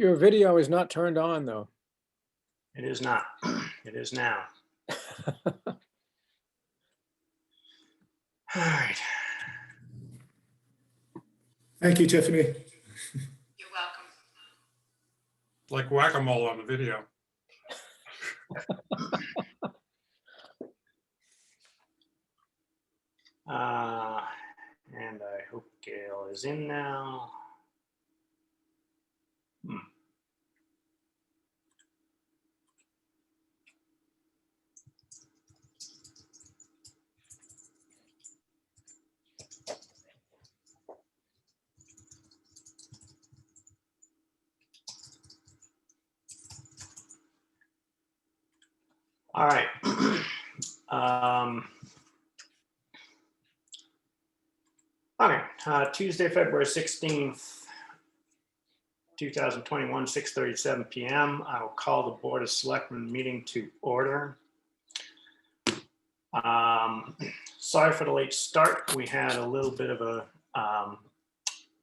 Your video is not turned on, though. It is not. It is now. All right. Thank you, Tiffany. You're welcome. Like whack-a-mole on the video. And I hope Gail is in now. All right. Okay, Tuesday, February 16th, 2021, 6:37 p.m. I will call the Board of Selectmen meeting to order. Sorry for the late start. We had a little bit of a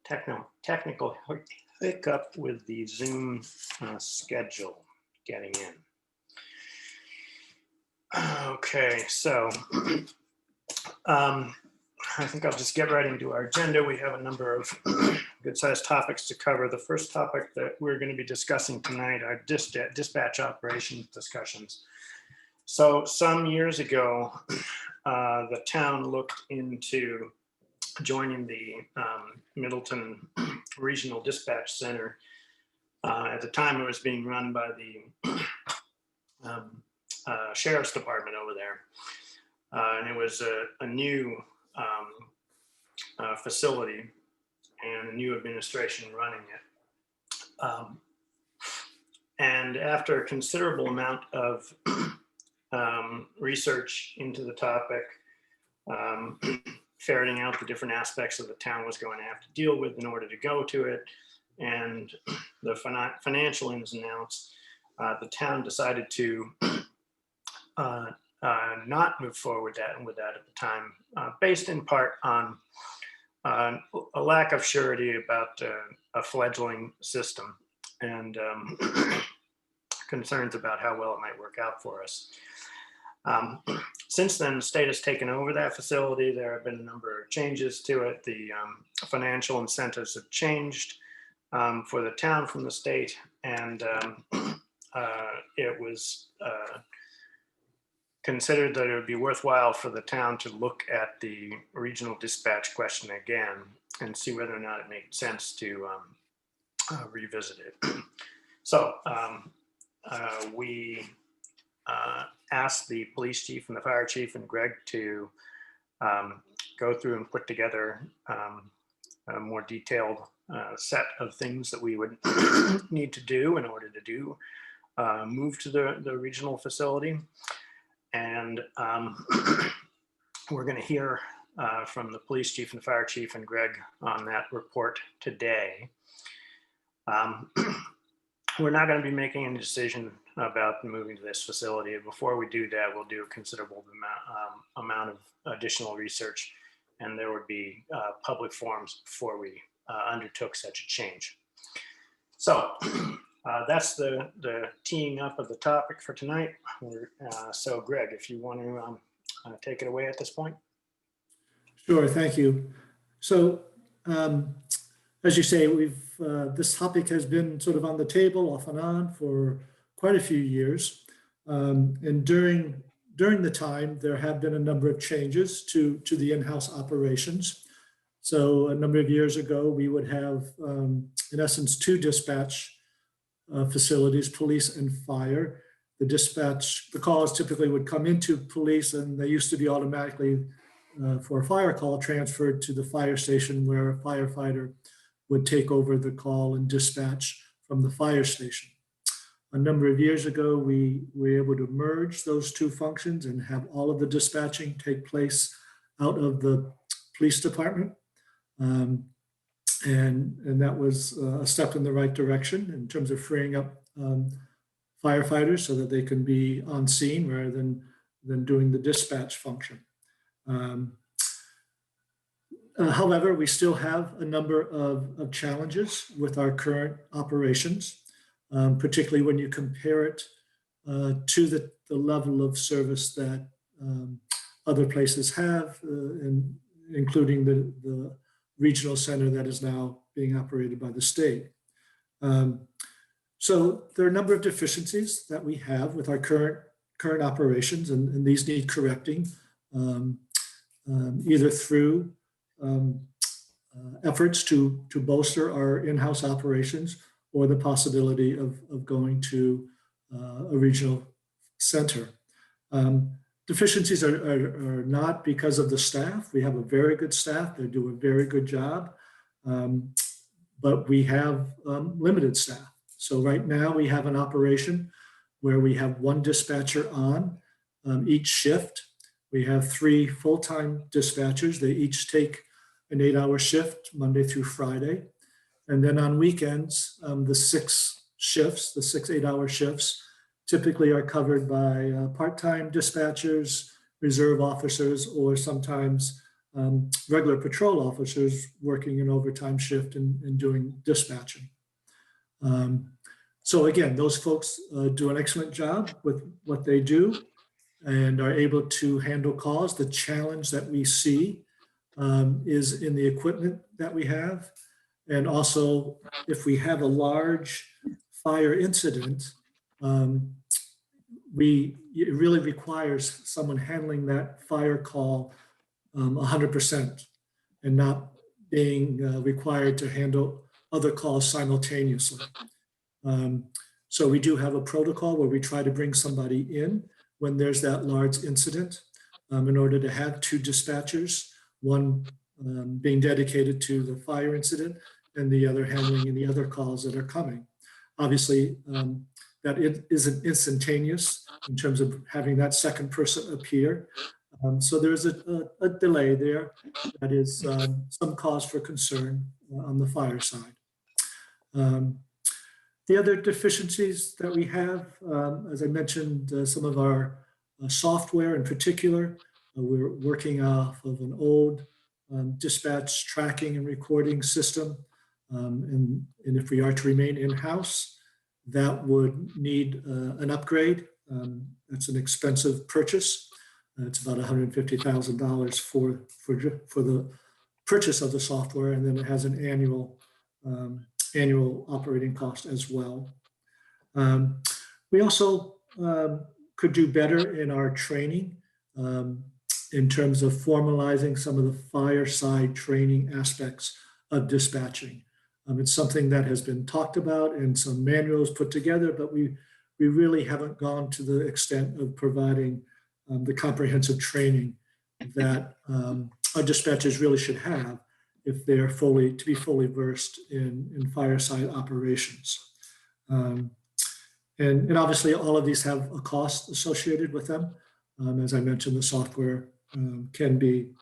technical hiccup with the Zoom schedule getting in. Okay, so I think I'll just get right into our agenda. We have a number of good-sized topics to cover. The first topic that we're going to be discussing tonight are dispatch operations discussions. So some years ago, the town looked into joining the Middleton Regional Dispatch Center. At the time, it was being run by the Sheriff's Department over there. And it was a new facility and a new administration running it. And after a considerable amount of research into the topic, ferreting out the different aspects of the town was going to have to deal with in order to go to it, and the financial ins and outs, the town decided to not move forward with that at the time, based in part on a lack of surety about a fledgling system and concerns about how well it might work out for us. Since then, the state has taken over that facility. There have been a number of changes to it. The financial incentives have changed for the town from the state, and it was considered that it would be worthwhile for the town to look at the regional dispatch question again and see whether or not it made sense to revisit it. So we asked the police chief and the fire chief and Greg to go through and put together a more detailed set of things that we would need to do in order to move to the regional facility. And we're going to hear from the police chief and fire chief and Greg on that report today. We're not going to be making any decision about moving to this facility. Before we do that, we'll do a considerable amount of additional research, and there would be public forums before we undertook such a change. So that's the teeing up of the topic for tonight. So Greg, if you want to take it away at this point. Sure, thank you. So as you say, this topic has been sort of on the table off and on for quite a few years. And during the time, there have been a number of changes to the in-house operations. So a number of years ago, we would have, in essence, two dispatch facilities, police and fire. The calls typically would come into police, and they used to be automatically, for a fire call, transferred to the fire station, where a firefighter would take over the call and dispatch from the fire station. A number of years ago, we were able to merge those two functions and have all of the dispatching take place out of the police department. And that was a step in the right direction in terms of freeing up firefighters so that they can be on scene rather than doing the dispatch function. However, we still have a number of challenges with our current operations. particularly when you compare it to the level of service that other places have, including the regional center that is now being operated by the state. So there are a number of deficiencies that we have with our current operations, and these need correcting, either through efforts to bolster our in-house operations or the possibility of going to a regional center. Deficiencies are not because of the staff. We have a very good staff. They do a very good job, but we have limited staff. So right now we have an operation where we have one dispatcher on each shift. We have 3 full-time dispatchers. They each take an 8-hour shift Monday through Friday. And then on weekends, the 6 shifts, the 6 8-hour shifts, typically are covered by part-time dispatchers, reserve officers, or sometimes regular patrol officers working an overtime shift and doing dispatching. So again, those folks do an excellent job with what they do and are able to handle calls. The challenge that we see is in the equipment that we have. And also, if we have a large fire incident, it really requires someone handling that fire call 100% and not being required to handle other calls simultaneously. So we do have a protocol where we try to bring somebody in when there's that large incident in order to have 2 dispatchers, one being dedicated to the fire incident and the other handling any other calls that are coming. Obviously, that it isn't instantaneous in terms of having that second person appear. So there's a delay there that is some cause for concern on the fire side. The other deficiencies that we have, as I mentioned, some of our software in particular, we're working off of an old dispatch tracking and recording system. And if we are to remain in-house, that would need an upgrade. It's an expensive purchase. It's about $150,000 for the purchase of the software, and then it has an annual operating cost as well. We also could do better in our training in terms of formalizing some of the fireside training aspects of dispatching. It's something that has been talked about and some manuals put together, but we really haven't gone to the extent of providing the comprehensive training that our dispatchers really should have if they're to be fully versed in fireside operations. And obviously all of these have a cost associated with them. As I mentioned, the software can be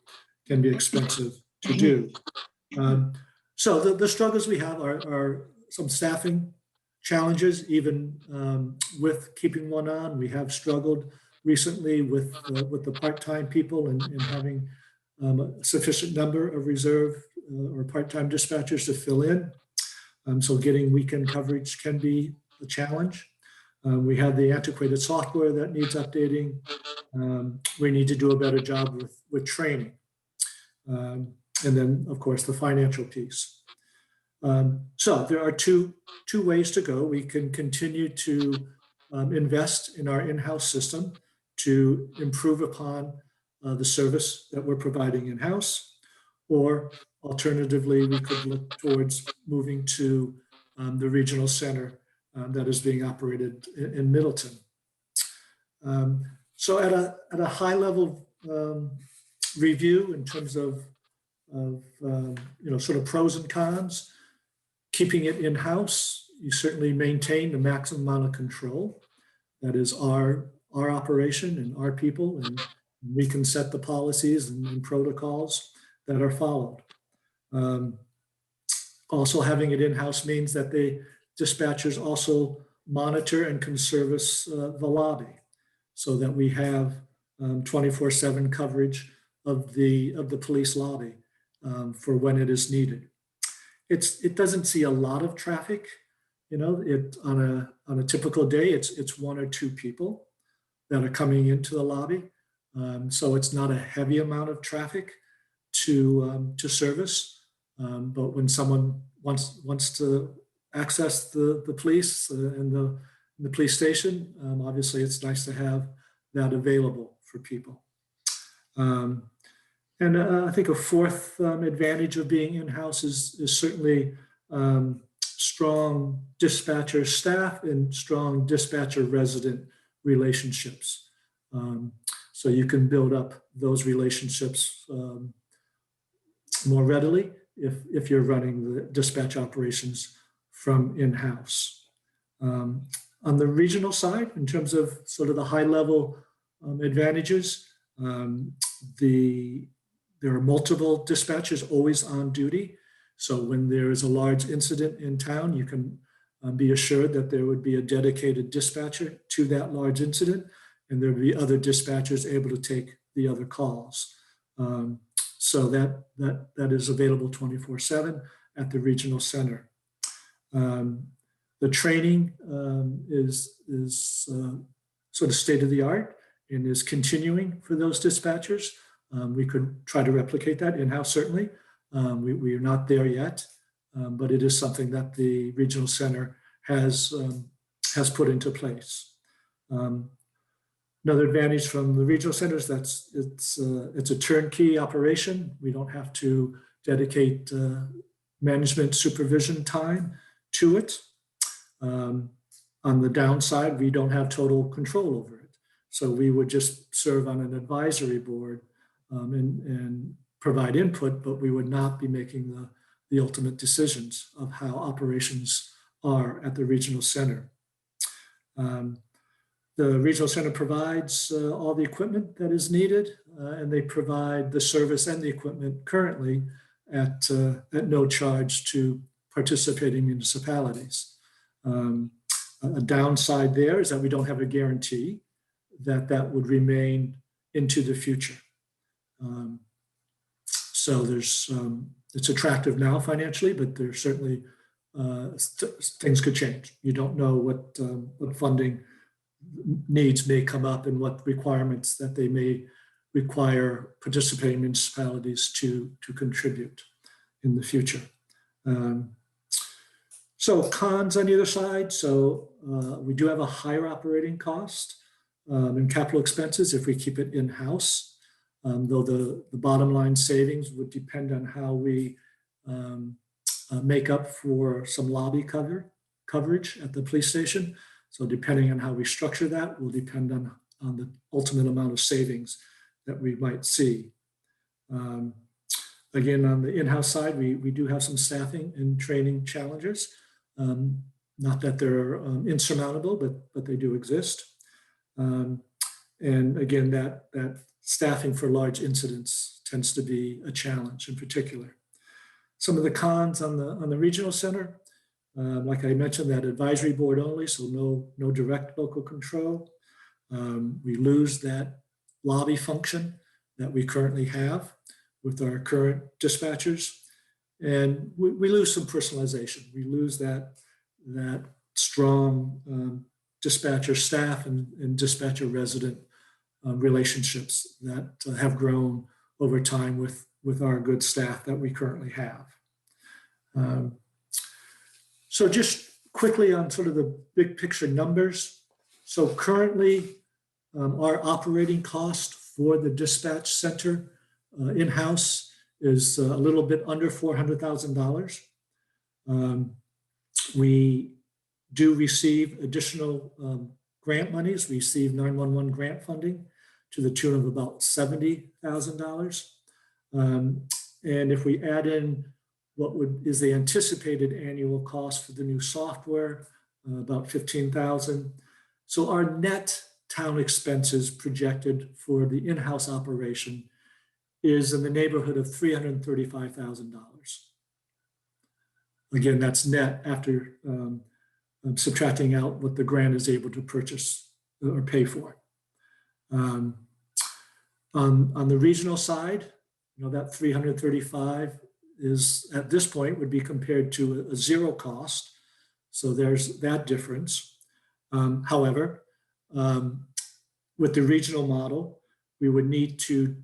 expensive to do. So the struggles we have are some staffing challenges, even with keeping one on. We have struggled recently with the part-time people and having a sufficient number of reserve or part-time dispatchers to fill in. So getting weekend coverage can be a challenge. We have the antiquated software that needs updating. We need to do a better job with training. And then, of course, the financial piece. So there are two ways to go. We can continue to invest in our in-house system to improve upon the service that we're providing in-house, or alternatively, we could look towards moving to the regional center that is being operated in Middleton. So at a high level review in terms of sort of pros and cons, keeping it in-house, you certainly maintain the maximum amount of control. That is our operation and our people, and we can set the policies and protocols that are followed. Also having it in-house means that the dispatchers also monitor and can service the lobby so that we have 24/7 coverage of the police lobby for when it is needed. It doesn't see a lot of traffic it on a typical day, it's one or two people that are coming into the lobby. So it's not a heavy amount of traffic to service. But when someone wants to access the police and the police station, obviously it's nice to have that available for people. And I think a fourth advantage of being in-house is certainly strong dispatcher staff and strong dispatcher resident relationships. So you can build up those relationships more readily if you're running the dispatch operations from in-house. On the regional side, in terms of sort of the high level advantages, there are multiple dispatchers always on duty. So when there is a large incident in town, you can be assured that there would be a dedicated dispatcher to that large incident, and there would be other dispatchers able to take the other calls. So that is available 24/7 at the regional center. The training is sort of state of the art and is continuing for those dispatchers. We could try to replicate that in-house, certainly. We are not there yet, but it is something that the regional center has put into place. Another advantage from the regional center is that it's a turnkey operation. We don't have to dedicate management supervision time to it. On the downside, we don't have total control over it. So we would just serve on an advisory board and provide input, but we would not be making the ultimate decisions of how operations are at the regional center. The regional center provides all the equipment that is needed, and they provide the service and the equipment currently at no charge to participating municipalities. A downside there is that we don't have a guarantee that would remain into the future. So it's attractive now financially, but there's certainly things could change. You don't know what funding needs may come up and what requirements that they may require participating municipalities to contribute in the future. So cons on either side. So we do have a higher operating cost in capital expenses if we keep it in-house. Though the bottom line savings would depend on how we make up for some lobby coverage at the police station. So depending on how we structure that will depend on the ultimate amount of savings that we might see. Again, on the in-house side, we do have some staffing and training challenges. Not that they're insurmountable, but they do exist. And again, that staffing for large incidents tends to be a challenge in particular. Some of the cons on the regional center, like I mentioned, that advisory board only, so no direct local control. We lose that lobby function that we currently have with our current dispatchers. And we lose some personalization. We lose that strong dispatcher staff and dispatcher resident relationships that have grown over time with our good staff that we currently have. So just quickly on sort of the big picture numbers. So currently our operating cost for the dispatch center in-house is a little bit under $400,000. We do receive additional grant monies. We receive 911 grant funding to the tune of about $70,000. And if we add in what is the anticipated annual cost for the new software, about $15,000. So our net town expenses projected for the in-house operation is in the neighborhood of $335,000. Again, that's net after subtracting out what the grant is able to purchase or pay for. On the regional side, that 335 is at this point would be compared to a zero cost. So there's that difference. However, with the regional model, we would need to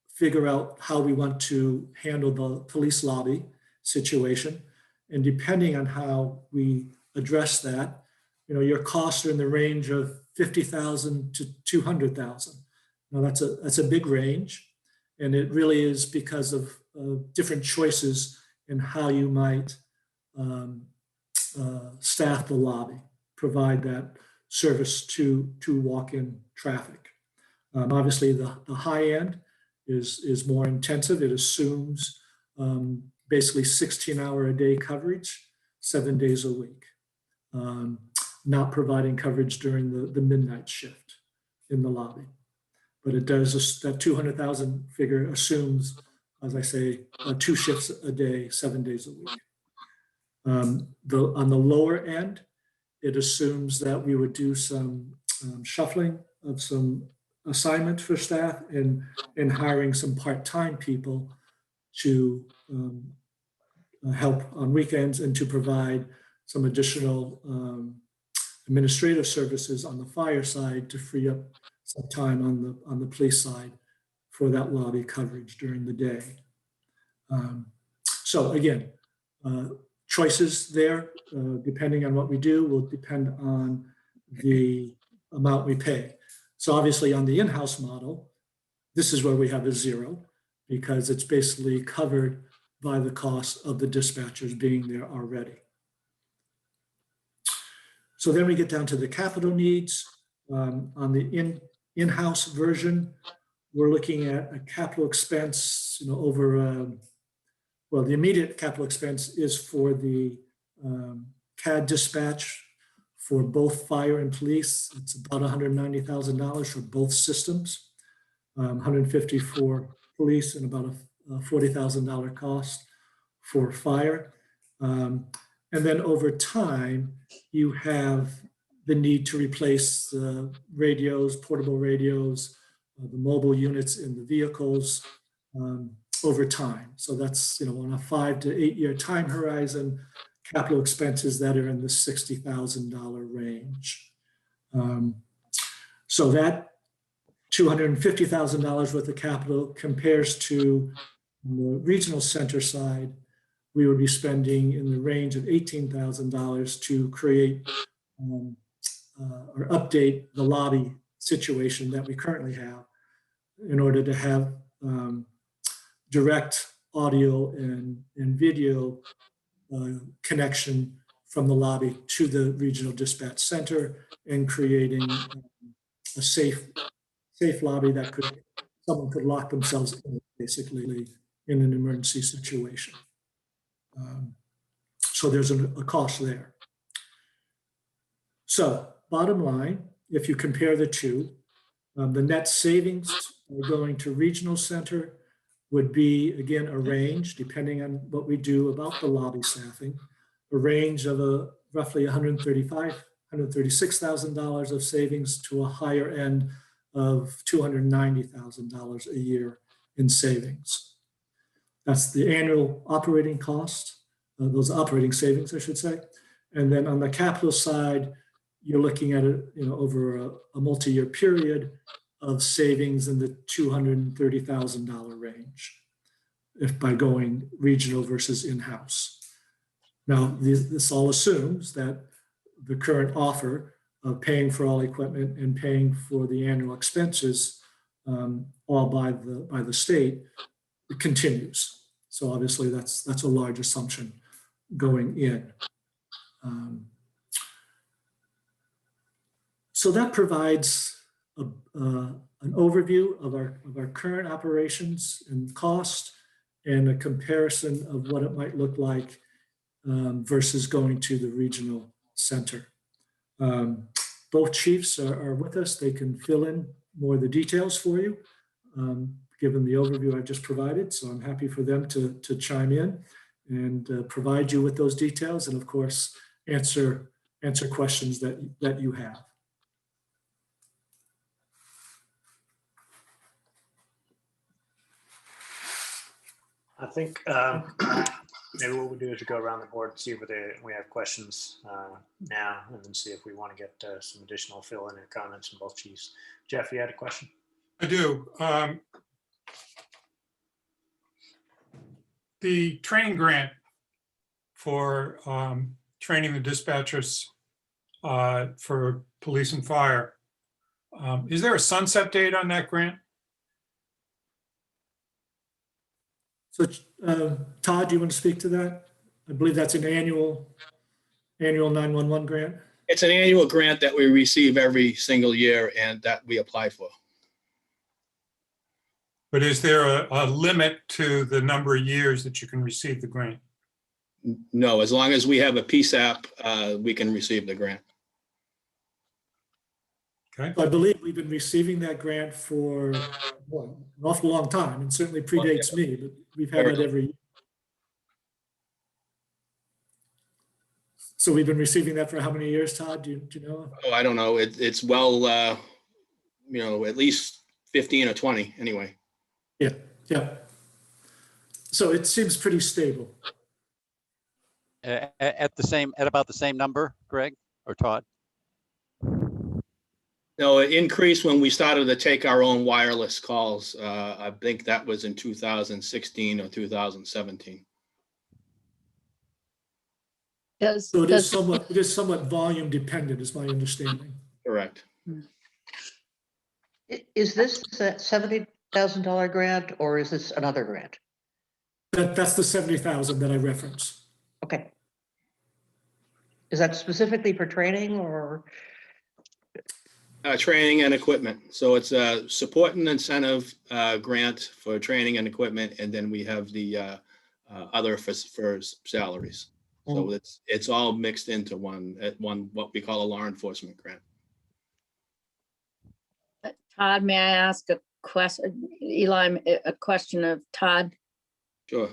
figure out how we want to handle the police lobby situation. And depending on how we address that, your costs are in the range of 50,000 to 200,000. Now that's a big range, and it really is because of different choices in how you might staff the lobby, provide that service to walk-in traffic. Obviously, the high end is more intensive. It assumes basically 16-hour-a-day coverage, 7 days a week, not providing coverage during the midnight shift in the lobby. But it does, that 200,000 figure assumes, as I say, 2 shifts a day, 7 days a week. On the lower end, it assumes that we would do some shuffling of some assignment for staff and hiring some part-time people to help on weekends and to provide some additional administrative services on the fire side to free up some time on the police side for that lobby coverage during the day. So again, choices there, depending on what we do, will depend on the amount we pay. So obviously on the in-house model, this is where we have a zero because it's basically covered by the cost of the dispatchers being there already. So then we get down to the capital needs. On the in-house version, we're looking at a capital expense, over, well, the immediate capital expense is for the CAD dispatch for both fire and police. It's about $190,000 for both systems, $150,000 for police and about a $40,000 cost for fire. And then over time, you have the need to replace radios, portable radios, the mobile units in the vehicles over time. So that's, on a 5 to 8 year time horizon, capital expenses that are in the $60,000 range. So that $250,000 worth of capital compares to the regional center side, we would be spending in the range of $18,000 to create or update the lobby situation that we currently have in order to have direct audio and video connection from the lobby to the regional dispatch center and creating a safe lobby that someone could lock themselves in basically in an emergency situation. So there's a cost there. So bottom line, if you compare the two, the net savings going to regional center would be, again, a range, depending on what we do about the lobby staffing, a range of roughly $135,000, $136,000 of savings to a higher end of $290,000 a year in savings. That's the annual operating cost, those operating savings, I should say. And then on the capital side, you're looking at it, over a multi-year period of savings in the $230,000 range, if by going regional versus in-house. Now, this all assumes that the current offer of paying for all equipment and paying for the annual expenses, all by the state, continues. So obviously, that's a large assumption going in. So that provides an overview of our current operations and cost, and a comparison of what it might look like versus going to the regional center. Both chiefs are with us. They can fill in more of the details for you, given the overview I just provided. So I'm happy for them to chime in and provide you with those details, and of course, answer questions that you have. I think maybe what we'll do is go around the board and see if we have questions now, and then see if we want to get some additional fill-in or comments from both chiefs. Jeff, you had a question? I do. The training grant for training the dispatchers for police and fire, is there a sunset date on that grant? So Todd, do you want to speak to that? I believe that's an annual 911 grant. It's an annual grant that we receive every single year and that we apply for. But is there a limit to the number of years that you can receive the grant? No, as long as we have a PSAP, we can receive the grant. Okay. I believe we've been receiving that grant for an awful long time, and certainly predates me, but we've had it every year. So we've been receiving that for how many years, Todd? Do you know? Oh, I don't know. It's well, at least 15 or 20 anyway. Yeah. So it seems pretty stable. At about the same number, Greg or Todd? No, it increased when we started to take our own wireless calls. I think that was in 2016 or 2017. So it is somewhat volume dependent, is my understanding. Correct. Is this a $70,000 grant or is this another grant? That's the 70,000 that I referenced. Okay. Is that specifically for training or? Training and equipment. So it's a support and incentive grant for training and equipment, and then we have the other for salaries. So it's all mixed into one what we call a law enforcement grant. Todd, may I ask a question, Eli, a question of Todd? Sure.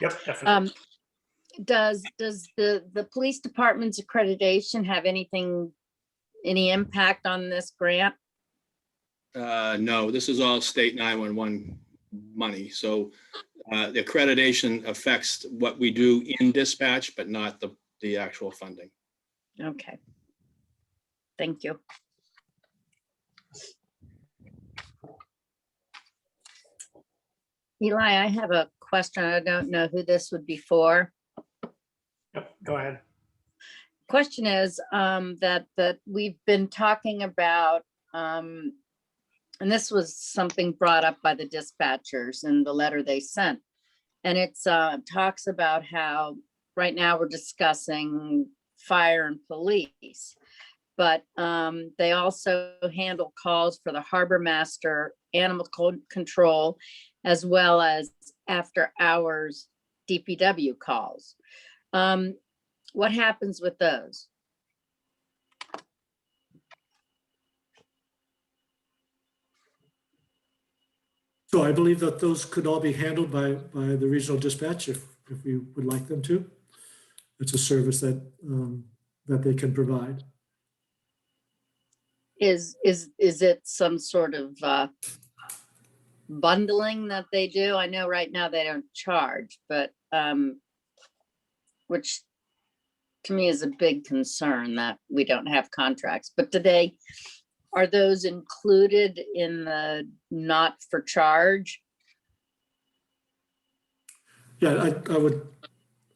Yep, definitely. Does the police department's accreditation have any impact on this grant? No, this is all state 911 money. So the accreditation affects what we do in dispatch, but not the actual funding. Okay. Thank you. Eli, I have a question. I don't know who this would be for. Yep, go ahead. Question is that we've been talking about, and this was something brought up by the dispatchers in the letter they sent. And it's talks about how right now we're discussing fire and police, but they also handle calls for the harbor master, animal control, as well as after hours DPW calls. What happens with those? So I believe that those could all be handled by the regional dispatch if we would like them to. It's a service that that they can provide. Is it some sort of bundling that they do? I know right now they don't charge, but which to me is a big concern that we don't have contracts. But are those included in the not for charge? Yeah,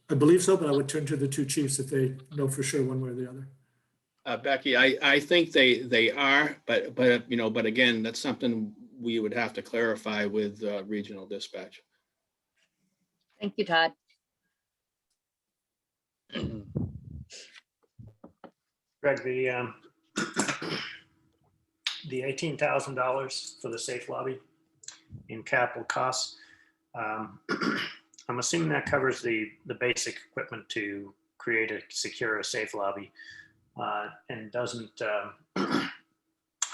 I believe so, but I would turn to the two chiefs if they know for sure one way or the other. Becky, I think they are, but again, that's something we would have to clarify with regional dispatch. Thank you, Todd. Greg, the $18,000 for the safe lobby in capital costs, I'm assuming that covers the basic equipment to create a secure, safe lobby, and doesn't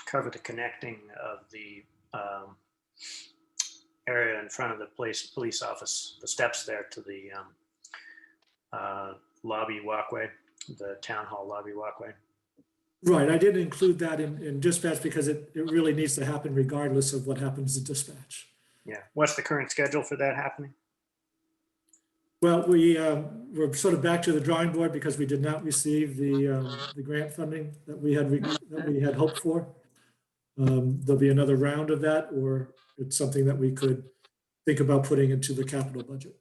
cover the connecting of the area in front of the police office, the steps there to the lobby walkway, the town hall lobby walkway. Right, I didn't include that in dispatch because it really needs to happen regardless of what happens in dispatch. Yeah, what's the current schedule for that happening? Well, we're sort of back to the drawing board because we did not receive the grant funding that we had hoped for. There'll be another round of that, or it's something that we could think about putting into the capital budget.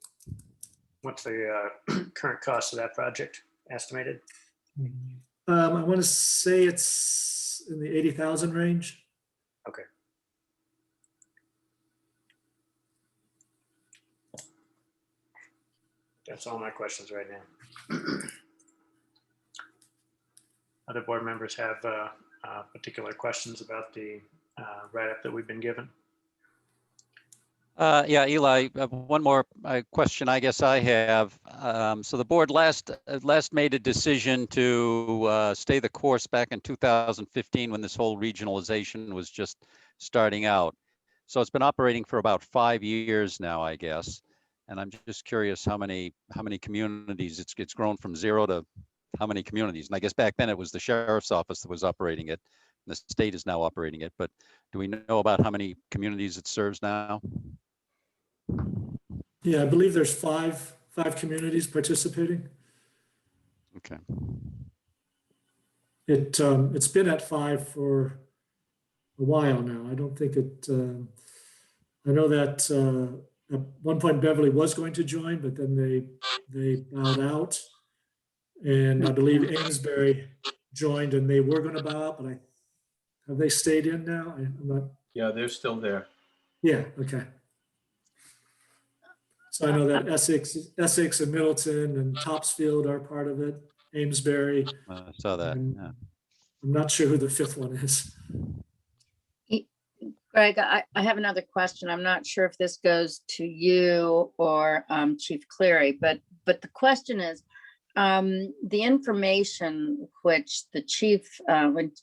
What's the current cost of that project estimated? I want to say it's in the 80,000 range. Okay. That's all my questions right now. Other board members have particular questions about the write-up that we've been given? Yeah, Eli, one more question I guess I have. So the board last made a decision to stay the course back in 2015 when this whole regionalization was just starting out. So it's been operating for about 5 years now, I guess. And I'm just curious how many communities it's grown from 0 to how many communities. And I guess back then it was the sheriff's office that was operating it. And the state is now operating it. But do we know about how many communities it serves now? Yeah, I believe there's five communities participating. Okay. It's been at 5 for a while now. I don't think I know that at one point Beverly was going to join, but then they bowed out. And I believe Amesbury joined and they were going to bow out, but have they stayed in now? I'm not. Yeah, they're still there. Yeah, okay. So I know that Essex and Middleton and Topsfield are part of it, Amesbury. I saw that. Yeah. I'm not sure who the 5th one is. Greg, I have another question. I'm not sure if this goes to you or Chief Cleary, but the question is, the information which the chief,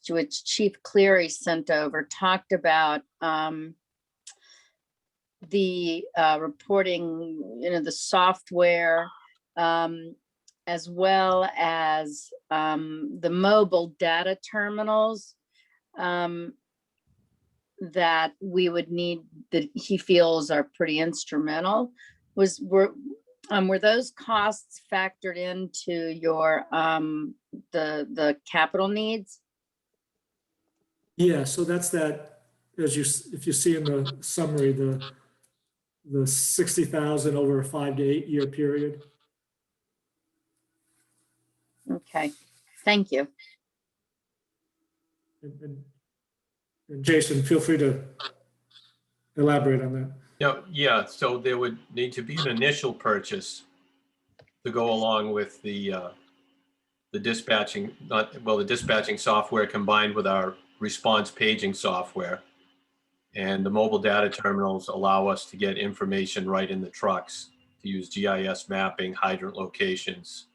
which Chief Cleary sent over talked about the reporting, the software, as well as the mobile data terminals that we would need, that he feels are pretty instrumental. Were those costs factored into your the capital needs? Yeah, so that's that, if you see in the summary, the 60,000 over a 5 to 8 year period. Okay, thank you. And Jason, feel free to elaborate on that. Yeah. So there would need to be an initial purchase to go along with the dispatching, the dispatching software combined with our response paging software. And the mobile data terminals allow us to get information right in the trucks, to use GIS mapping, hydrant locations,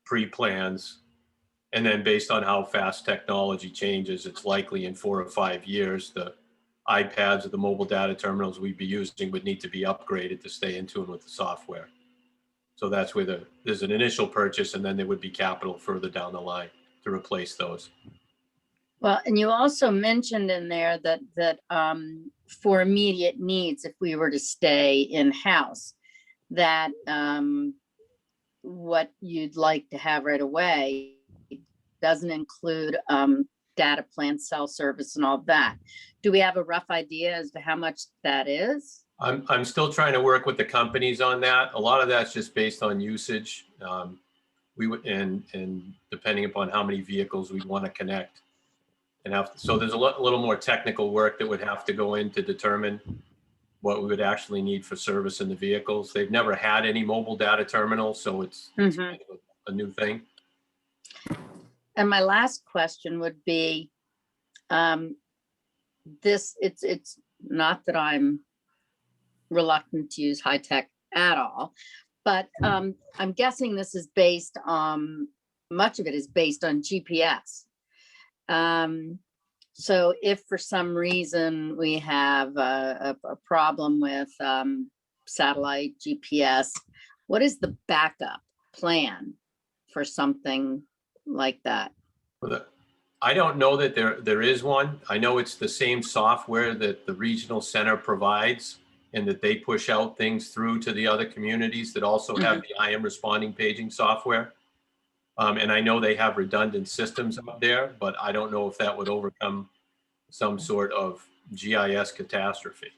pre-plans. And then based on how fast technology changes, it's likely in 4 or 5 years, the iPads or the mobile data terminals we'd be using would need to be upgraded to stay in tune with the software. So that's where there's an initial purchase, and then there would be capital further down the line to replace those. Well, and you also mentioned in there that for immediate needs, if we were to stay in-house, that what you'd like to have right away doesn't include data plan, cell service and all that. Do we have a rough idea as to how much that is? I'm still trying to work with the companies on that. A lot of that's just based on usage. We would, and depending upon how many vehicles we want to connect. So there's a little more technical work that would have to go in to determine what we would actually need for service in the vehicles. They've never had any mobile data terminals, so it's kind of a new thing. And my last question would be, it's not that I'm reluctant to use high tech at all, but I'm guessing this is based on, much of it is based on GPS. So if for some reason we have a problem with satellite GPS, what is the backup plan for something like that? I don't know that there is one. I know it's the same software that the regional center provides. and that they push out things through to the other communities that also have the I am responding paging software. And I know they have redundant systems up there, but I don't know if that would overcome some sort of GIS catastrophe.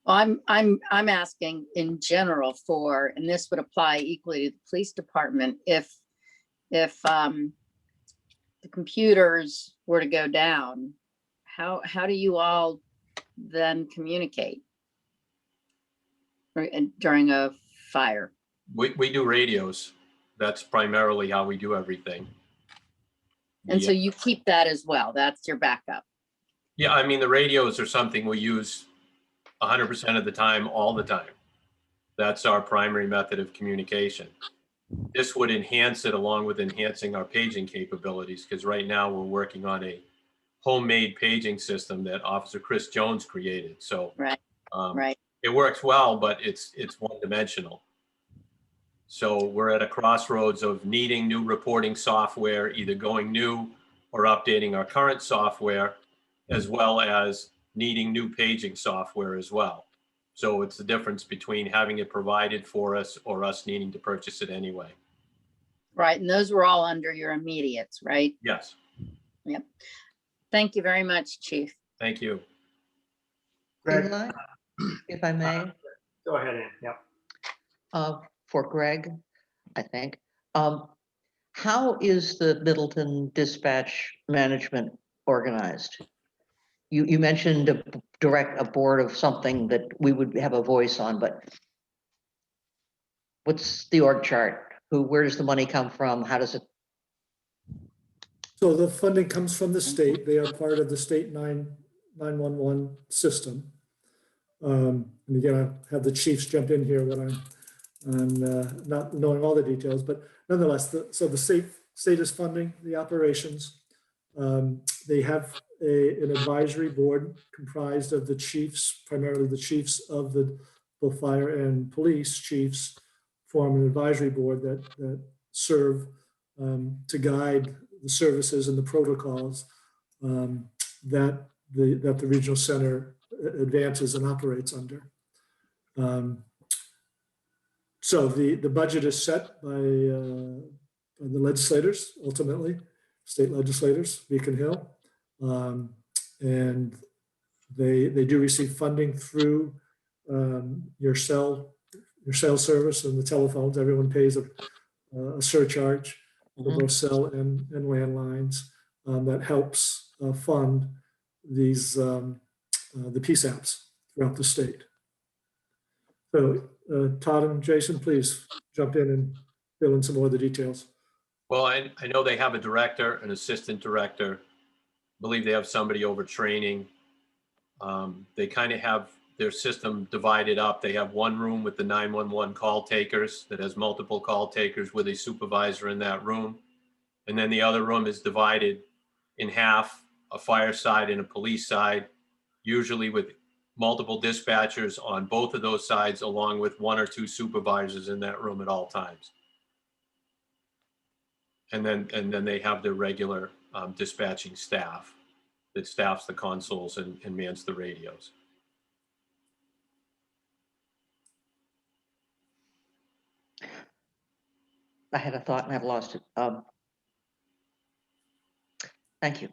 Well, I'm asking in general for, and this would apply equally to the police department, if the computers were to go down, how do you all then communicate during a fire? We do radios. That's primarily how we do everything. And so you keep that as well. That's your backup. Yeah, I mean, the radios are something we use 100% of the time, all the time. That's our primary method of communication. This would enhance it along with enhancing our paging capabilities, because right now we're working on a homemade paging system that Officer Chris Jones created. So Right. Right. it works well, but it's one-dimensional. So we're at a crossroads of needing new reporting software, either going new or updating our current software, as well as needing new paging software as well. So it's the difference between having it provided for us or us needing to purchase it anyway. Right. And those were all under your immediates, right? Yes. Yep. Thank you very much, Chief. Thank you. Greg, Eli, if I may, go ahead, Ann. Yep. for Greg, I think. How is the Middleton dispatch management organized? You mentioned a board of something that we would have a voice on, but what's the org chart? Where does the money come from? How does it? So the funding comes from the state. They are part of the state 911 system. And again, I have the chiefs jump in here when I'm not knowing all the details, but nonetheless, so the state is funding the operations. They have an advisory board comprised of the chiefs, primarily the chiefs of the both fire and police chiefs, form an advisory board that serve to guide the services and the protocols that the regional center advances and operates under. So the budget is set by the legislators, ultimately, state legislators, Beacon Hill. And they do receive funding through your cell service and the telephones. Everyone pays a surcharge for both cell and landlines that helps fund these the PSAPs throughout the state. So Todd and Jason, please jump in and fill in some more of the details. Well, I know they have a director, an assistant director. I believe they have somebody over training. They kind of have their system divided up. They have one room with the 911 call takers that has multiple call takers with a supervisor in that room. And then the other room is divided in half, a fire side and a police side, usually with multiple dispatchers on both of those sides, along with one or two supervisors in that room at all times. And then they have their regular dispatching staff that staffs the consoles and mans the radios. I had a thought and I've lost it. Thank you.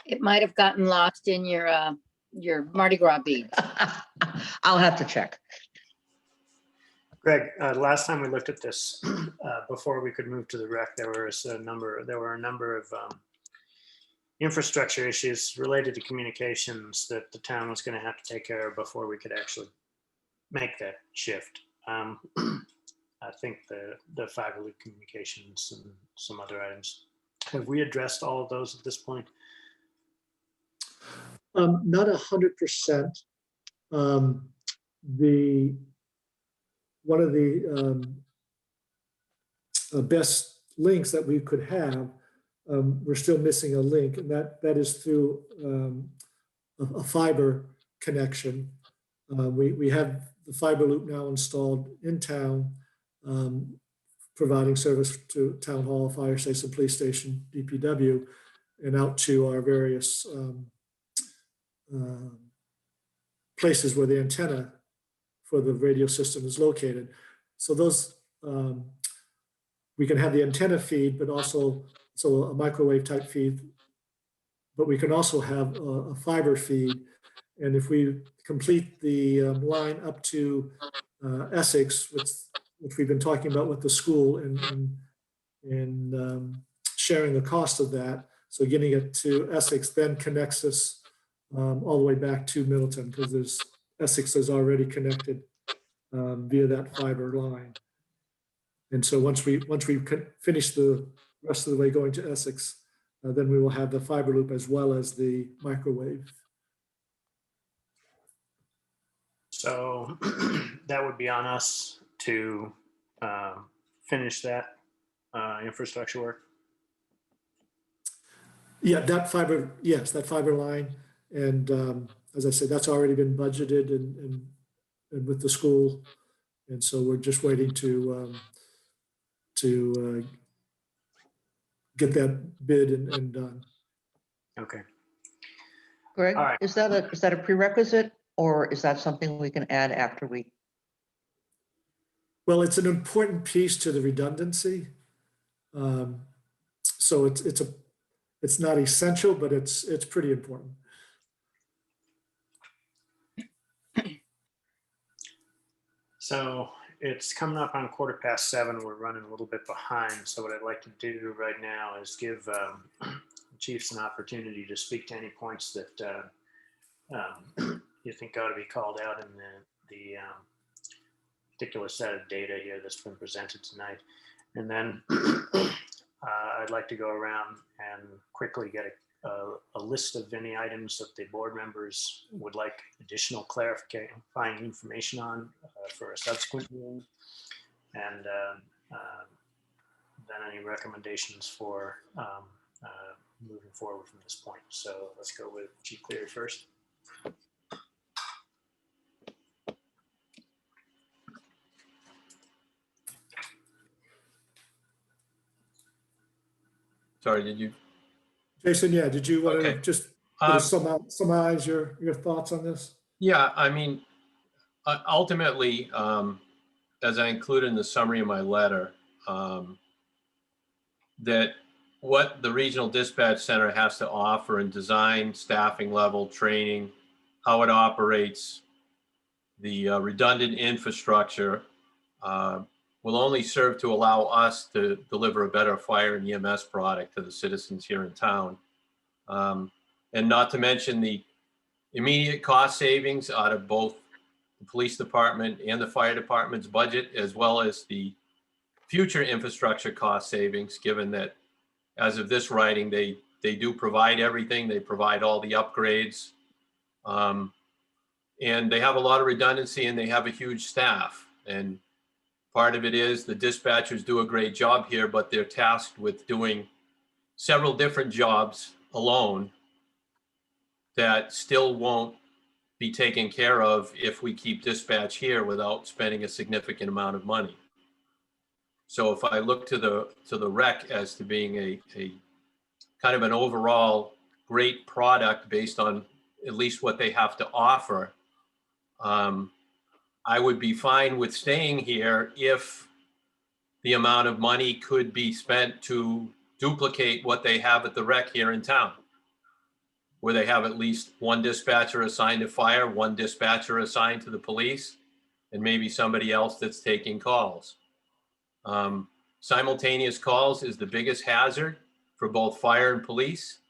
It might have gotten lost in your Mardi Gras beads. I'll have to check. Greg, last time we looked at this, before we could move to the rec, there were a number of infrastructure issues related to communications that the town was going to have to take care of before we could actually make that shift. I think the fiber loop communications and some other items. Have we addressed all of those at this point? Not 100%. One of the best links that we could have, we're still missing a link, and that is through a fiber connection. We have the fiber loop now installed in town, providing service to town hall, fire station, police station, DPW, and out to our various places where the antenna for the radio system is located. So those, we can have the antenna feed, but also so a microwave type feed, but we can also have a fiber feed. And if we complete the line up to Essex, which we've been talking about with the school and sharing the cost of that, so getting it to Essex then connects us all the way back to Middleton, because Essex is already connected via that fiber line. And so once we finish the rest of the way going to Essex, then we will have the fiber loop as well as the microwave. So that would be on us to finish that infrastructure work. Yeah, that fiber, yes, that fiber line. And as I said, that's already been budgeted and with the school. And so we're just waiting to get that bid and done. Okay. Greg, All right. is that a prerequisite, or is that something we can add after we? Well, it's an important piece to the redundancy. So it's not essential, but it's pretty important. So it's coming up on 7:15. We're running a little bit behind. So what I'd like to do right now is give chiefs an opportunity to speak to any points that you think ought to be called out in the particular set of data here that's been presented tonight. And then I'd like to go around and quickly get a list of any items that the board members would like additional clarifying information on for a subsequent meeting. And then any recommendations for moving forward from this point. So let's go with Chief Cleary first. Sorry, did you? Jason, yeah, did you want to Okay. just summarize your thoughts on this? Yeah, I mean, ultimately, as I included in the summary of my letter, that what the Regional Dispatch Center has to offer in design, staffing level, training, how it operates, the redundant infrastructure will only serve to allow us to deliver a better fire and EMS product to the citizens here in town. And not to mention the immediate cost savings out of both the police department and the fire department's budget, as well as the future infrastructure cost savings, given that as of this writing, they do provide everything. They provide all the upgrades. And they have a lot of redundancy and they have a huge staff. And part of it is the dispatchers do a great job here, but they're tasked with doing several different jobs alone that still won't be taken care of if we keep dispatch here without spending a significant amount of money. So if I look to the rec as to being a kind of an overall great product based on at least what they have to offer, I would be fine with staying here if the amount of money could be spent to duplicate what they have at the rec here in town, where they have at least one dispatcher assigned to fire, one dispatcher assigned to the police, and maybe somebody else that's taking calls. Simultaneous calls is the biggest hazard for both fire and police.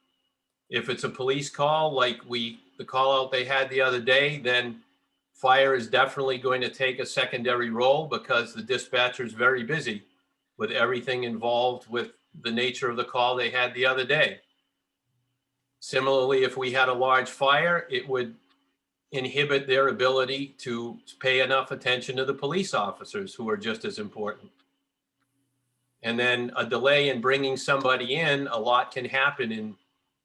If it's a police call, like the call out they had the other day, then fire is definitely going to take a secondary role because the dispatcher is very busy with everything involved with the nature of the call they had the other day. Similarly, if we had a large fire, it would inhibit their ability to pay enough attention to the police officers who are just as important. And then a delay in bringing somebody in, a lot can happen in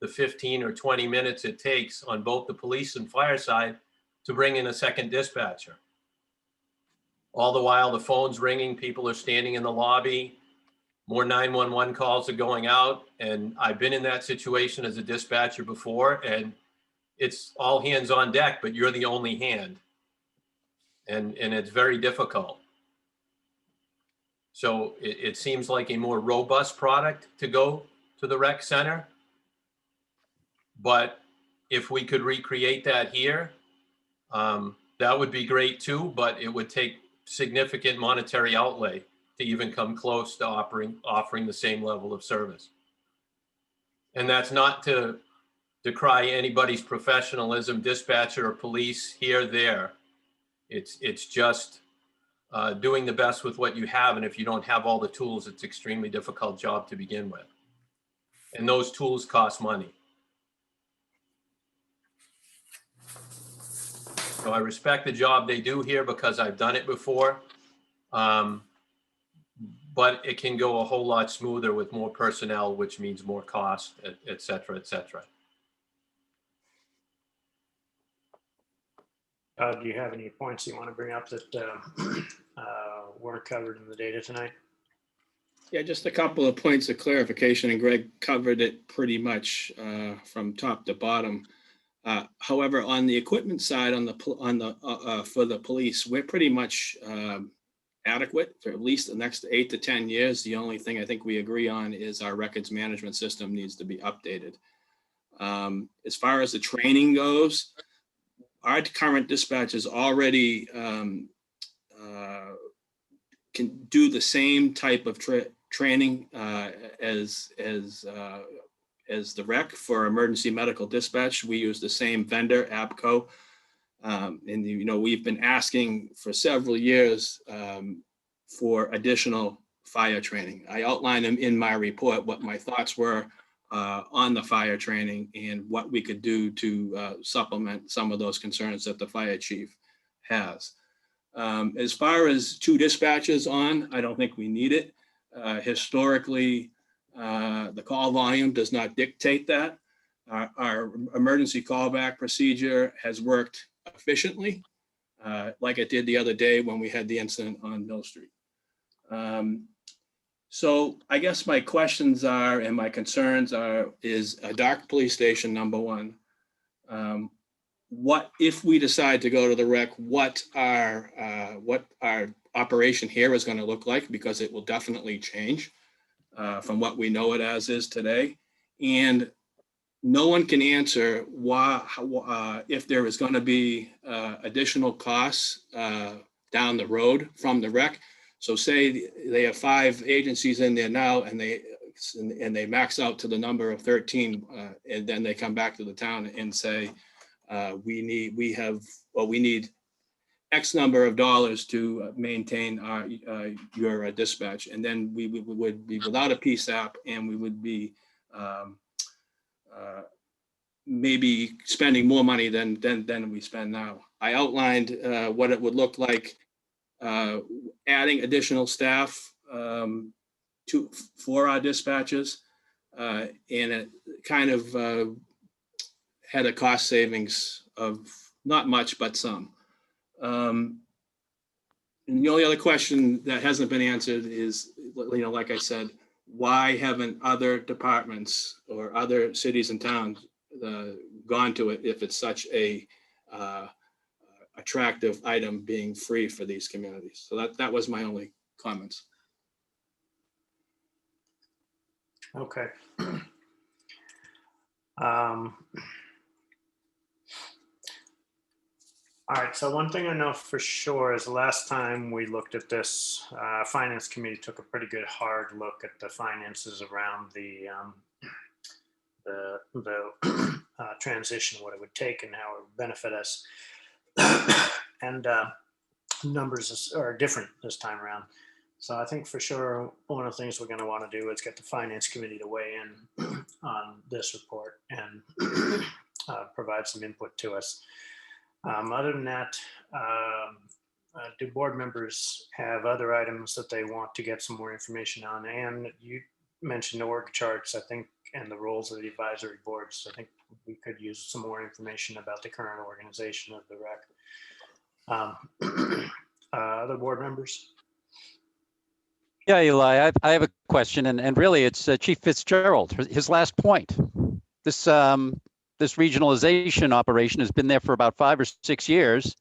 the 15 or 20 minutes it takes on both the police and fire side to bring in a second dispatcher. All the while the phone's ringing, people are standing in the lobby, more 911 calls are going out. And I've been in that situation as a dispatcher before, and it's all hands on deck, but you're the only hand. And it's very difficult. So it seems like a more robust product to go to the rec center. But if we could recreate that here, that would be great too, but it would take significant monetary outlay to even come close to offering the same level of service. And that's not to decry anybody's professionalism, dispatcher or police here, there. It's just doing the best with what you have. And if you don't have all the tools, it's an extremely difficult job to begin with. And those tools cost money. So I respect the job they do here because I've done it before. But it can go a whole lot smoother with more personnel, which means more cost, et cetera, et cetera. Do you have any points you want to bring up that weren't covered in the data tonight? Yeah, just a couple of points of clarification, and Greg covered it pretty much from top to bottom. However, on the equipment side, for the police, we're pretty much adequate for at least the next 8 to 10 years. The only thing I think we agree on is our records management system needs to be updated. As far as the training goes, our current dispatchers already can do the same type of training as the rec for emergency medical dispatch. We use the same vendor, ABCO. And, you know, we've been asking for several years for additional fire training. I outlined them in my report, what my thoughts were on the fire training and what we could do to supplement some of those concerns that the fire chief has. As far as 2 dispatchers on, I don't think we need it. Historically, the call volume does not dictate that. Our emergency callback procedure has worked efficiently, like it did the other day when we had the incident on Mill Street. So I guess my questions are, and my concerns are, is a dark police station, number one. What if we decide to go to the rec, what our operation here is going to look like, because it will definitely change from what we know it as is today. And no one can answer why, if there is going to be additional costs down the road from the rec. So say they have 5 agencies in there now, and they max out to the number of 13, and then they come back to the town and say, we need X number of dollars to maintain your dispatch, and then we would be without a PSAP, and we would be maybe spending more money than we spend now. I outlined what it would look like adding additional staff for our dispatches, and it kind of had a cost savings of not much, but some. And the only other question that hasn't been answered is, you know, like I said, why haven't other departments or other cities and towns gone to it if it's such a attractive item being free for these communities? So that was my only comments. Okay. All right, so one thing I know for sure is the last time we looked at this, Finance Committee took a pretty good hard look at the finances around the transition, what it would take and how it would benefit us. And numbers are different this time around. So I think for sure, one of the things we're going to want to do is get the Finance Committee to weigh in on this report and provide some input to us. Other than that, do board members have other items that they want to get some more information on? And you mentioned the org charts, I think, and the roles of the advisory boards. I think we could use some more information about the current organization of the rec. Other board members? Yeah, Eli, I have a question, and really it's Chief Fitzgerald, his last point. This this regionalization operation has been there for about 5 or 6 years.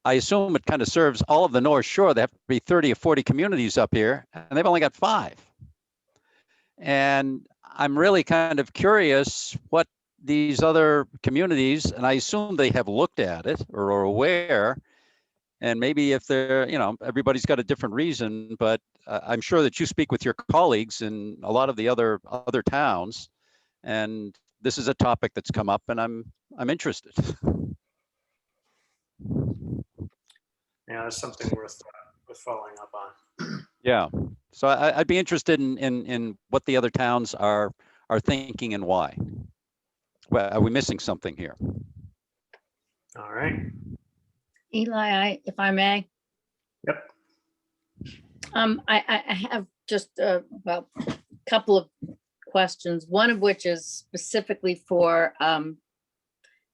I assume it kind of serves all of the North Shore. There have to be 30 or 40 communities up here, and they've only got 5. And I'm really kind of curious what these other communities, and I assume they have looked at it or are aware, and maybe if they're, everybody's got a different reason, but I'm sure that you speak with your colleagues in a lot of the other towns, and this is a topic that's come up, and I'm interested. Yeah, that's something worth following up on. Yeah, so I'd be interested in what the other towns are thinking and why. Well, are we missing something here? All right. Eli, if I may. Yep. I have just a couple of questions, one of which is specifically for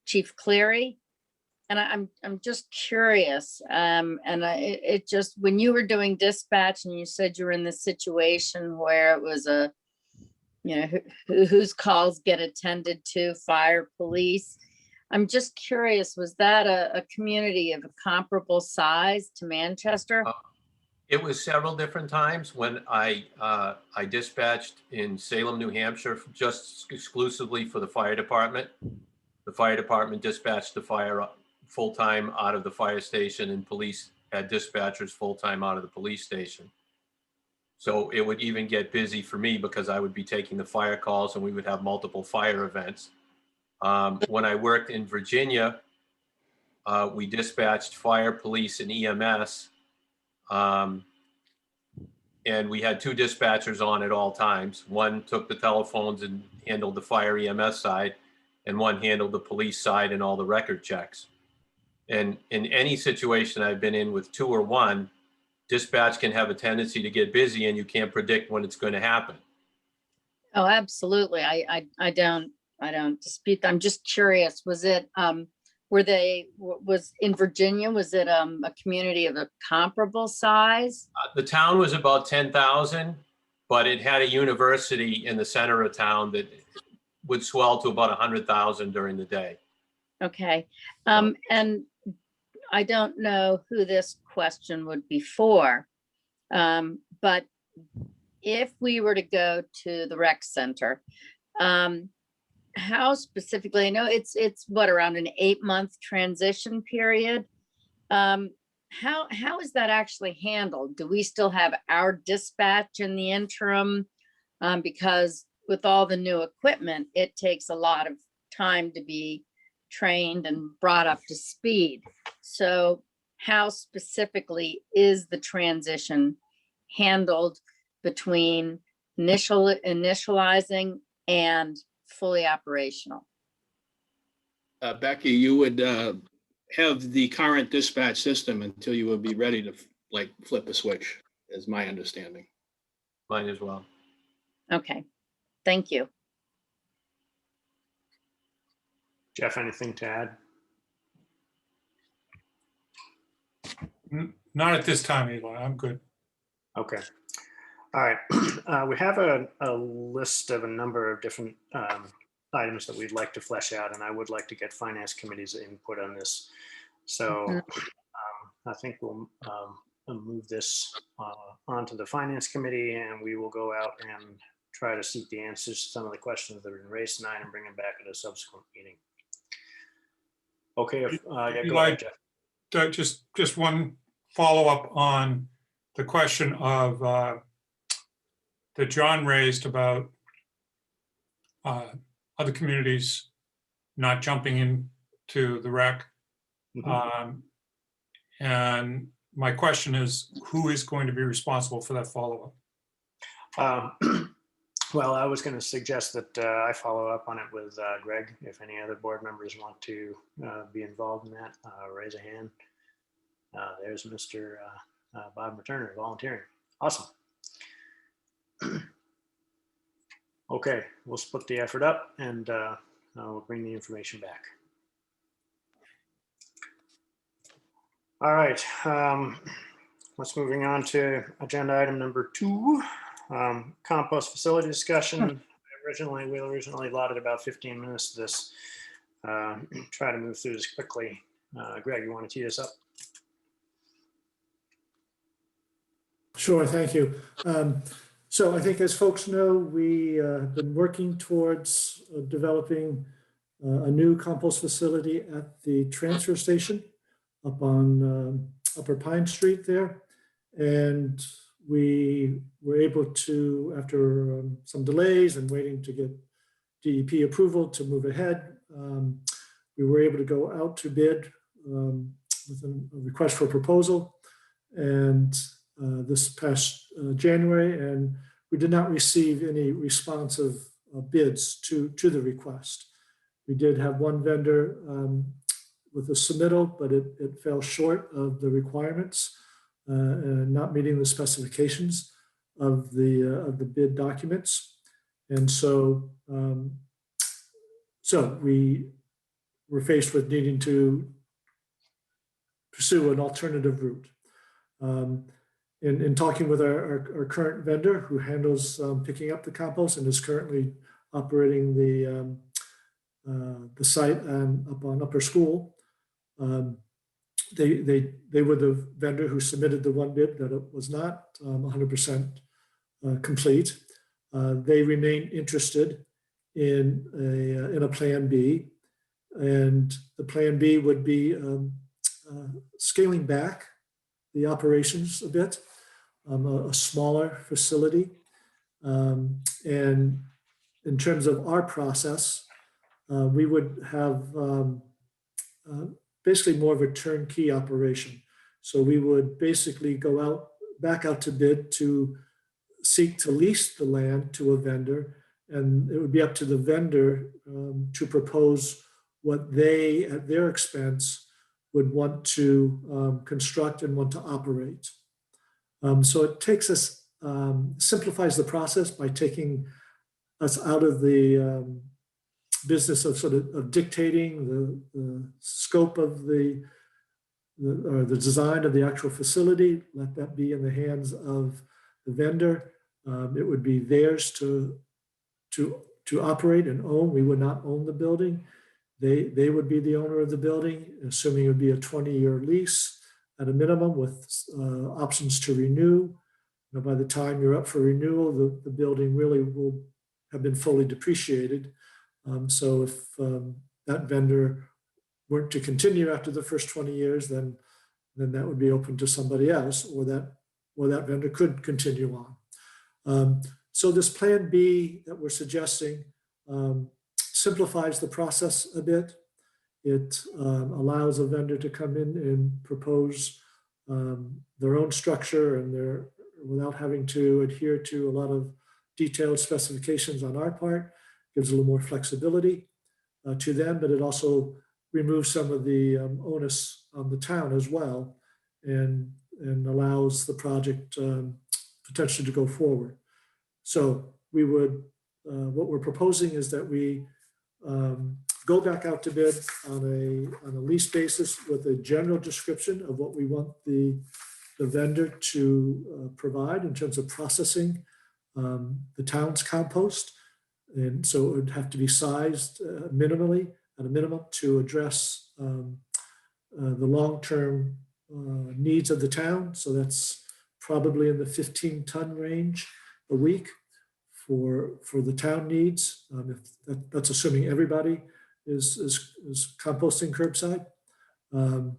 Chief Cleary. And I'm just curious, it just, when you were doing dispatch and you said you were in this situation where it was whose calls get attended to, fire, police. I'm just curious, was that a community of a comparable size to Manchester? It was several different times when I dispatched in Salem, New Hampshire, just exclusively for the fire department. The fire department dispatched the fire full-time out of the fire station, and police had dispatchers full-time out of the police station. So it would even get busy for me because I would be taking the fire calls and we would have multiple fire events. When I worked in Virginia, we dispatched fire, police, and EMS. And we had 2 dispatchers on at all times. One took the telephones and handled the fire EMS side, and one handled the police side and all the record checks. And in any situation I've been in with 2 or 1, dispatch can have a tendency to get busy and you can't predict when it's going to happen. Oh, absolutely. I don't dispute that. I'm just curious, was it, was in Virginia, was it a community of a comparable size? The town was about 10,000, but it had a university in the center of town that would swell to about 100,000 during the day. Okay. And I don't know who this question would be for, but if we were to go to the rec center, how specifically, I know it's what, around an 8-month transition period. How is that actually handled? Do we still have our dispatch in the interim? Because with all the new equipment, it takes a lot of time to be trained and brought up to speed. So how specifically is the transition handled between initializing and fully operational? Becky, you would have the current dispatch system until you would be ready to flip a switch, is my understanding. Mine as well. Okay, thank you. Jeff, anything to add? Not at this time, Eli. I'm good. Okay. All right. We have a list of a number of different items that we'd like to flesh out, and I would like to get finance committee's input on this. So I think we'll move this onto the finance committee, and we will go out and try to seek the answers to some of the questions that have been raised tonight and bring them back at a subsequent meeting. Okay. Yeah, go ahead, Jeff. Just one follow-up on the question of that John raised about other communities not jumping into the rec. And my question is, who is going to be responsible for that follow-up? Well, I was going to suggest that I follow up on it with Greg. If any other board members want to be involved in that, raise a hand. There's Mr. Bob Returner volunteering. Awesome. Okay, we'll split the effort up and we'll bring the information back. All right, let's moving on to agenda item number 2, compost facility discussion. We originally allotted about 15 minutes to this. try to move through this quickly. Greg, you want to tee us up? Sure, thank you. So I think as folks know, we have been working towards developing a new compost facility at the transfer station up on Upper Pine Street there. And we were able to, after some delays and waiting to get DEP approval to move ahead, we were able to go out to bid with a request for proposal. And this past January, and we did not receive any responsive bids to the request. We did have one vendor with a submittal, but it fell short of the requirements and not meeting the specifications of the bid documents. And so, we were faced with needing to pursue an alternative route. In talking with our current vendor who handles picking up the compost and is currently operating the site up on Upper School, they were the vendor who submitted the one bid that it was not 100% complete. They remain interested in a plan B, and the plan B would be scaling back the operations a bit, a smaller facility. And in terms of our process, we would have basically more of a turnkey operation. So we would basically go back out to bid to seek to lease the land to a vendor, and it would be up to the vendor to propose what they, at their expense, would want to construct and want to operate. So it takes us, simplifies the process by taking us out of the business of sort of dictating the scope of the design of the actual facility. Let that be in the hands of the vendor. It would be theirs to operate and own. We would not own the building. They would be the owner of the building, assuming it would be a 20-year lease at a minimum with options to renew. Now, by the time you're up for renewal, the building really will have been fully depreciated. So if that vendor weren't to continue after the first 20 years, then that would be open to somebody else, or that vendor could continue on. So this plan B that we're suggesting simplifies the process a bit. It allows a vendor to come in and propose their own structure and without having to adhere to a lot of detailed specifications on our part. Gives a little more flexibility to them, but it also removes some of the onus on the town as well, and allows the project potentially to go forward. So we would, what we're proposing is that we go back out to bid on a lease basis with a general description of what we want the vendor to provide in terms of processing the town's compost. And so it would have to be sized minimally, at a minimum, to address the long-term needs of the town. So that's probably in the 15-ton range a week for the town needs. That's assuming everybody is composting curbside. And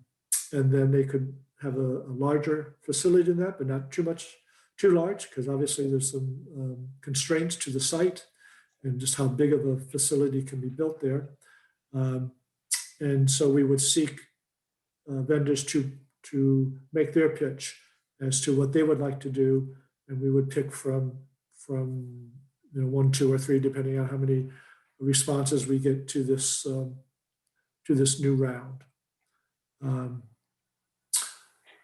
then they could have a larger facility than that, but not too large, because obviously there's some constraints to the site and just how big of a facility can be built there. And so we would seek vendors to make their pitch as to what they would like to do, and we would pick from 1, 2, or 3, depending on how many responses we get to this new round.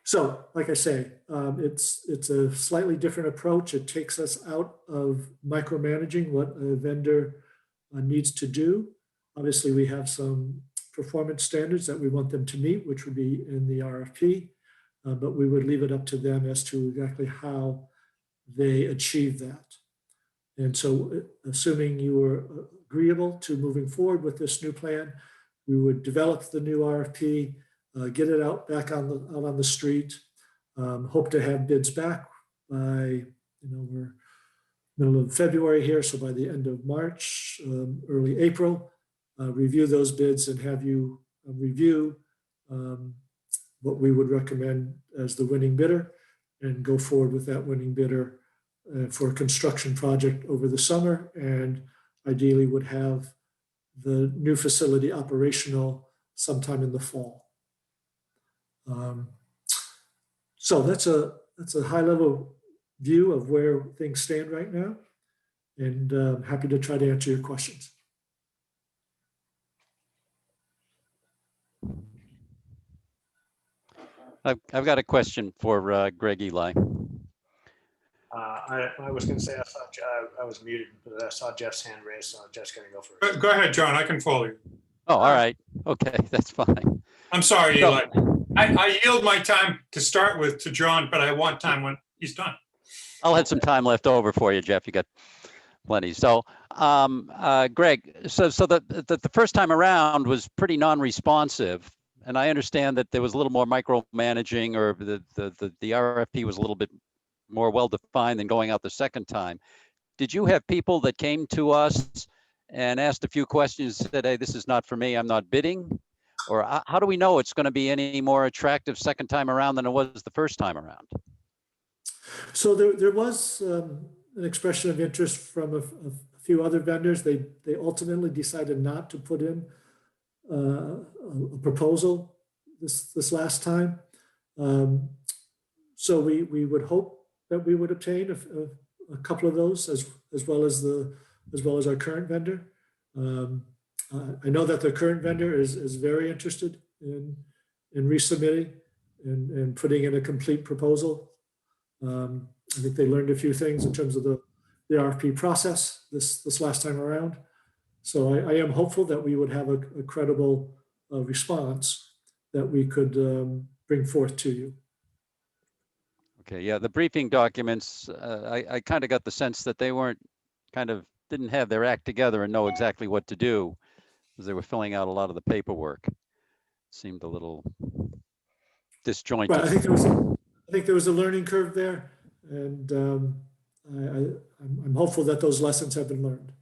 So, like I say, it's a slightly different approach. It takes us out of micromanaging what a vendor needs to do. Obviously, we have some performance standards that we want them to meet, which would be in the RFP, but we would leave it up to them as to exactly how they achieve that. And so, assuming you were agreeable to moving forward with this new plan, we would develop the new RFP, get it out back out on the street. Hope to have bids back by, we're middle of February here, so by the end of March, early April, review those bids and have you review what we would recommend as the winning bidder and go forward with that winning bidder for a construction project over the summer, and ideally would have the new facility operational sometime in the fall. So that's a high level view of where things stand right now, and happy to try to answer your questions. I've got a question for Greg Eli. I was going to say I was muted, but I saw Jeff's hand raised, so Jeff's going to go first. Go ahead, John, I can follow you. Oh, all right. Okay, that's fine. I'm sorry, So- Eli. I yield my time to start with to John, but I want time when he's done. I'll have some time left over for you, Jeff. You got plenty. So, Greg, so the first time around was pretty non-responsive, and I understand that there was a little more micromanaging, or the RFP was a little bit more well-defined than going out the second time. Did you have people that came to us and asked a few questions, said, "Hey, this is not for me, I'm not bidding"? Or how do we know it's going to be any more attractive second time around than it was the first time around? So there was an expression of interest from a few other vendors. They ultimately decided not to put in a proposal this last time. So we would hope that we would obtain a couple of those as well as our current vendor. I know that the current vendor is very interested in resubmitting and putting in a complete proposal. I think they learned a few things in terms of the RFP process this last time around. So I am hopeful that we would have a credible response that we could bring forth to you. Okay, yeah, the briefing documents, I kind of got the sense that they didn't have their act together and know exactly what to do, because they were filling out a lot of the paperwork. Seemed a little disjointed. Right, I think there was a learning curve there, and I'm hopeful that those lessons have been learned.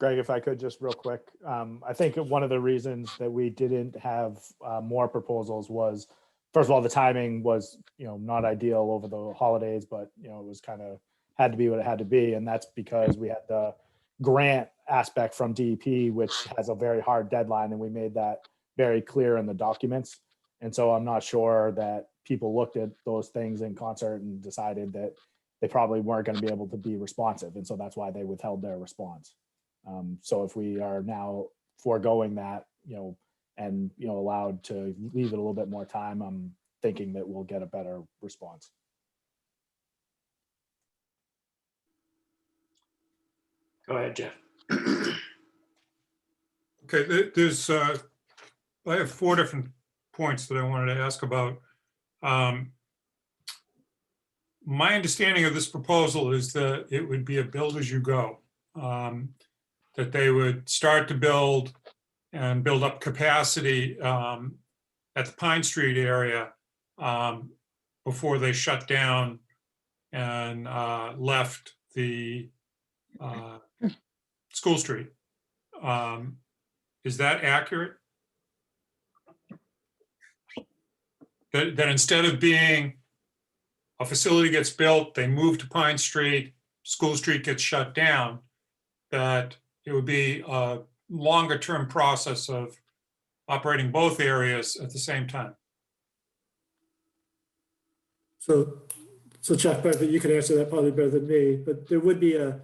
Greg, if I could just real quick, I think one of the reasons that we didn't have more proposals was, first of all, the timing was, not ideal over the holidays, but, it was kind of had to be what it had to be. And that's because we had the grant aspect from DEP, which has a very hard deadline. And we made that very clear in the documents. And so I'm not sure that people looked at those things in concert and decided that they probably weren't going to be able to be responsive. And so that's why they withheld their response. So if we are now foregoing that, and, allowed to leave it a little bit more time, I'm thinking that we'll get a better response. Go ahead, Jeff. Okay, there's, I have 4 different points that I wanted to ask about. My understanding of this proposal is that it would be a build as you go, that they would start to build and build up capacity at the Pine Street area before they shut down and left the School Street. Is that accurate? That instead of being a facility gets built, they move to Pine Street, School Street gets shut down, that it would be a longer term process of operating both areas at the same time? So Jeff, but you can answer that probably better than me, but there'd be a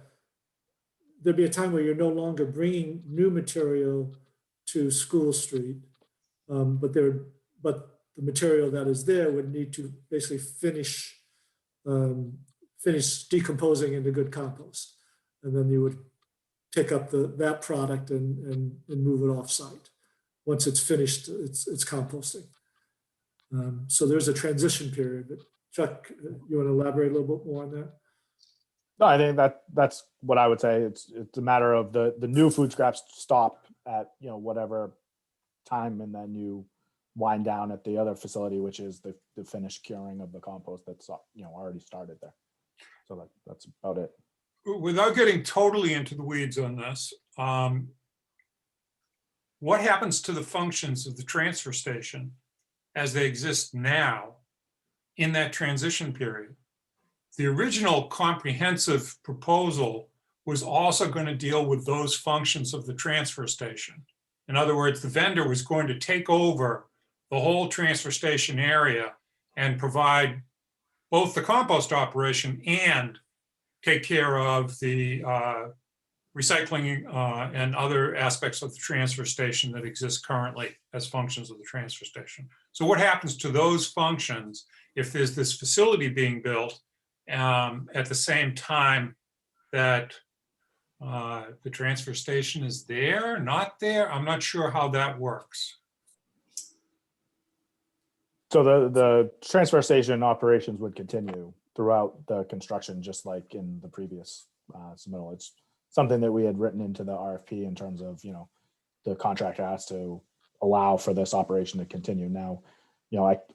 time where you're no longer bringing new material to School Street, but the material that is there would need to basically finish decomposing into good compost, and then you would pick up that product and move it off site once it's finished it's composting. So there's a transition period. But Chuck, you want to elaborate a little bit more on that? No, I think that's what I would say. It's a matter of the new food scraps stop at, whatever time, and then you wind down at the other facility, which is the finished curing of the compost that's, already started there. So that's about it. Without getting totally into the weeds on this, what happens to the functions of the transfer station as they exist now in that transition period? The original comprehensive proposal was also going to deal with those functions of the transfer station. In other words, the vendor was going to take over the whole transfer station area and provide both the compost operation and take care of the recycling and other aspects of the transfer station that exist currently as functions of the transfer station. So what happens to those functions if there's this facility being built at the same time that the transfer station is there, not there? I'm not sure how that works. So the transfer station operations would continue throughout the construction, just like in the previous submittal. It's something that we had written into the RFP in terms of, the contractor has to allow for this operation to continue. Now,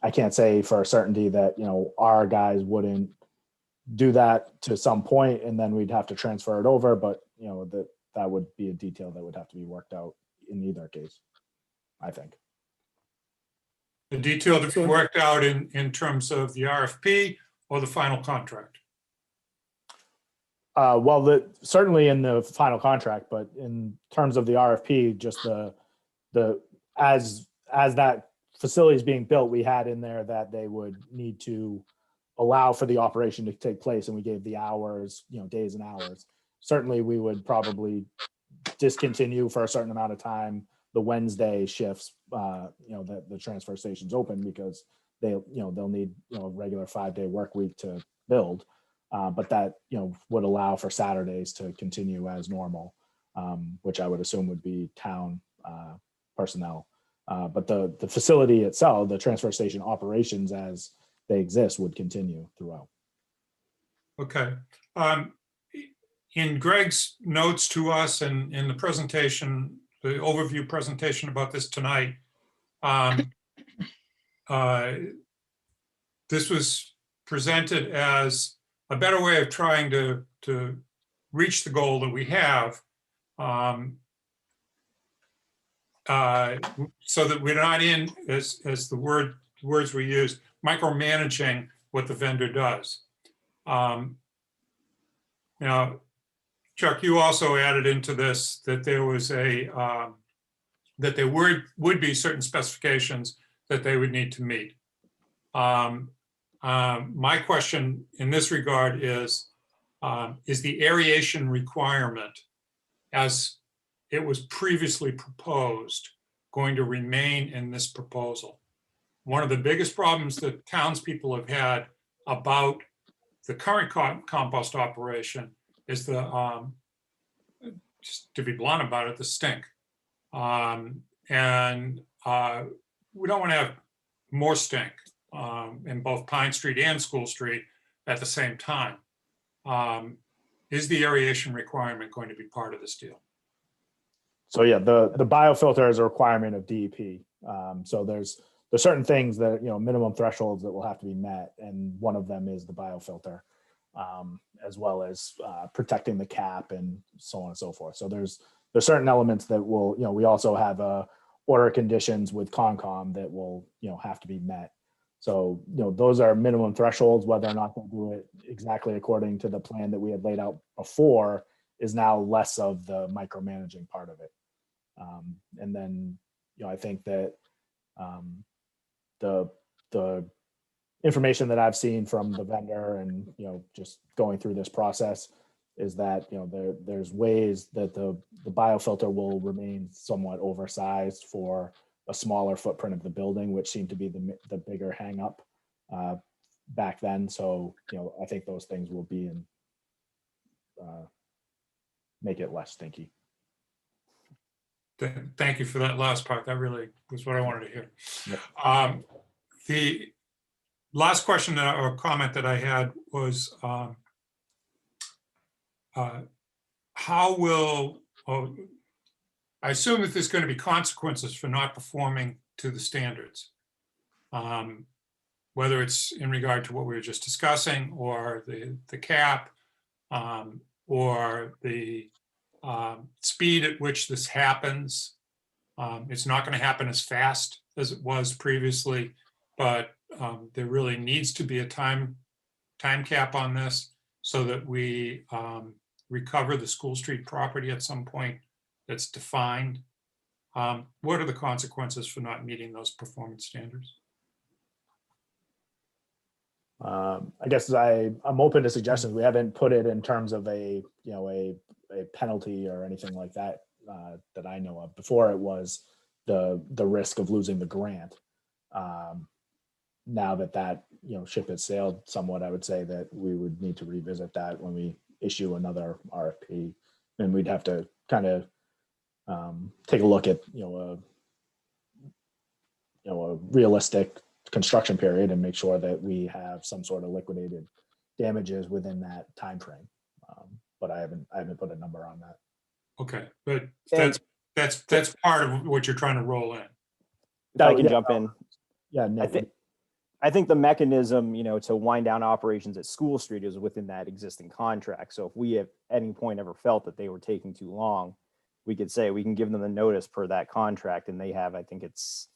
I can't say for a certainty that, our guys wouldn't do that to some point and then we'd have to transfer it over, but, that would be a detail that would have to be worked out in either case, I think. The detail to be worked out in terms of the RFP or the final contract? Well, certainly in the final contract, but in terms of the RFP, just as that facility is being built, we had in there that they would need to allow for the operation to take place, and we gave the hours, days and hours. Certainly, we would probably discontinue for a certain amount of time the Wednesday shifts, that the transfer station's open, because they'll need a regular 5-day work week to build. But that, would allow for Saturdays to continue as normal, which I would assume would be town personnel. But the facility itself, the transfer station operations as they exist, would continue throughout. Okay. In Greg's notes to us and in the presentation, the overview presentation about this tonight, this was presented as a better way of trying to reach the goal that we have, so that we're not in, as the words we use, micromanaging what the vendor does. Now, Chuck, you also added into this that there was that there would be certain specifications that they would need to meet. My question in this regard is the aeration requirement as it was previously proposed going to remain in this proposal? One of the biggest problems that townspeople have had about the current compost operation is just to be blunt about it, the stink. And we don't want to have more stink in both Pine Street and School Street at the same time. Is the aeration requirement going to be part of this deal? So yeah, the biofilter is a requirement of DEP. So there's certain things that, minimum thresholds that will have to be met. And one of them is the biofilter, as well as protecting the cap and so on and so forth. So there's certain elements that will, we also have order conditions with Concom that will, have to be met. So, those are minimum thresholds. Whether or not they'll do it exactly according to the plan that we had laid out before is now less of the micromanaging part of it. And then, I think that the information that I've seen from the vendor and, just going through this process is that, there's ways that the biofilter will remain somewhat oversized for a smaller footprint of the building, which seemed to be the bigger hang up back then. So, I think those things will be in, make it less stinky. Thank you for that last part. That really was what I wanted to hear. Yep. The last question or comment that I had was how will I assume that there's going to be consequences for not performing to the standards. Whether it's in regard to what we were just discussing, or the cap, or the speed at which this happens. It's not going to happen as fast as it was previously, but there really needs to be a time cap on this so that we recover the School Street property at some point that's defined. What are the consequences for not meeting those performance standards? I guess I'm open to suggestions. We haven't put it in terms of a penalty or anything like that that I know of. Before it was the risk of losing the grant. Now that ship has sailed somewhat, I would say that we would need to revisit that when we issue another RFP, and we'd have to kind of take a look at a realistic construction period and make sure that we have some sort of liquidated damages within that time frame. But I haven't put a number on that. Okay, but And- that's part of what you're trying to roll in. If I No, can yeah, jump in, Yeah, Nick, I think the mechanism, to wind down operations at School Street is within that existing contract. So if we at any point ever felt that they were taking too long, we could say we can give them the notice per that contract, and they have, I think is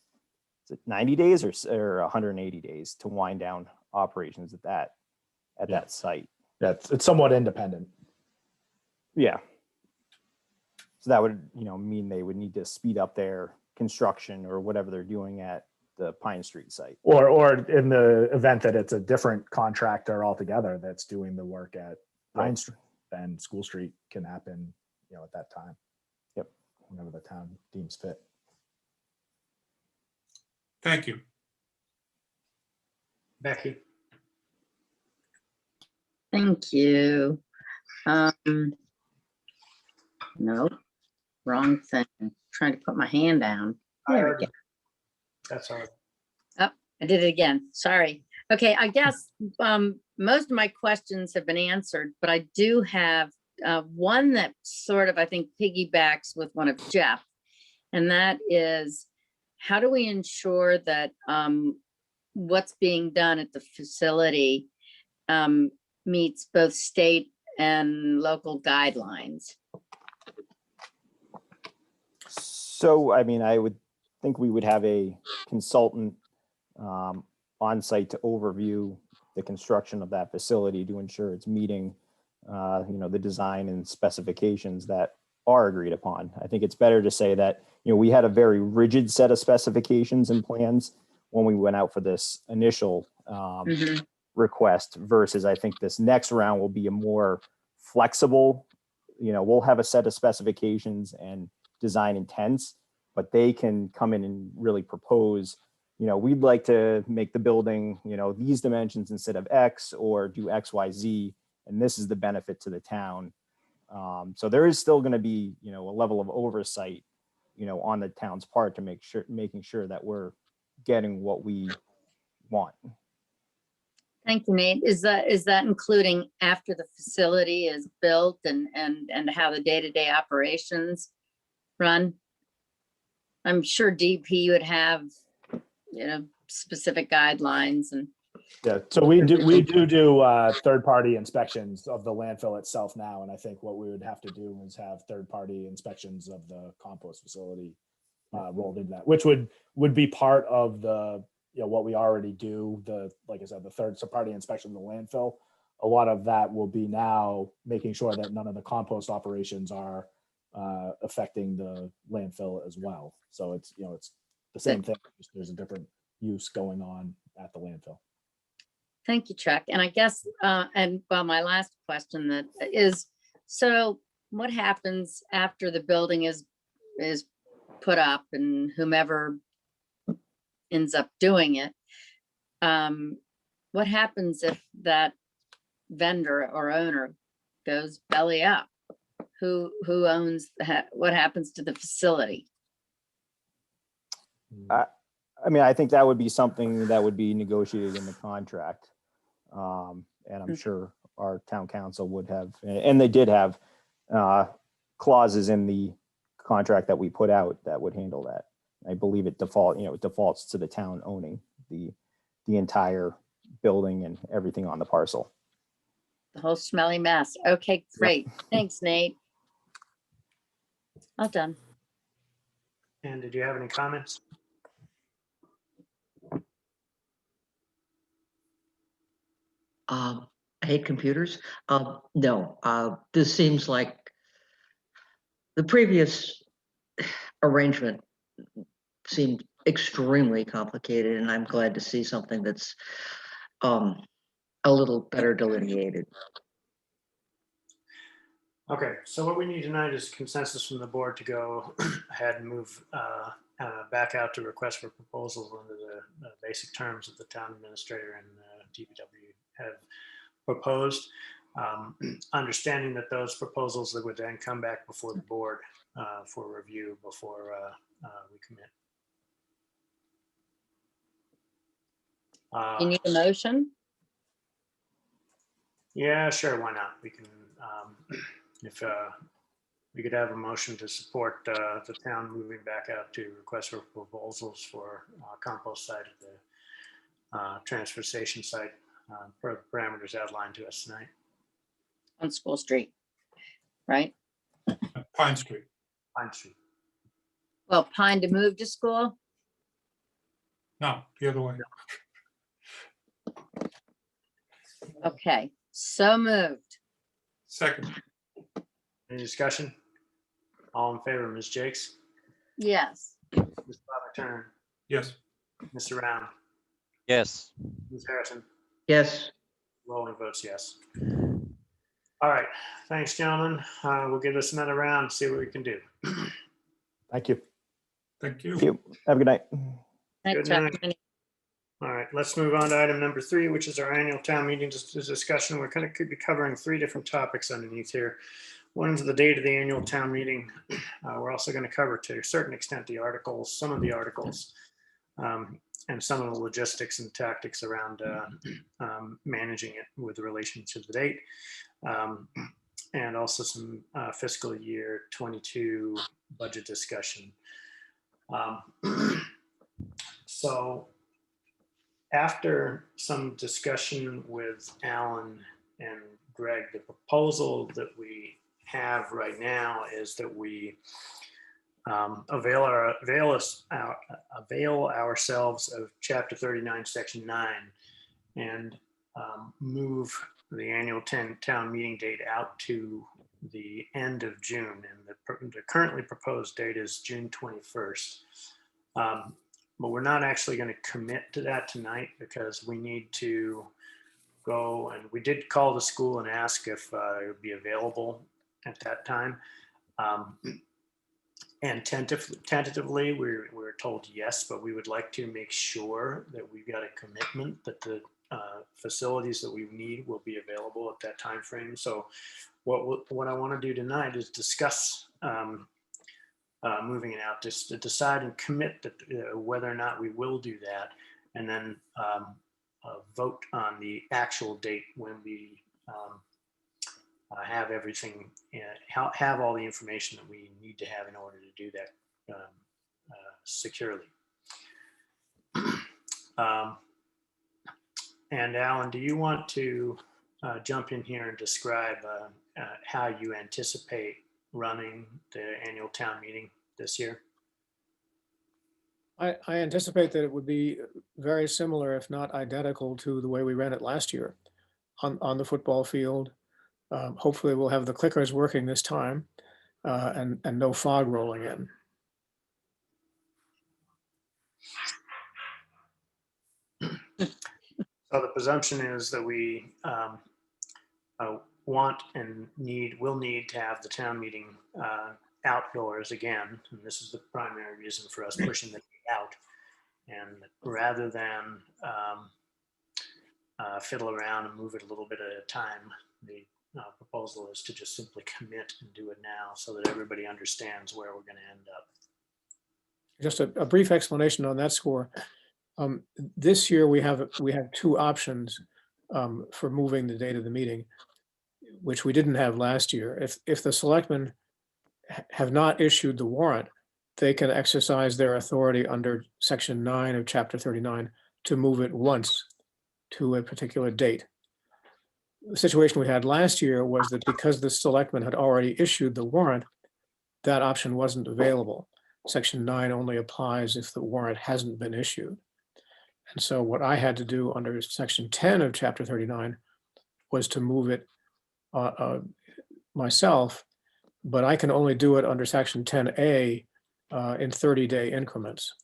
it 90 days or 180 days to wind down operations at that site. it's somewhat independent. Yeah. So that would, mean they would need to speed up their construction or whatever they're doing at the Pine Street site. Or in the event that it's a different contractor altogether that's doing the work at Pine Street, then School Street can happen, at that time. Yep. Whenever the town deems fit. Thank you. Becky. Thank you. No, wrong thing. Trying to put my hand down. There we go. That's all right. I did it again. Sorry. Okay, I guess most of my questions have been answered, but I do have one that sort of, I think, piggybacks with one of Jeff. And that is, how do we ensure that what's being done at the facility meets both state and local guidelines? So, I would think we would have a consultant on site to overview the construction of that facility to ensure it's meeting, the design and specifications that are agreed upon. I think it's better to say that, we had a very rigid set of specifications and plans when we went out for this initial request versus I think this next round will be a more flexible, we'll have a set of specifications and design intents, but they can come in and really propose, we'd like to make the building, these dimensions instead of X, or do X, Y, Z, and this is the benefit to the town. So there is still going to be, a level of oversight, on the town's part to making sure that we're getting what we want. Thank you, Nate. Is that including after the facility is built and how the day-to-day operations run? I'm sure DP would have, specific guidelines and. Yeah, so we do third-party inspections of the landfill itself now, and I think what we would have to do is have third-party inspections of the compost facility rolled into that, which would be part of the what we already do. Like I said, the third-party inspection of the landfill. A lot of that will be now making sure that none of the compost operations are affecting the landfill as well. So it's it's the same thing. There's a different use going on at the landfill. Thank you, Chuck. And I guess, my last question that is, so what happens after the building is put up and whomever ends up doing it? What happens if that vendor or owner goes belly up? Who owns what happens to the facility? I think that would be something that would be negotiated in the contract. And I'm sure our town council would have, and they did have clauses in the contract that we put out that would handle that. I believe it defaults to the town owning the entire building and everything on the parcel. The whole smelly mess. Okay, great. Thanks, Nate. All done. And did you have any comments? I hate computers. No, this seems like the previous arrangement seemed extremely complicated, and I'm glad to see something that's a little better delineated. Okay, so what we need tonight is consensus from the board to go ahead and move back out to request for proposals under the basic terms that the town administrator and DPW have proposed. Understanding that those proposals that would then come back before the board for review before we commit. You need a motion? Yeah, sure, why not? We can, if we could have a motion to support the town moving back out to request for proposals for compost site at the transfer station site, per the parameters outlined to us tonight. On School Street, right? Pine Street. Pine Street. Well, Pine to move to school? No, the other way. Okay, so moved. Second, Any discussion? All in favor, Ms. Jakes, Yes. Mr. Bob Turner, yes. Mr. Round, Yes. Ms. Harrison, Yes, rolling votes yes. All right, thanks, gentlemen. We'll give this another round, see what we can do. Thank you. Thank Thank you. you. Have a good night. Night, Good Chuck. night. All right, let's move on to item number 3, which is our annual town meeting discussion. We're could be covering 3 different topics underneath here. One is the date of the annual town meeting. We're also going to cover, to a certain extent, the articles, some of the articles, and some of the logistics and tactics around managing it with relation to the date, and also some fiscal year 22 budget discussion. So after some discussion with Alan and Greg, the proposal that we have right now is that we avail ourselves of Chapter 39, Section 9, and move the annual town meeting date out to the end of June. And the currently proposed date is June 21st. But we're not actually going to commit to that tonight because we need to go, and we did call the school and ask if it would be available at that time. And tentatively, we were told yes, but we would like to make sure that we've got a commitment that the facilities that we need will be available at that time frame. So what I want to do tonight is discuss moving it out, just to decide and commit that whether or not we will do that, and then vote on the actual date when we have everything, have all the information that we need to have in order to do that securely. And Alan, do you want to jump in here and describe how you anticipate running the annual town meeting this year? I anticipate that it would be very similar, if not identical, to the way we ran it last year on the football field. Hopefully we'll have the clickers working this time and no fog rolling in. So the presumption is that we want and will need to have the town meeting outdoors again. And this is the primary reason for us pushing the date out. And rather than fiddle around and move it a little bit at a time, the proposal is to just simply commit and do it now so that everybody understands where we're going to end up. Just a brief explanation on that score. This year we have 2 options for moving the date of the meeting, which we didn't have last year. If the selectmen have not issued the warrant, they can exercise their authority under section 9 of chapter 39 to move it once to a particular date. The situation we had last year was that because the selectmen had already issued the warrant, that option wasn't available. Section 9 only applies if the warrant hasn't been issued. And so what I had to do under section 10 of chapter 39 was to move it myself, but I can only do it under section 10A in 30-day increments.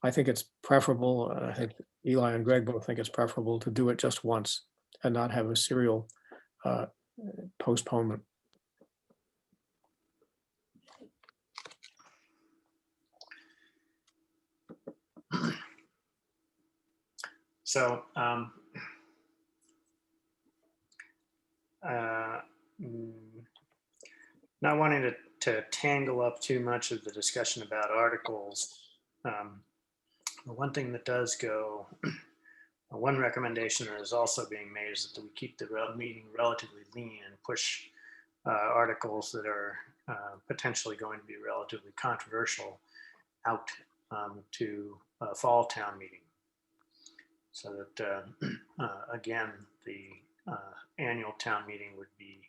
I think it's preferable, and I think Eli and Greg both think it's preferable to do it just once and not have a serial postponement. So not wanting to tangle up too much of the discussion about articles, the one thing that does go, one recommendation that is also being made is that we keep the meeting relatively lean and push articles that are potentially going to be relatively controversial out to fall town meeting. So that, again, the annual town meeting would be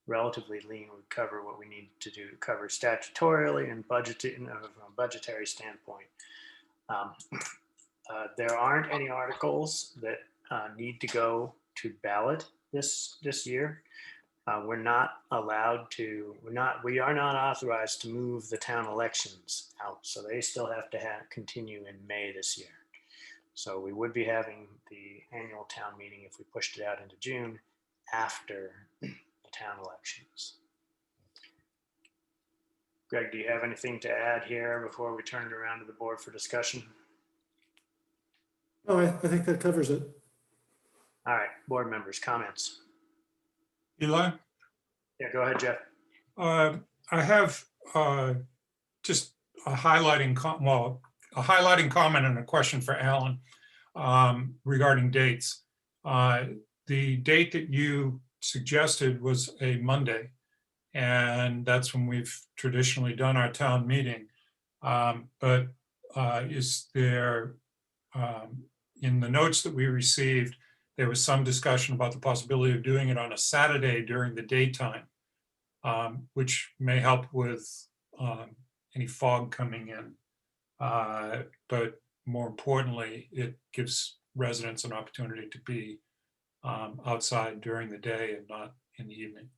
relatively lean, would cover what we need to do to cover statutorily and from a budgetary standpoint. There aren't any articles that need to go to ballot this year. We're not allowed to, we are not authorized to move the town elections out. So they still have to continue in May this year. So we would be having the annual town meeting if we pushed it out into June after the town elections. Greg, do you have anything to add here before we turn it around to the board for discussion? Oh, I think that covers it. All right, board members, comments. Eli? Yeah, go ahead, Jeff. I have just a highlighting comment and a question for Alan regarding dates. The date that you suggested was a Monday, and that's when we've traditionally done our town meeting. But is there, in the notes that we received, there was some discussion about the possibility of doing it on a Saturday during the daytime, which may help with any fog coming in. But more importantly, it gives residents an opportunity to be outside during the day and not in the evening.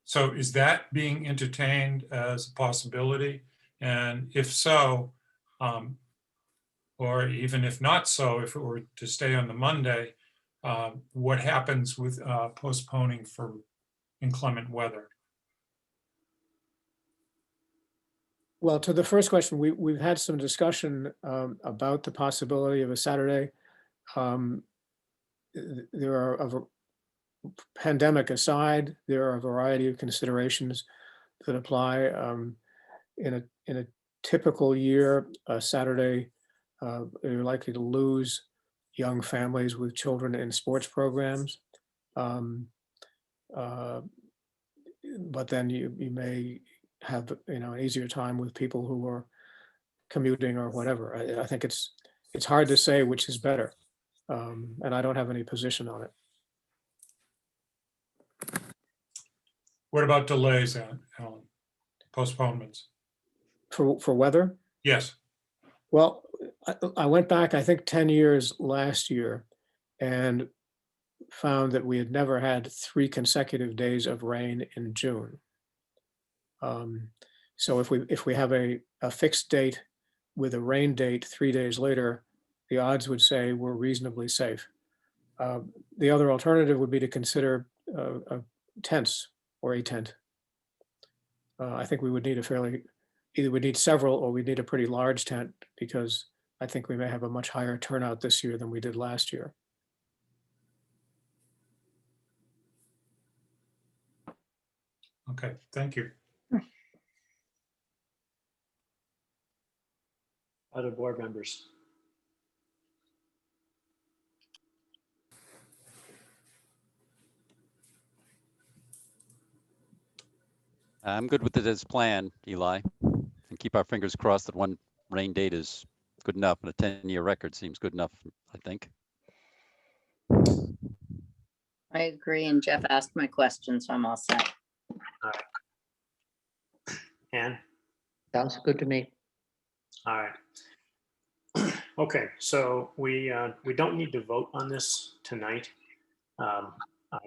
So is that being entertained as a possibility? And if so, or even if not so, if it were to stay on the Monday, what happens with postponing for inclement weather? Well, to the first question, we've had some discussion about the possibility of a Saturday. There are, pandemic aside, there are a variety of considerations that apply. In a typical year, a Saturday, you're likely to lose young families with children in sports programs. But then you may have an easier time with people who are commuting or whatever. I think it's hard to say which is better, and I don't have any position on it. What about delays, Alan? Postponements? For weather? Yes. Well, I went back, I think 10 years last year, and found that we had never had 3 consecutive days of rain in June. So if we have a fixed date with a rain date 3 days later, the odds would say we're reasonably safe. The other alternative would be to consider tents or a tent. I think we would need either we need several or we need a pretty large tent, because I think we may have a much higher turnout this year than we did last year. Okay, thank you. Other board members. I'm good with it as planned, Eli. And keep our fingers crossed that one rain date is good enough, and a 10-year record seems good enough, I think. I agree, and Jeff asked my question, so I'm all set. Ann? Sounds good to me. All right. Okay, so we don't need to vote on this tonight. I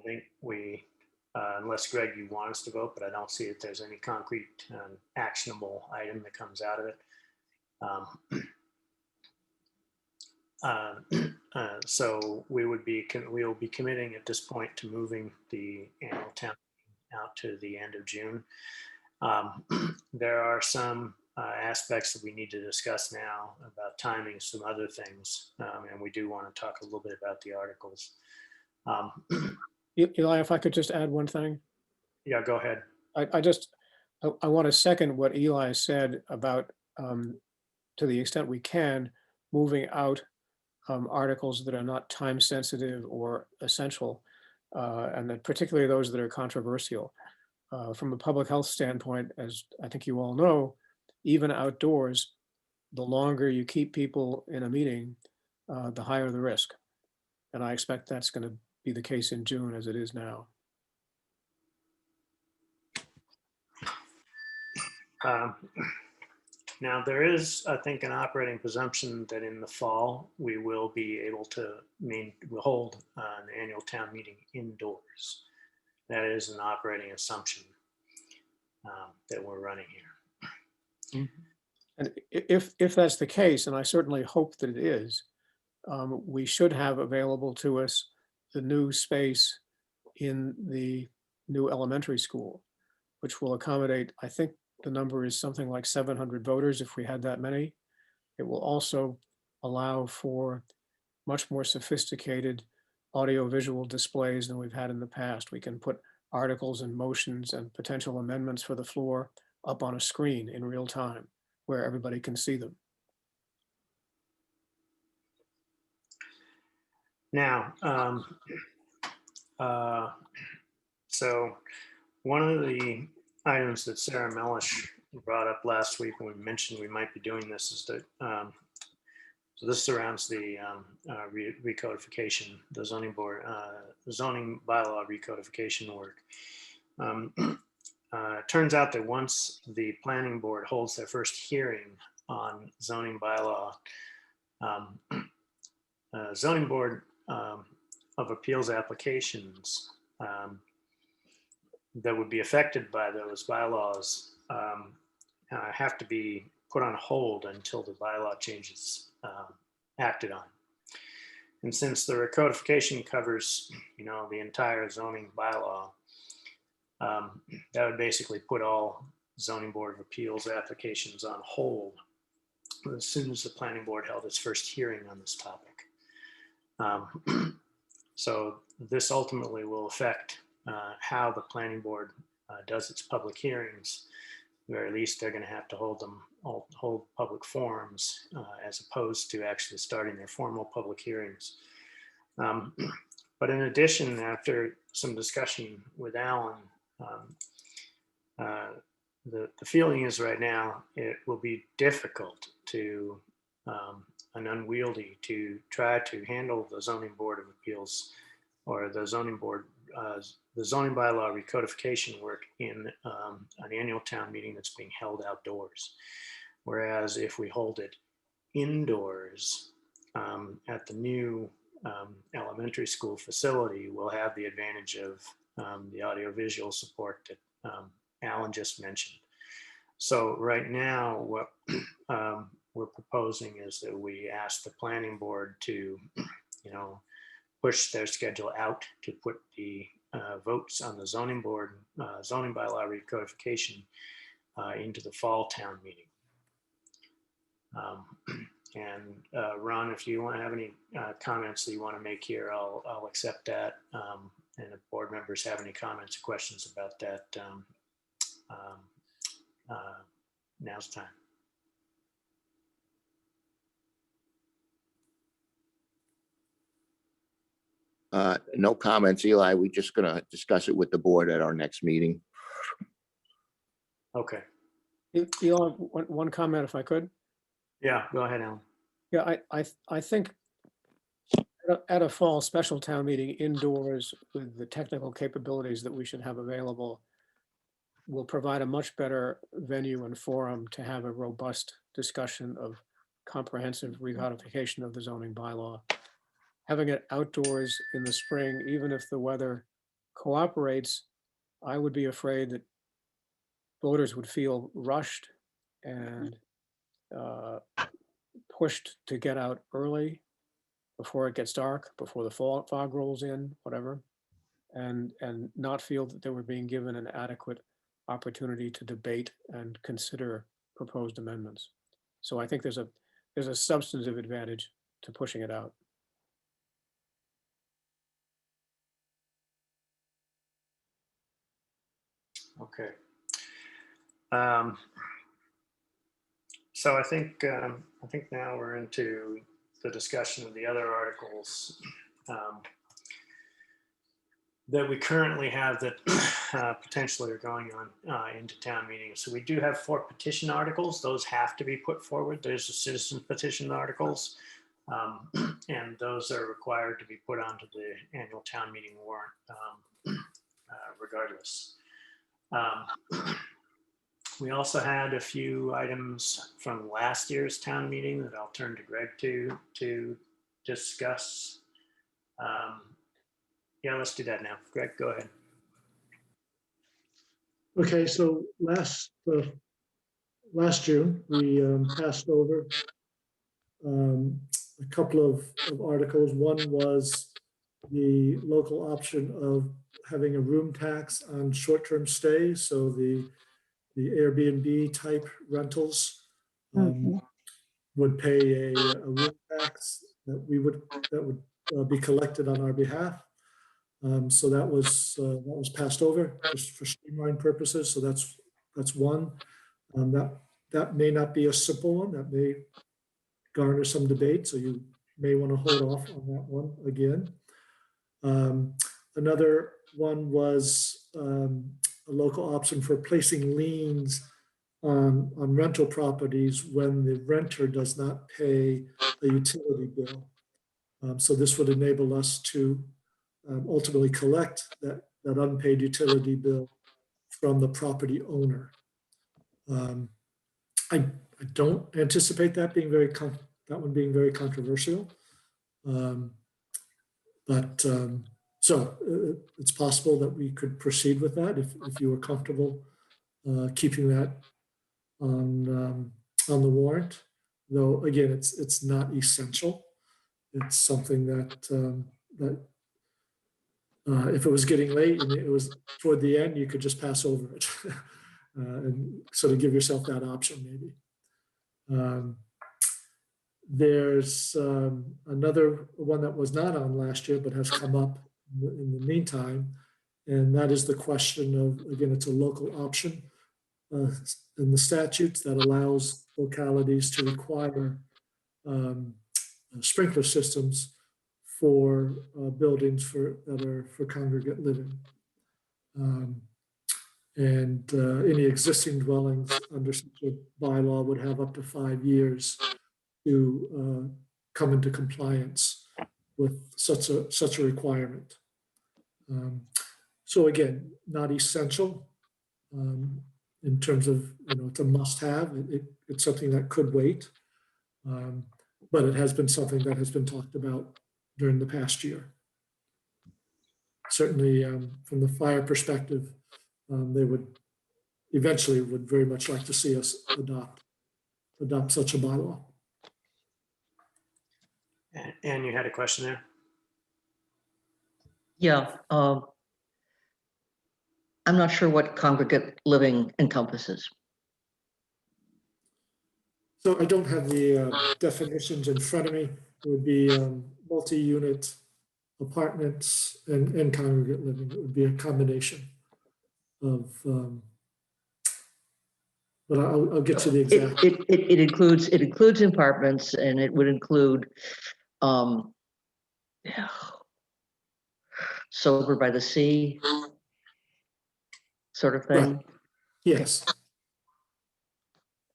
think unless Greg, you want us to vote, but I don't see if there's any concrete actionable item that comes out of it. So we will be committing at this point to moving the annual town meeting out to the end of June. There are some aspects that we need to discuss now about timing, some other things, and we do want to talk a little bit about the articles. Eli, if I could just add one thing. Yeah, go ahead. I want to second what Eli said about, to the extent we can, moving out articles that are not time sensitive or essential, and that particularly those that are controversial. From a public health standpoint, as I think you all know, even outdoors, the longer you keep people in a meeting, the higher the risk. And I expect that's going to be the case in June as it is now. Now, there is, I think, an operating presumption that in the fall, we will be able to hold an annual town meeting indoors. That is an operating assumption that we're running here. And if that's the case, and I certainly hope that it is, we should have available to us the new space in the new elementary school, which will accommodate, I think the number is something like 700 voters if we had that many. It will also allow for much more sophisticated audiovisual displays than we've had in the past. We can put articles and motions and potential amendments for the floor up on a screen in real time where everybody can see them. Now, so one of the items that Sarah Mellish brought up last week when we mentioned we might be doing this is that, so this surrounds the recodification, the zoning board, the zoning bylaw recodification work. It turns out that once the planning board holds their first hearing on zoning bylaw, zoning board of appeals applications that would be affected by those bylaws have to be put on hold until the bylaw changes acted on. And since the recodification covers, the entire zoning bylaw, that would basically put all zoning board of appeals applications on hold as soon as the planning board held its first hearing on this topic. So this ultimately will affect how the planning board does its public hearings, or at least they're going to have to hold public forums as opposed to actually starting their formal public hearings. But in addition, after some discussion with Alan, the feeling is right now it will be difficult to and unwieldy to try to handle the zoning board of appeals or the zoning board, the zoning bylaw recodification work in an annual town meeting that's being held outdoors. Whereas if we hold it indoors at the new elementary school facility, we'll have the advantage of the audiovisual support that Alan just mentioned. So right now, what we're proposing is that we ask the planning board to, push their schedule out to put the votes on the zoning board, zoning bylaw recodification into the fall town meeting. And Ron, if you want to have any comments that you want to make here, I'll accept that. And if board members have any comments or questions about that, now's the time. No comments, Eli. We're just going to discuss it with the board at our next meeting. Okay, Elon, one comment if I could. yeah, go ahead, Alan. Yeah, I think at a fall special town meeting indoors with the technical capabilities that we should have available will provide a much better venue and forum to have a robust discussion of comprehensive recodification of the zoning bylaw. Having it outdoors in the spring, even if the weather cooperates, I would be afraid that voters would feel rushed and pushed to get out early before it gets dark, before the fog rolls in, whatever, and not feel that they were being given an adequate opportunity to debate and consider proposed amendments. So I think there's a substantive advantage to pushing it out. Okay. So I think now we're into the discussion of the other articles that we currently have that potentially are going on into town meetings. So we do have 4 petition articles. Those have to be put forward. There's the citizen petition articles. And those are required to be put onto the annual town meeting warrant regardless. We also had a few items from last year's town meeting that I'll turn to Greg to discuss. Yeah, let's do that now. Greg, go ahead. Okay, so last June, we passed over a couple of articles. One was the local option of having a room tax on short-term stays. So the Airbnb type rentals would pay a room tax that would be collected on our behalf. So that was passed over just for streamline purposes. So that's one. That may not be a simple one. That may garner some debate. So you may want to hold off on that one again. Another one was a local option for placing liens on rental properties when the renter does not pay a utility bill. So this would enable us to ultimately collect that unpaid utility bill from the property owner. I don't anticipate that being being very controversial. So it's possible that we could proceed with that if you were comfortable keeping that on the warrant. Though again, it's not essential. It's something that if it was getting late and it was toward the end, you could just pass over it and sort of give yourself that option maybe. There's another one that was not on last year but has come up in the meantime, and that is the question of, again, it's a local option in the statutes that allows localities to require sprinkler systems for buildings that are for congregate living. And any existing dwellings under such a bylaw would have up to 5 years to come into compliance with such a requirement. So again, not essential in terms of, it's a must-have. It's something that could wait, but it has been something that has been talked about during the past year. Certainly, from the fire perspective, they would very much like to see us adopt such a bylaw. And you had a question there? Yeah, I'm not sure what congregate living encompasses. So I don't have the definitions in front of me. It would be multi-unit apartments and congregate living. It would be a combination of, but I'll get you the exact. It includes apartments, and it would include sober by the sea sort of thing. Right. Yes.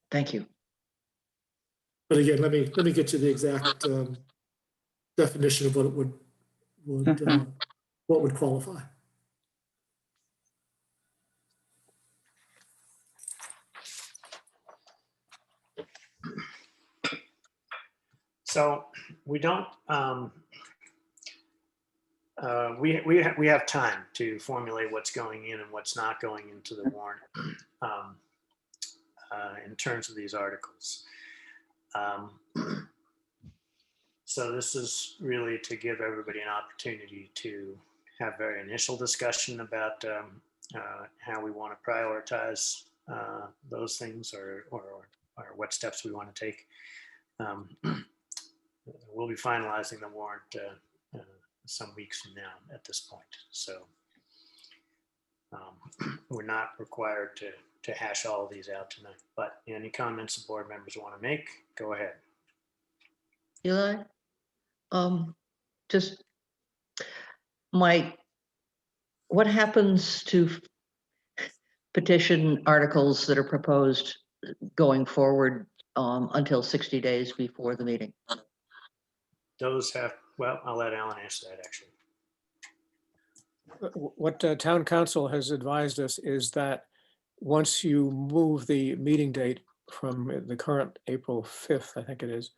Thank you. But again, let me get you the exact definition of what it what would qualify. So we don't, we have time to formulate what's going in and what's not going into the warrant in terms of these articles. So this is really to give everybody an opportunity to have very initial discussion about how we want to prioritize those things or what steps we want to take. We'll be finalizing the warrant some weeks from now at this point. So we're not required to hash all of these out tonight, but any comments the board members want to make, go ahead. Eli, just what happens to petition articles that are proposed going forward until 60 days before the meeting? Those have, well, I'll let Alan answer that actually. What town council has advised us is that once you move the meeting date from the current April 5th, I think it is,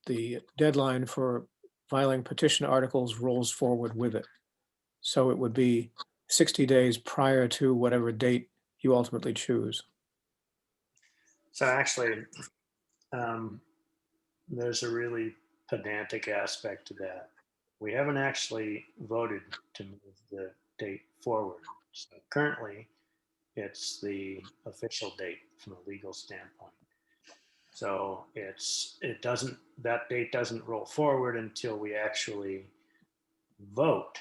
the deadline for filing petition articles rolls forward with it. So it would be 60 days prior to whatever date you ultimately choose. So actually, there's a really pedantic aspect to that. We haven't actually voted to move the date forward. So currently, it's the official date from a legal standpoint. So that date doesn't roll forward until we actually vote,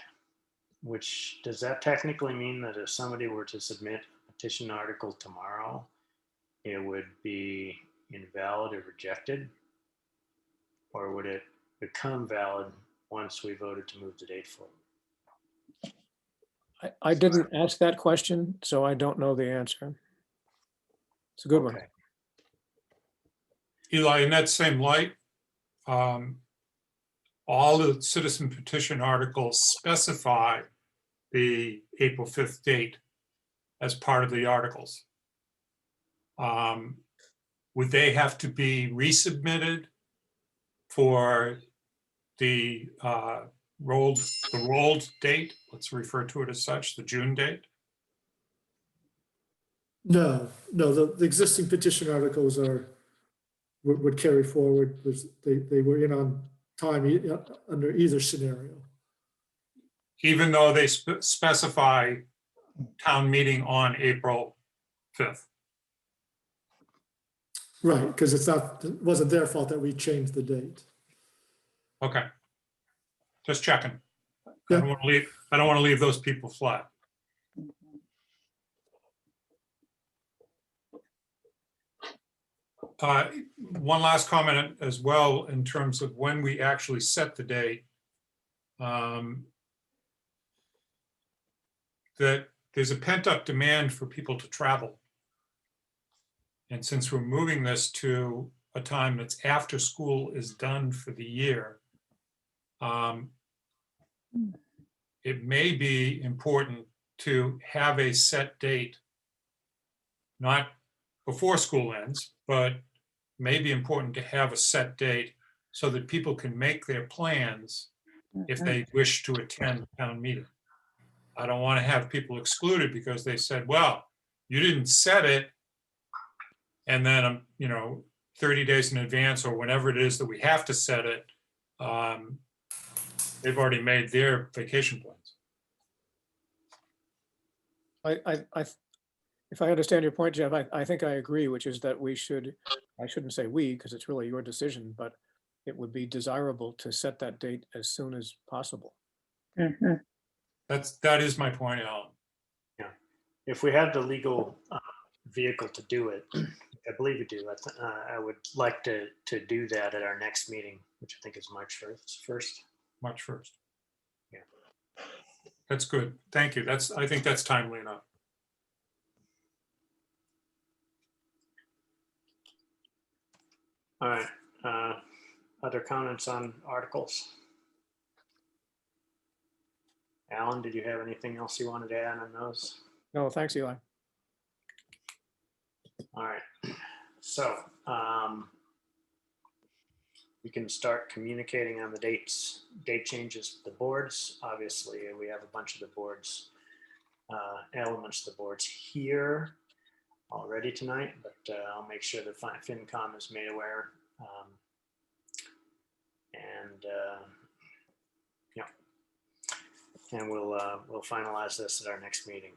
which does that technically mean that if somebody were to submit a petition article tomorrow, it would be invalid or rejected? Or would it become valid once we voted to move the date forward? I didn't ask that question, so I don't know the answer. It's a good one. Okay. Eli, in that same light, all the citizen petition articles specify the April 5th date as part of the articles. Would they have to be resubmitted for the rolled date? Let's refer to it as such, the June date. No, the existing petition articles would carry forward. They were in on time under either scenario. Even though they specify town meeting on April 5th. Right, because it wasn't their fault that we changed the date. Okay. Just checking. Yeah. I don't want to leave those people flat. One last comment as well in terms of when we actually set the date. That there's a pent-up demand for people to travel. And since we're moving this to a time that's after school is done for the year, it may be important to have a set date, not before school ends, but may be important to have a set date so that people can make their plans if they wish to attend town meeting. I don't want to have people excluded because they said, well, you didn't set it. And then, 30 days in advance or whenever it is that we have to set it, they've already made their vacation plans. If I understand your point, Jeff, I think I agree, which is that I shouldn't say we, because it's really your decision, but it would be desirable to set that date as soon as possible. Mhm. That is my point, Alan. Yeah. If we have the legal vehicle to do it, I believe we do. I would like to do that at our next meeting, which I think is March 1st. March 1st. Yeah. That's good. Thank you. I think that's timely enough. All right. Other comments on articles? Alan, did you have anything else you wanted to add on those? No, thanks, Eli. All right. So we can start communicating on the date changes to the boards. Obviously, we have a bunch of the boards, elements of the boards here already tonight, but I'll make sure that FinCom is made aware. Yeah, and we'll finalize this at our next meeting.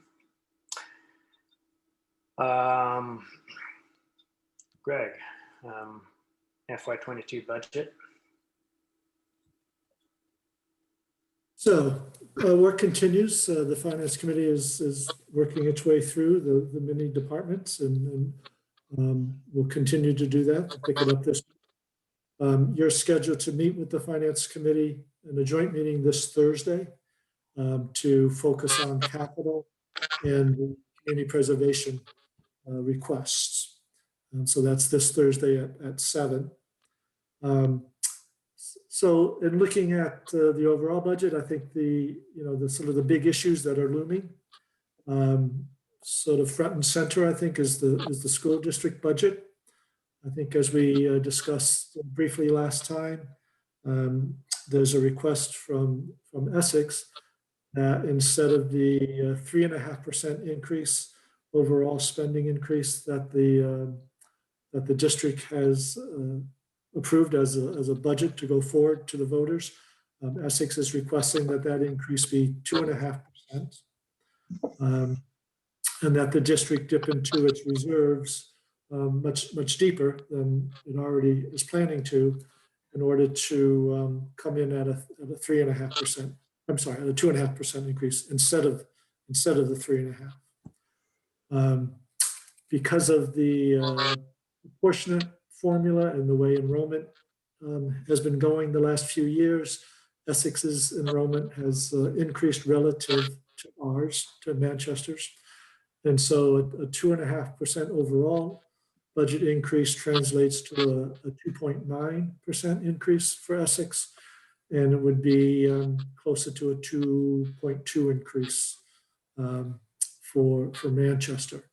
Greg, FY22 budget. So work continues. The Finance Committee is working its way through the many departments, and we'll continue to do that, to pick it up this. You're scheduled to meet with the Finance Committee in a joint meeting this Thursday to focus on capital and community preservation requests. And so that's this Thursday at 7. So in looking at the overall budget, I think the sort of the big issues that are looming, sort of front and center, I think, is the school district budget. I think as we discussed briefly last time, there's a request from Essex that instead of the 3.5% increase, overall spending increase that the district has approved as a budget to go forward to the voters, Essex is requesting that increase be 2.5%, and that the district dip into its reserves much deeper than it already is planning to, in order to come in at a 3.5%. I'm sorry, at a 2.5% increase instead of the 3.5%. Because of the proportionate formula and the way enrollment has been going the last few years, Essex's enrollment has increased relative to ours, to Manchester's. And so a 2.5% overall budget increase translates to a 2.9% increase for Essex, and it would be closer to a 2.2 increase for Manchester.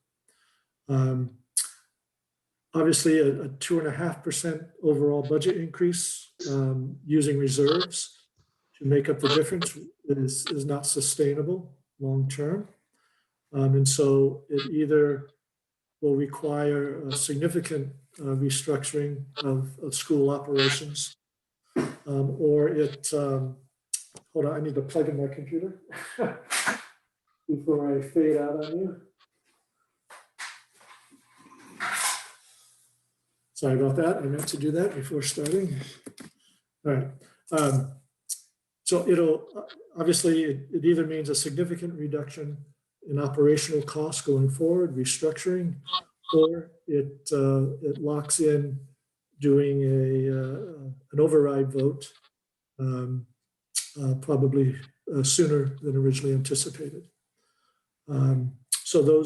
Obviously, a 2.5% overall budget increase using reserves to make up the difference is not sustainable long term. And so it either will require a significant restructuring of school operations, or it, hold on, I need to plug in my computer before I fade out on you. Sorry about that. I meant to do that before starting. All right. So it'll, obviously, it either means a significant reduction in operational costs going forward, restructuring, or it locks in doing an override vote, probably sooner than originally anticipated. So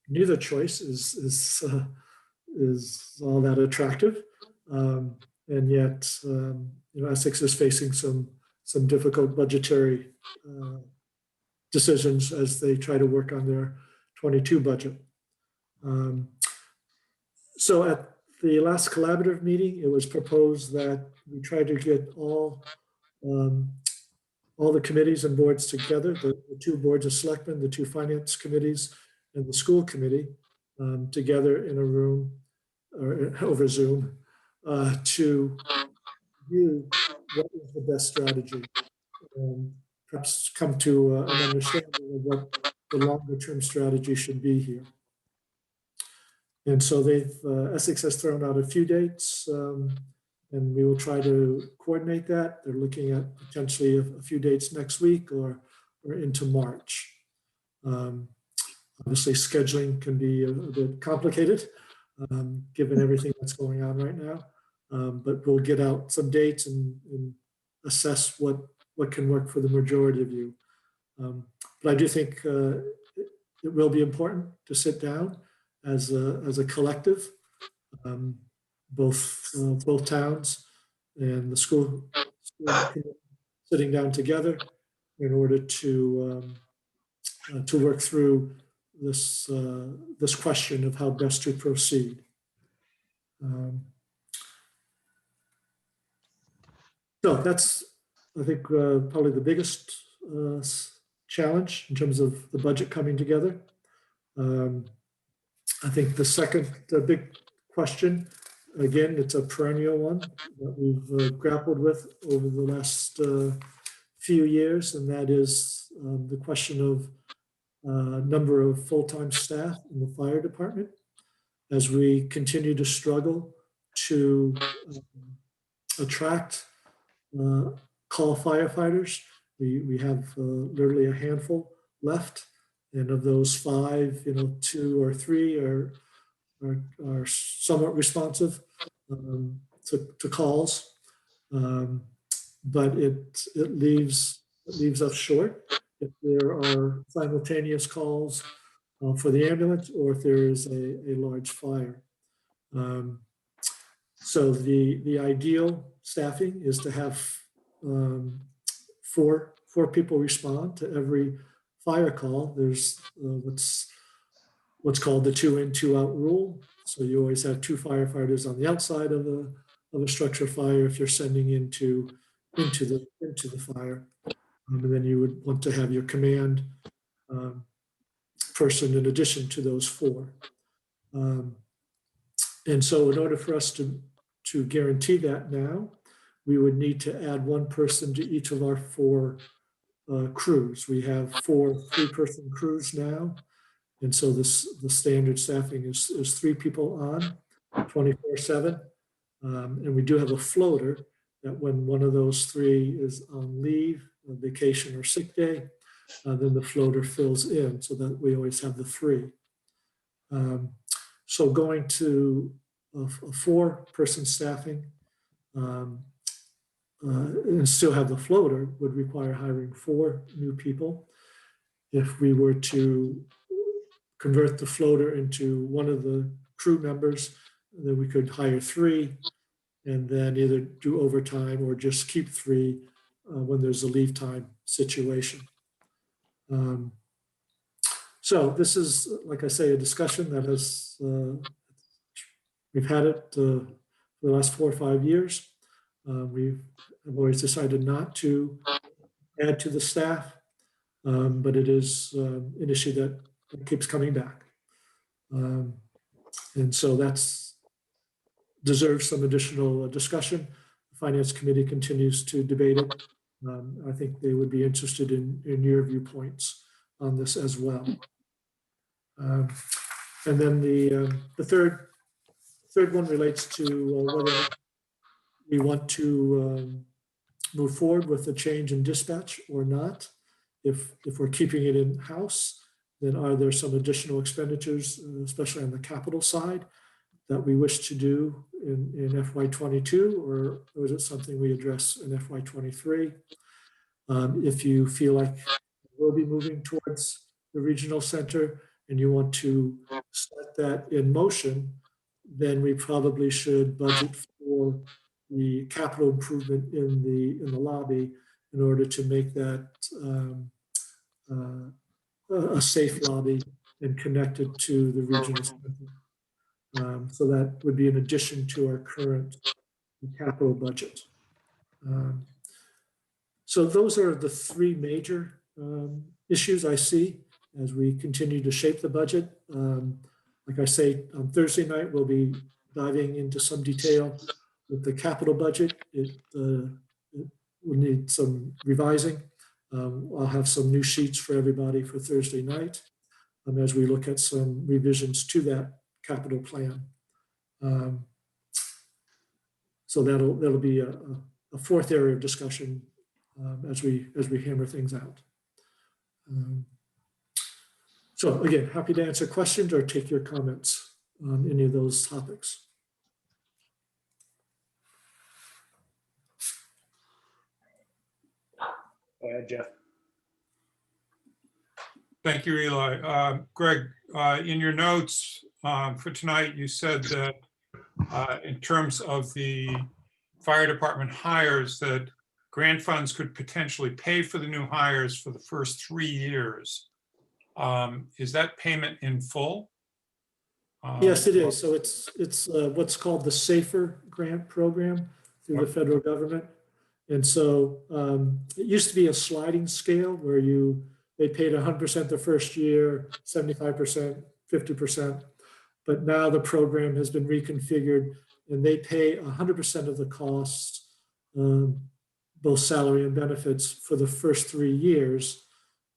neither choice is all that attractive, and yet Essex is facing some difficult budgetary decisions as they try to work on their 22 budget. So at the last collaborative meeting, it was proposed that we try to get all the committees and boards together, the 2 boards of selectmen, the 2 finance committees, and the school committee together in a room or over Zoom to review what is the best strategy, and perhaps come to an understanding of what the longer term strategy should be here. And so Essex has thrown out a few dates, and we will try to coordinate that. They're looking at potentially a few dates next week or into March. Obviously, scheduling can be a bit complicated given everything that's going on right now, but we'll get out some dates and assess what can work for the majority of you. But I do think it will be important to sit down as a collective, both towns and the school sitting down together in order to work through this question of how best to proceed. So that's, I think, probably the biggest challenge in terms of the budget coming together. I think the second big question, again, it's a perennial one that we've grappled with over the last few years, and that is the question of number of full-time staff in the fire department. As we continue to struggle to attract call firefighters, we have literally a handful left. And of those 5, 2 or 3 are somewhat responsive to calls, but it leaves us short if there are simultaneous calls for the ambulance or if there is a large fire. So the ideal staffing is to have 4 people respond to every fire call. There's what's called the 2 in, 2 out rule. So you always have 2 firefighters on the outside of a structure fire if you're sending into the fire, and then you would want to have your command person in addition to those 4. And so, in order for us to guarantee that now, we would need to add 1 person to each of our 4 crews. We have 4 3-person crews now. And so the standard staffing is 3 people on 24/7. And we do have a floater that when one of those 3 is on leave, on vacation or sick day, then the floater fills in so that we always have the 3. So going to a 4-person staffing and still have the floater would require hiring 4 new people. If we were to convert the floater into one of the crew members, then we could hire 3 and then either do overtime or just keep 3 when there's a leave time situation. So this is, like I say, a discussion that has, we've had it for the last 4 or 5 years. We've always decided not to add to the staff, but it is an issue that keeps coming back. And so that's deserves some additional discussion. The Finance Committee continues to debate it. I think they would be interested in your viewpoints on this as well. And then the third one relates to whether we want to move forward with the change in dispatch or not. If we're keeping it in-house, then are there some additional expenditures, especially on the capital side, that we wish to do in FY22, or is it something we address in FY23? If you feel like we'll be moving towards the regional center and you want to set that in motion, then we probably should budget for the capital improvement in the lobby in order to make that a safe lobby and connected to the regional center. So that would be in addition to our current capital budget. So those are the 3 major issues I see as we continue to shape the budget. Like I say, on Thursday night, we'll be diving into some detail with the capital budget. It will need some revising. I'll have some new sheets for everybody for Thursday night as we look at some revisions to that capital plan. So that'll be a 4th area of discussion as we hammer things out. So again, happy to answer questions or take your comments on any of those topics. Go ahead, Jeff. Thank you, Eli. Greg, in your notes for tonight, you said that in terms of the fire department hires, that grant funds could potentially pay for the new hires for the first 3 years. Is that payment in full? Yes, it is. So it's what's called the SAFER grant program through the federal government. And so it used to be a sliding scale where they paid 100% the first year, 75%, 50%. But now the program has been reconfigured and they pay 100% of the costs, both salary and benefits, for the first 3 years.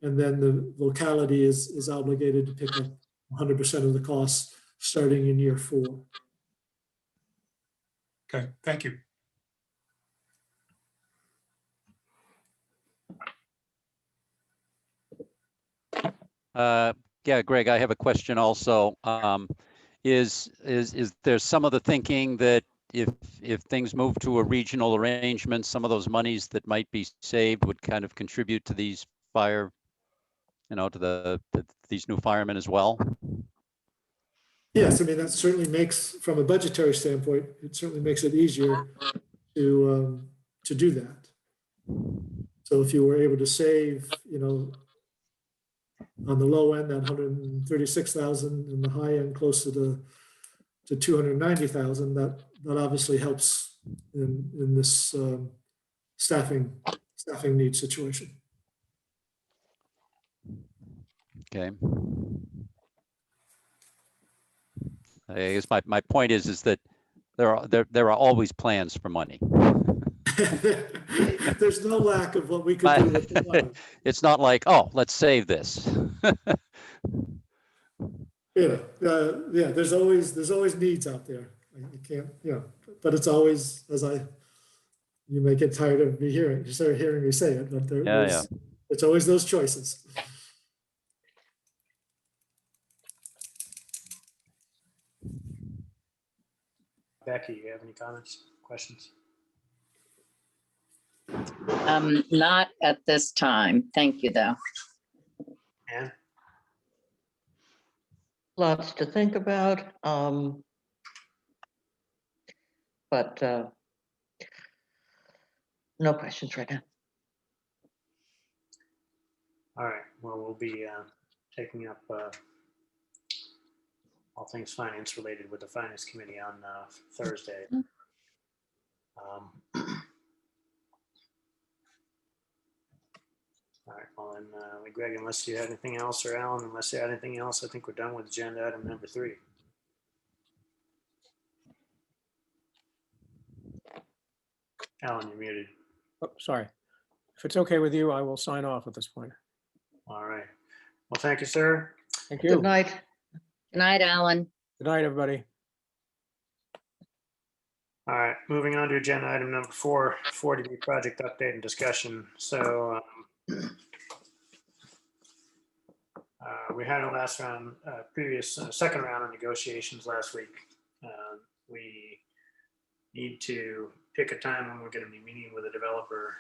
And then the locality is obligated to pick up 100% of the costs starting in year 4. Okay, thank you. Yeah, Greg, I have a question also. Is there some of the thinking that if things move to a regional arrangement, some of those monies that might be saved would kind of contribute to these fire, to these new firemen as well? Yes, I mean, that certainly makes, from a budgetary standpoint, it certainly makes it easier to do that. So if you were able to save, on the low end, that 136,000, and the high end closer to 290,000, that obviously helps in this staffing need situation. Okay. I guess my point is that there are always plans for money. There's no lack of what we could do with the money. It's not like, oh, let's save this. Yeah, there's always needs out there. You can't, but it's always, you may get tired of me hearing me say it, but it's always those choices. Becky, you have any comments, questions? Not at this time. Thank you, though. Ann? Lots to think about. But no questions right now. All right, well, we'll be taking up all things finance related with the finance committee on Thursday. All right, well, then, Greg, unless you had anything else, or Alan, unless you had anything else, I think we're done with agenda item number 3. Alan, you're muted. Oh, sorry. If it's okay with you, I will sign off at this point. All right. Well, thank you, sir. Thank you. Good night. Good night, Alan. Good night, everybody. All right, moving on to agenda item number 4, 40B project update and discussion. So we had a last round, previous second round of negotiations last week. We need to pick a time when we're going to be meeting with a developer.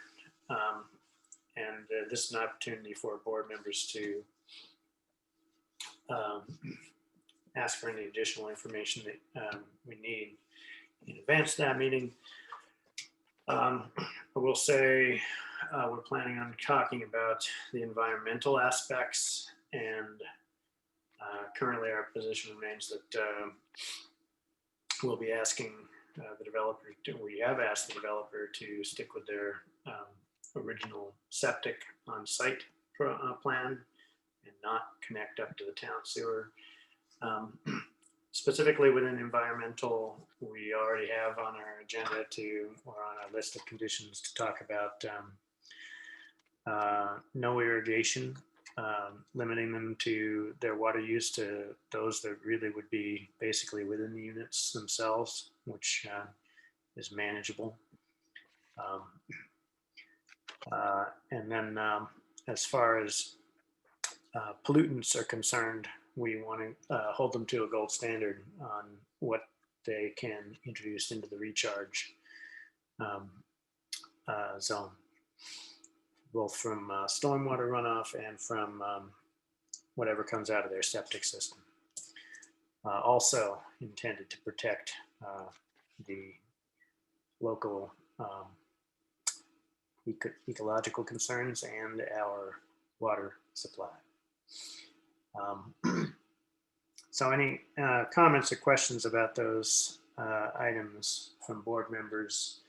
And this is an opportunity for board members to ask for any additional information that we need in advance of that meeting. I will say we're planning on talking about the environmental aspects, and currently our position remains that we'll be asking the developer we have asked the developer to stick with their original septic on site plan and not connect up to the town sewer. Specifically within environmental, we already have on our agenda or on our list of conditions to talk about no irrigation, limiting them to their water use to those that really would be basically within the units themselves, which is manageable. And then as far as pollutants are concerned, we want to hold them to a gold standard on what they can introduce into the recharge zone, both from stormwater runoff and from whatever comes out of their septic system. Also intended to protect the local ecological concerns and our water supply. So any comments or questions about those items from board members?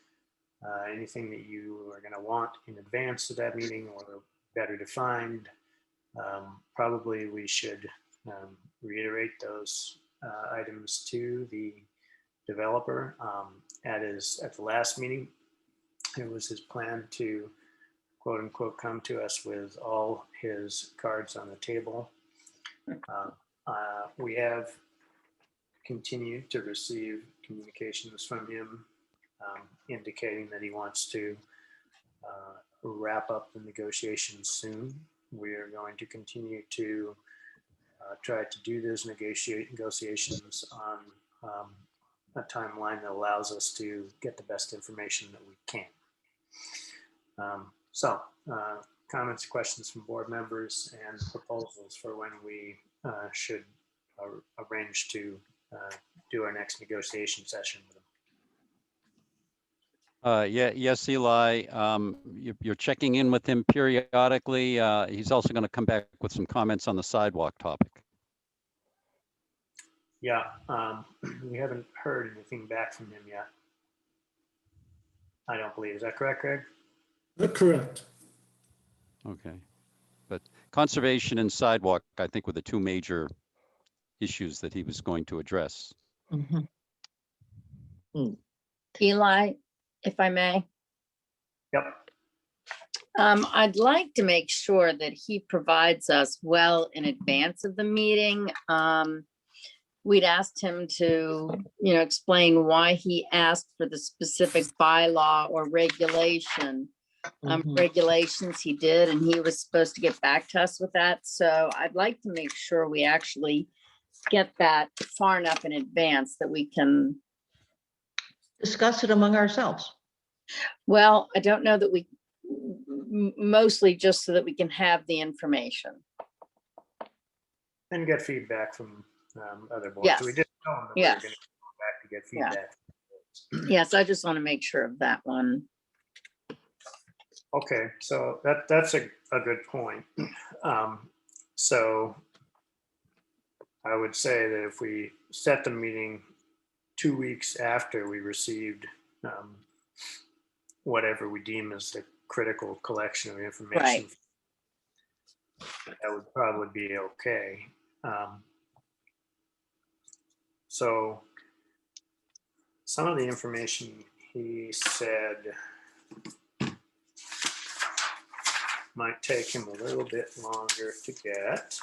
Anything that you are going to want in advance of that meeting or better defined? Probably we should reiterate those items to the developer. At the last meeting, it was his plan to quote unquote come to us with all his cards on the table. We have continued to receive communications from him indicating that he wants to wrap up the negotiations soon. We are going to continue to try to do those negotiations on a timeline that allows us to get the best information that we can. So comments, questions from board members, and proposals for when we should arrange to do our next negotiation session with them. Yes, Eli, you're checking in with him periodically. He's also going to come back with some comments on the sidewalk topic. Yeah, we haven't heard anything back from him yet. I don't believe. Is that correct, Greg? Correct. Okay. But conservation and sidewalk, I think, were the two major issues that he was going to address. Eli, if I may. Yep. I'd like to make sure that he provides us well in advance of the meeting. We'd asked him to, explain why he asked for the specific bylaw or regulation. Regulations he did, and he was supposed to get back to us with that. So I'd like to make sure we actually get that far enough in advance that we can Discuss it among ourselves. Well, I don't know that we, mostly just so that we can have the information. And get feedback from other boards. Yes. So we didn't know that we were Yes. going to go back to get feedback. Yes, I just want to make sure of that one. Okay, so that's a good point. So I would say that if we set the meeting 2 weeks after we received whatever we deem as the critical collection of information, Right. that would probably be okay. So some of the information he said might take him a little bit longer to get.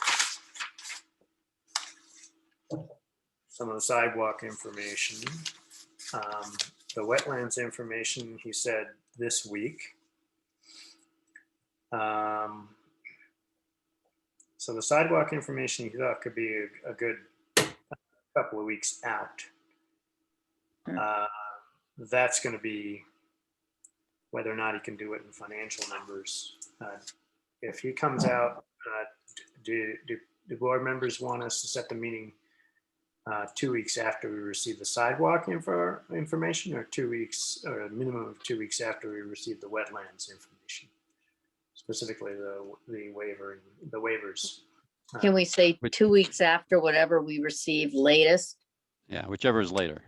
Some of the sidewalk information, the wetlands information, he said this week. So the sidewalk information he thought could be a good couple of weeks out. That's going to be whether or not he can do it in financial numbers. If he comes out, do board members want us to set the meeting 2 weeks after we receive the sidewalk information, or 2 weeks, or a minimum of 2 weeks after we receive the wetlands information, specifically the waivers? Can we say 2 weeks after whatever we receive latest? Yeah, whichever is later.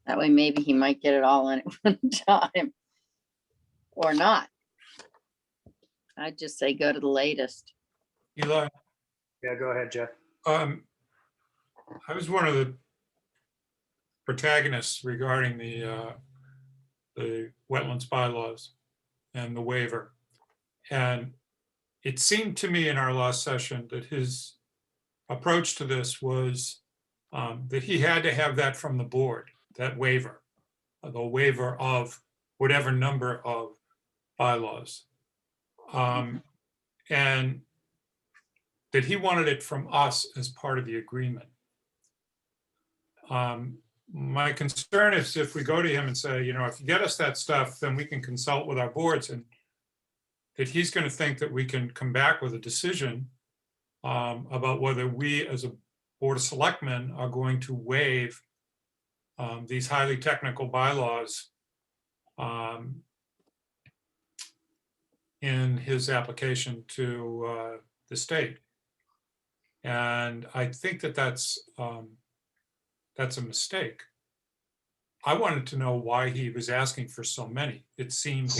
That way maybe he might get it all in at one time. Or not. I'd just say go to the latest. Eli, Yeah, go ahead, Jeff. I was one of the protagonists regarding the wetlands bylaws and the waiver. And it seemed to me in our last session that his approach to this was that he had to have that from the board, that waiver, the waiver of whatever number of bylaws. And that he wanted it from us as part of the agreement. My concern is if we go to him and say, if you get us that stuff, then we can consult with our boards, and that he's going to think that we can come back with a decision about whether we as a Board of Selectmen are going to waive these highly technical bylaws in his application to the state. And I think that that's a mistake. I wanted to know why he was asking for so many. It seemed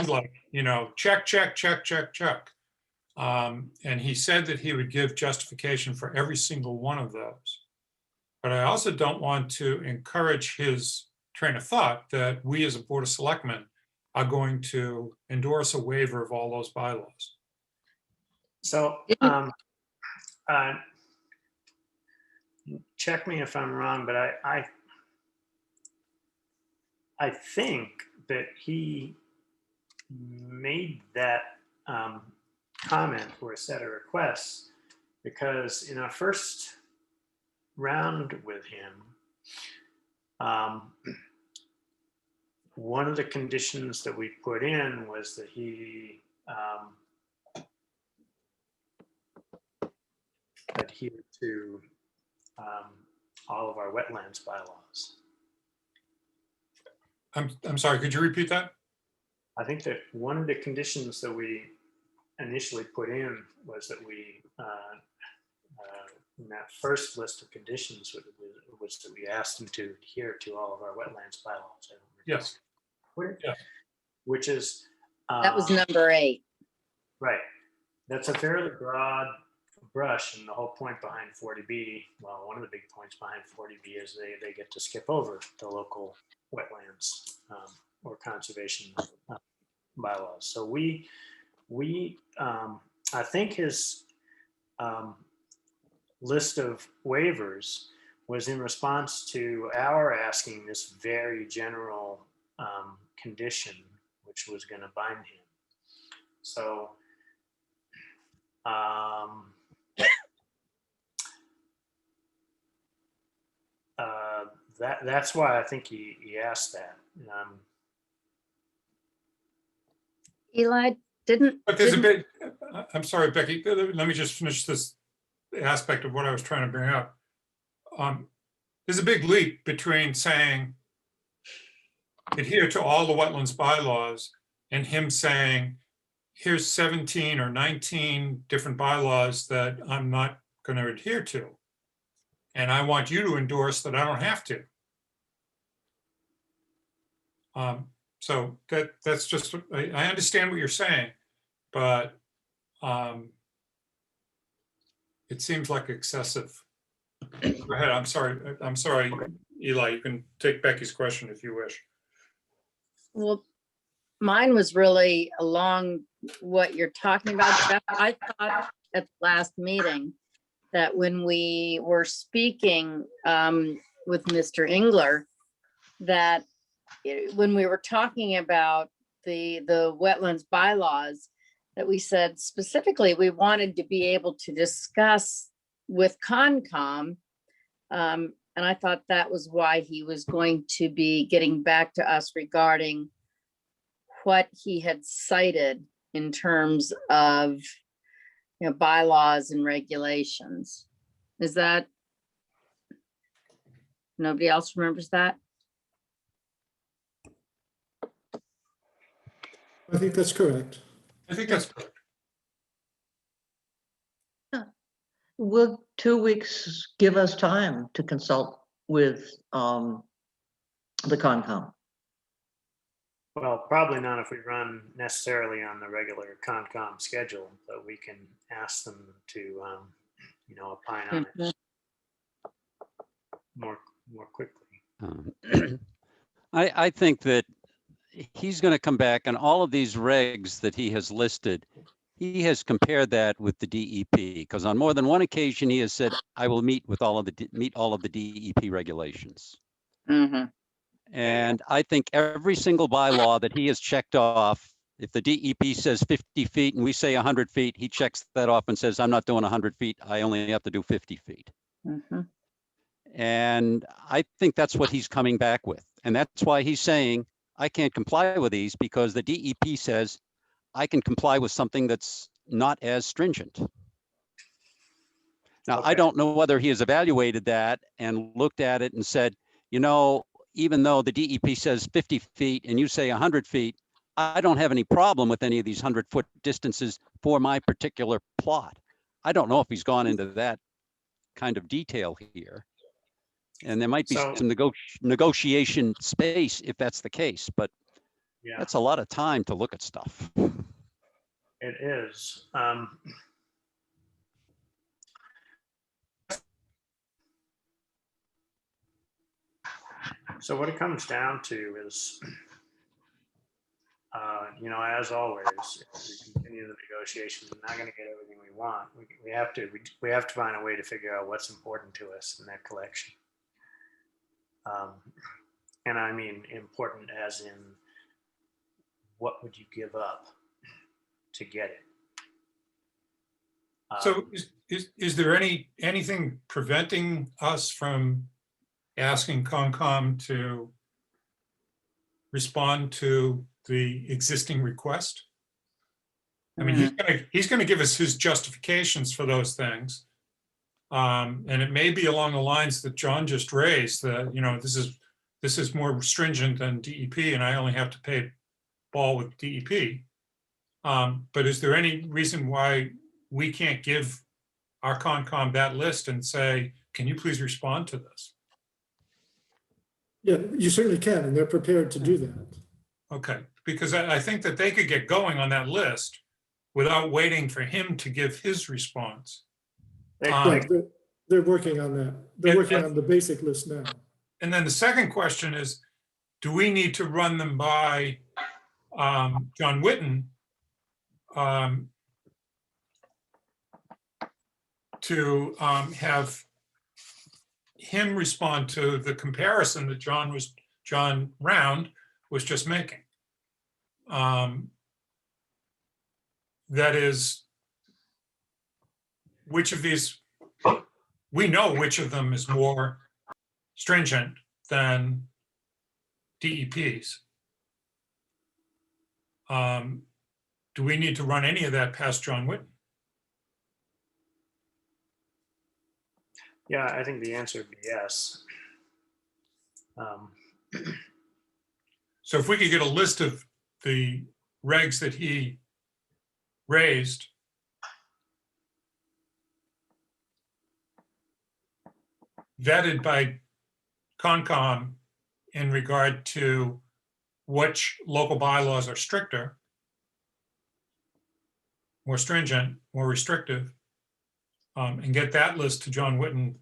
like, you know, check, check, check, check, check. And he said that he would give justification for every single one of those. But I also don't want to encourage his train of thought that we as a Board of Selectmen are going to endorse a waiver of all those bylaws. So, check me if I'm wrong, but I think that he made that comment or set of requests because in our first round with him, one of the conditions that we put in was that he adhere to all of our wetlands bylaws. I'm sorry, could you repeat that? I think that one of the conditions that we initially put in was that we, in that first list of conditions, was that we asked him to adhere to all of our wetlands bylaws. Yes. Yeah. Which is. That was number 8. Right. That's a fairly broad brush, and the whole point behind 40B, well, one of the big points behind 40B is they get to skip over the local wetlands or conservation bylaws. So we I think his list of waivers was in response to our asking this very general condition, which was going to bind him. So that's why I think he asked that. Eli, But there's a bit, I'm sorry, Becky, let me just finish this aspect of what I was trying to bring up. There's a big leap between saying adhere to all the wetlands bylaws and him saying, here's 17 or 19 different bylaws that I'm not going to adhere to. And I want you to endorse that I don't have to. So that's just, I understand what you're saying, but it seems like excessive. Go ahead, I'm sorry, Eli, you can take Becky's question if you wish. well, mine was really along what you're talking about. Jeff. I thought at the last meeting that when we were speaking with Mr. Engler, that when we were talking about the wetlands bylaws, that we said specifically we wanted to be able to discuss with Concom. And I thought that was why he was going to be getting back to us regarding what he had cited in terms of, you know, bylaws and regulations. Is that, nobody else remembers that? I think that's correct. I think that's correct. Will 2 weeks give us time to consult with the Concom? Well, probably not if we run necessarily on the regular Concom schedule, but we can ask them to, you know, opine on it more quickly. I think that he's going to come back and all of these regs that he has listed, he has compared that with the DEP, because on more than one occasion he has said, I will meet all of the DEP regulations. Mm-hmm. And I think every single bylaw that he has checked off, if the DEP says 50 feet and we say 100 feet, he checks that off and says, I'm not doing 100 feet. I only have to do 50 feet. Mm-hmm. And I think that's what he's coming back with. And that's why he's saying, I can't comply with these because the DEP says I can comply with something that's not as stringent. Now, I Okay. don't know whether he has evaluated that and looked at it and said, you know, even though the DEP says 50 feet and you say 100 feet, I don't have any problem with any of these 100-foot distances for my particular plot. I don't know if he's gone into that kind of detail here. And there might be So- some negotiation space if that's the case, but Yeah, that's a lot of time to look at stuff. it is. So what it comes down to is, as always, if we continue the negotiations, we're not going to get everything we want. We have to find a way to figure out what's important to us in that collection. And I mean important as in, what would you give up to get it? So is there anything preventing us from asking Concom to respond to the existing request? I mean, he's gonna give us his justifications for those things. And it may be along the lines that John just raised, that, this is more stringent than DEP and I only have to pay ball with DEP. But is there any reason why we can't give our Concom that list and say, can you please respond to this? Yeah, you certainly can, and they're prepared to do that. Okay, because I think that they could get going on that list without waiting for him to give his response. Yeah, they're working on that. They're working on the basic list now. And then the second question is, do we need to run them by John Whitten to have him respond to the comparison that John Round was just making? That is, which of these, we know which of them is more stringent than DEP's. Do we need to run any of that past John Whitten? Yeah, I think the answer would be yes. So if we could get a list of the regs that he raised, vetted by Concom in regard to which local bylaws are stricter, more stringent, more restrictive, and get that list to John Whitten,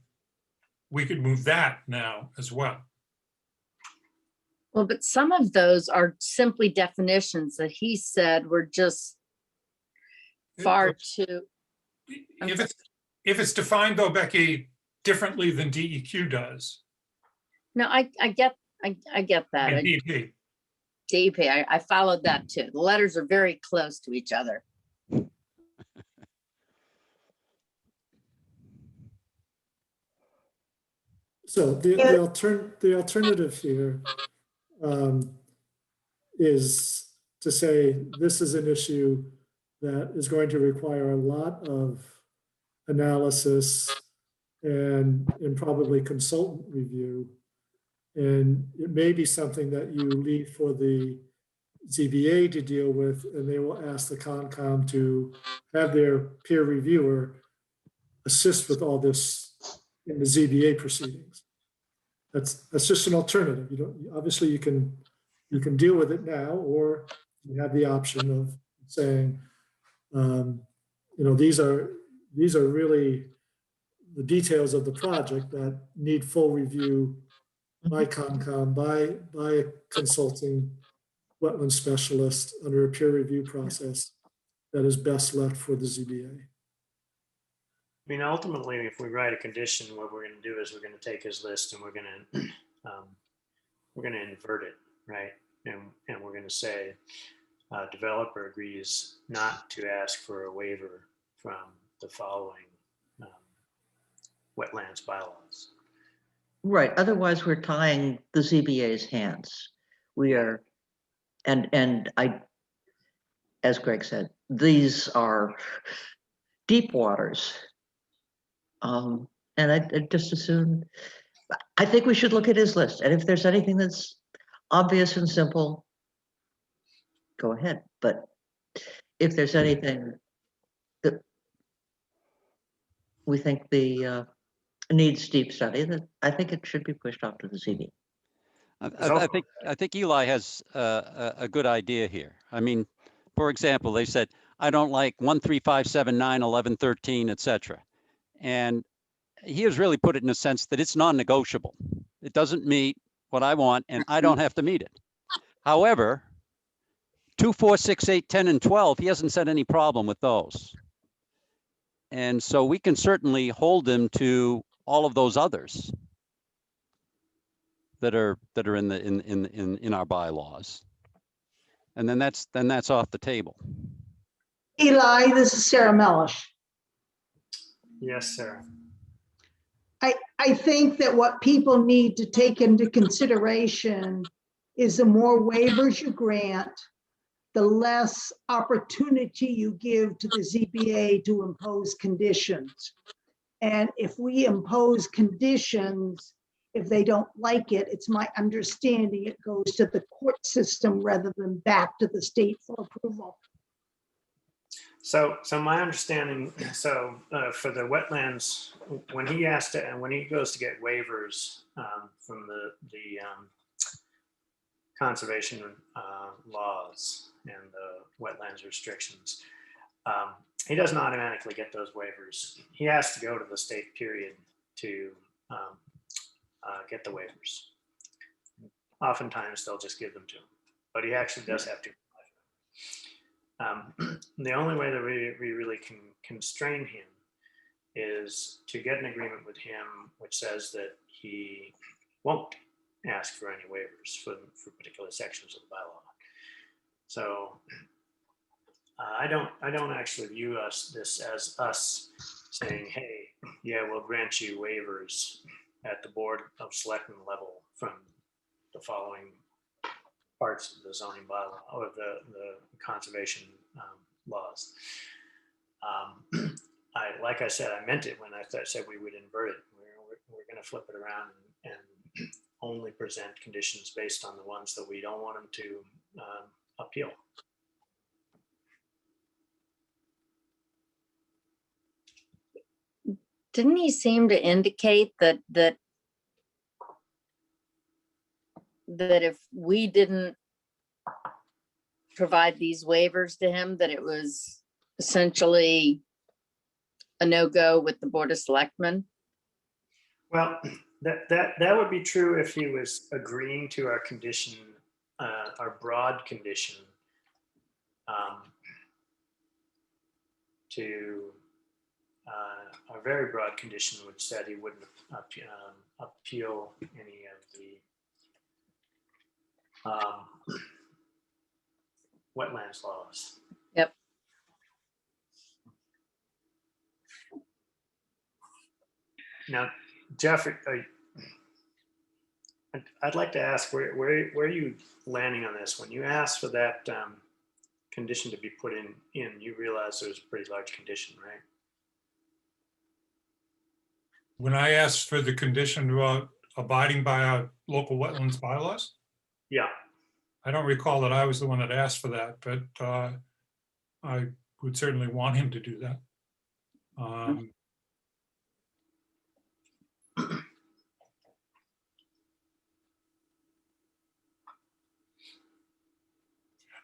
we could move that now as well. Well, but some of those are simply definitions that he said were just far too. If it's defined though, Becky, differently than DEQ does. No, I get that. And DEP. DEP, I followed that too. The letters are very close to each other. So the alternative here is to say this is an issue that is going to require a lot of analysis and probably consultant review. And it may be something that you leave for the ZBA to deal with, and they will ask the Concom to have their peer reviewer assist with all this in the ZBA proceedings. That's just an alternative. You don't, obviously you can deal with it now, or you have the option of saying, these are really the details of the project that need full review by Concom, by a consulting wetland specialist under a peer review process that is best left for the ZBA. I mean, ultimately, if we write a condition, what we're going to do is we're going to take his list and we're going to invert it, right? And we're going to say, developer agrees not to ask for a waiver from the following wetlands bylaws. Right, otherwise we're tying the ZBA's hands. We are, and I, as Greg said, these are deep waters. And I just assume, I think we should look at his list, and if there's anything that's obvious and simple, go ahead, but if there's anything that we think needs deep study, that I think it should be pushed off to the ZB. I think Eli has a good idea here. I mean, for example, they said, I don't like 1, 3, 5, 7, 9, 11, 13, et cetera. And he has really put it in a sense that it's non-negotiable. It doesn't meet what I want, and I don't have to meet it. However, 2, 4, 6, 8, 10, and 12, he hasn't said any problem with those. And so we can certainly hold him to all of those others that are in our bylaws. And then that's off the table. Eli, this is Sarah Melish. Yes, Sarah. I think that what people need to take into consideration is the more waivers you grant, the less opportunity you give to the ZBA to impose conditions. And if we impose conditions, if they don't like it, it's my understanding it goes to the court system rather than back to the state for approval. So my understanding, for the wetlands, when he goes to get waivers from the conservation laws and the wetlands restrictions, he doesn't automatically get those waivers. He has to go to the state period to get the waivers. Oftentimes they'll just give them to him, but he actually does have to. The only way that we really can constrain him is to get an agreement with him which says that he won't ask for any waivers for particular sections of the bylaw. So I don't actually view this as us saying, hey, yeah, we'll grant you waivers at the Board of Selectmen level from the following parts of the zoning bylaw or the conservation laws. Like I said, I meant it when I said we would invert it. We're going to flip it around and only present conditions based on the ones that we don't want them to appeal. Didn't he seem to indicate that if we didn't provide these waivers to him, that it was essentially a no-go with the Board of Selectmen? Well, that would be true if he was agreeing to our condition, our broad condition, to a very broad condition, which said he wouldn't appeal any of the wetlands laws. Yep. Now, Jeff, I'd like to ask where are you landing on this? When you asked for that condition to be put in, you realized it was a pretty large condition, right? When I asked for the condition about abiding by our local wetlands bylaws, Yeah. I don't recall that I was the one that asked for that, but I would certainly want him to do that.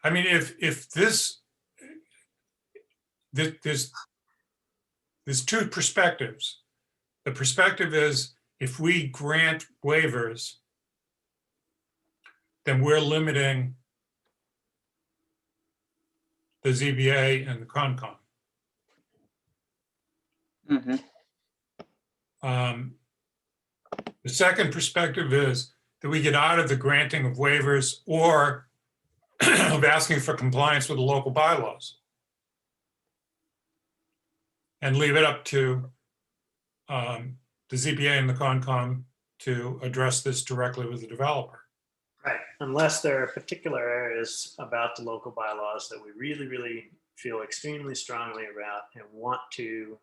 I mean, if there's two perspectives. The perspective is if we grant waivers, then we're limiting the ZBA and the Concom. The second perspective is that we get out of the granting of waivers or of asking for compliance with the local bylaws and leave it up to the ZBA and the Concom to address this directly with the developer. Right, unless there are particular areas about the local bylaws that we really, really feel extremely strongly about and want to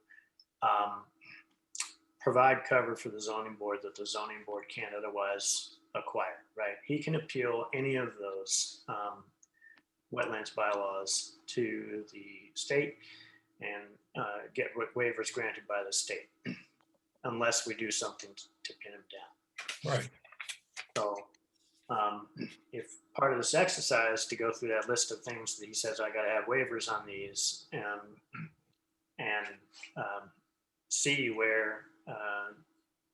provide cover for the zoning board that the zoning board can't otherwise acquire, right? He can appeal any of those wetlands bylaws to the state and get waivers granted by the state, unless we do something to pin him down. Right. So if part of this exercise to go through that list of things that he says, I got to have waivers on these, and see where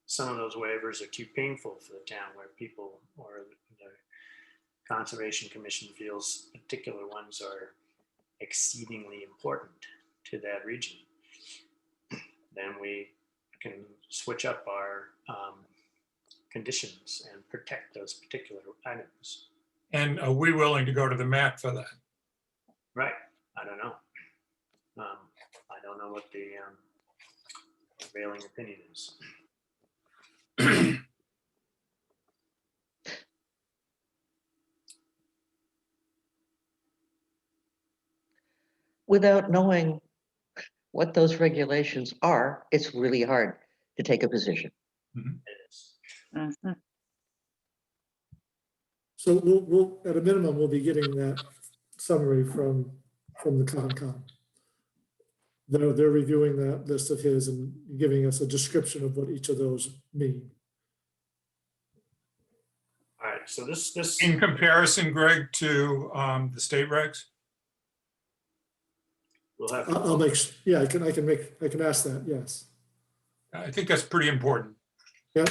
some of those waivers are too painful for the town, where people or the Conservation Commission feels particular ones are exceedingly important to that region, then we can switch up our conditions and protect those particular items. And are we willing to go to the mat for that? Right. I don't know. I don't know what the prevailing opinion is. Without knowing what those regulations are, it's really hard to take a position. It is. Mhm. So we'll, at a minimum, we'll be getting that summary from the Concom. They're reviewing that list of his and giving us a description of what each of those mean. All right. So this In comparison, Greg, to the state regs? we'll have. I'll make, yeah, I can ask that, yes. I think that's pretty important. Yep,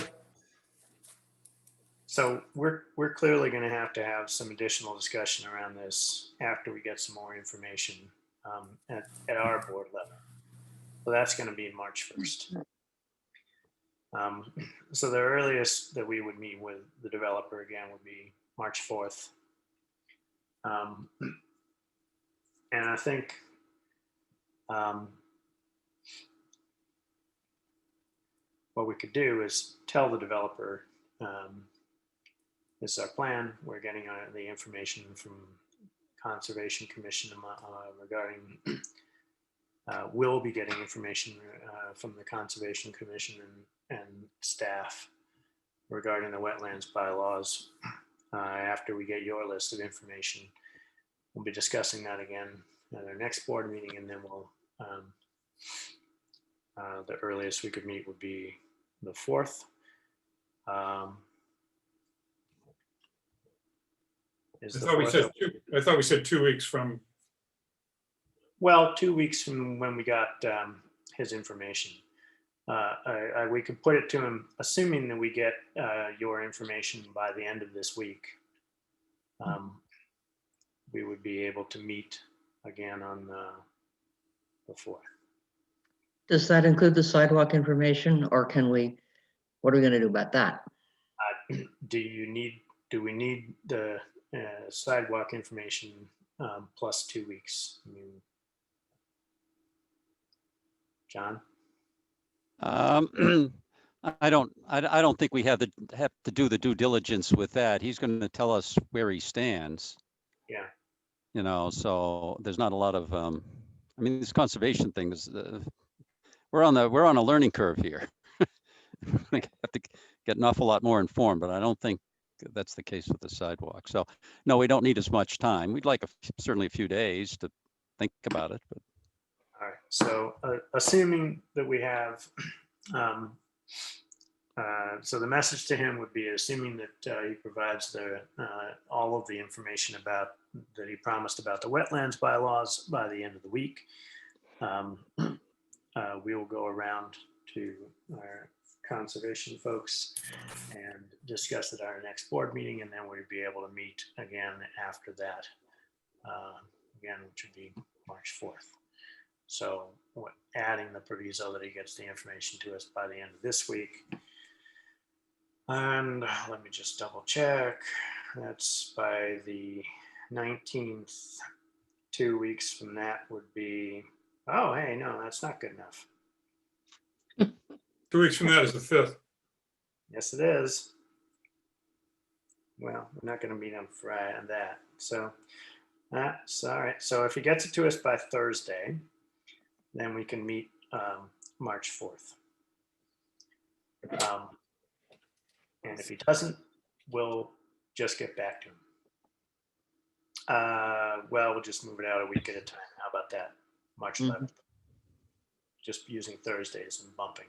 So we're clearly going to have some additional discussion around this after we get some more information at our board level. So that's going to be March 1st. So the earliest that we would meet with the developer again would be March 4th. And I think what we could do is tell the developer, this is our plan. We're getting the information from Conservation Commission regarding, we'll be getting information from the Conservation Commission and staff regarding the wetlands bylaws. After we get your list of information, we'll be discussing that again at our next board meeting, and then we'll, the earliest we could meet would be the 4th. I thought we said 2 weeks from. Well, 2 weeks from when we got his information. We could put it to him, assuming that we get your information by the end of this week. We would be able to meet again on the 4th. Does that include the sidewalk information, or can we, what are we gonna do about that? Do we need the sidewalk information plus 2 weeks? I mean, John? I don't think we have to do the due diligence with that. He's going to tell us where he stands. Yeah. You know, so there's not a lot of, I mean, this conservation thing is, we're on a learning curve here. We have to get an awful lot more informed, but I don't think that's the case with the sidewalk. So no, we don't need as much time. We'd like certainly a few days to think about it, but. All right, so assuming that we have, so the message to him would be, assuming that he provides all of the information that he promised about the wetlands bylaws by the end of the week, we will go around to our conservation folks and discuss at our next board meeting, and then we'd be able to meet again after that, again, which would be March 4th. So adding the proviso that he gets the information to us by the end of this week. And let me just double check. That's by the 19th. 2 weeks from that would be, oh, hey, no, that's not good enough. 2 weeks from that is the 5th. Yes, it is. Well, we're not going to meet on Friday on that. So that's all right. So if he gets it to us by Thursday, then we can meet March 4th. And if he doesn't, we'll just get back to him. Well, we'll just move it out a week at a time. How about that? March 11th. Just using Thursdays and bumping.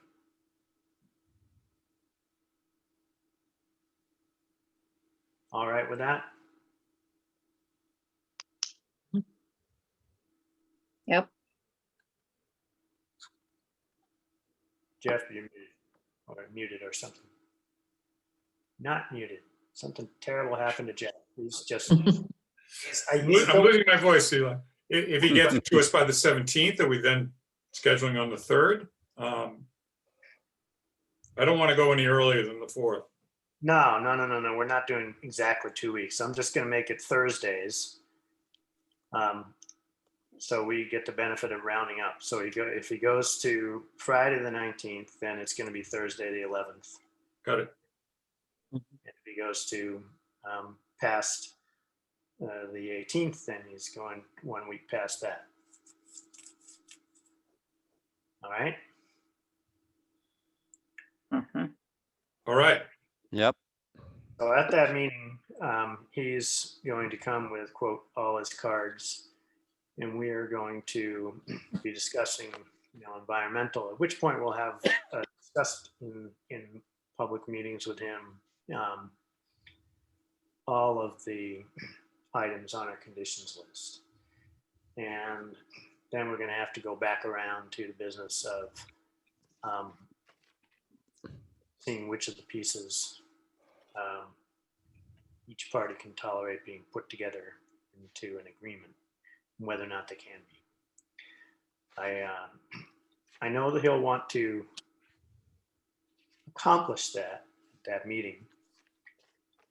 All right with that? Yep. Jeff, you're muted or something. Not muted. Something terrible happened to Jeff. He's just. I'm losing my voice, Eli. If he gets it to us by the 17th, are we then scheduling on the 3rd? I don't want to go any earlier than the 4th. No. We're not doing exactly 2 weeks. I'm just going to make it Thursdays. So we get the benefit of rounding up. So if he goes to Friday the 19th, then it's going to be Thursday the 11th. Got it. And if he goes to past the 18th, then he's going 1 week past that. All right. All right. Yep. So at that meeting, he's going to come with, quote, all his cards, and we are going to be discussing, environmental, at which point we'll have discussed in public meetings with him all of the items on our conditions list. And then we're going to have to go back around to the business of seeing which of the pieces each party can tolerate being put together into an agreement, whether or not they can be. I know that he'll want to accomplish that at that meeting.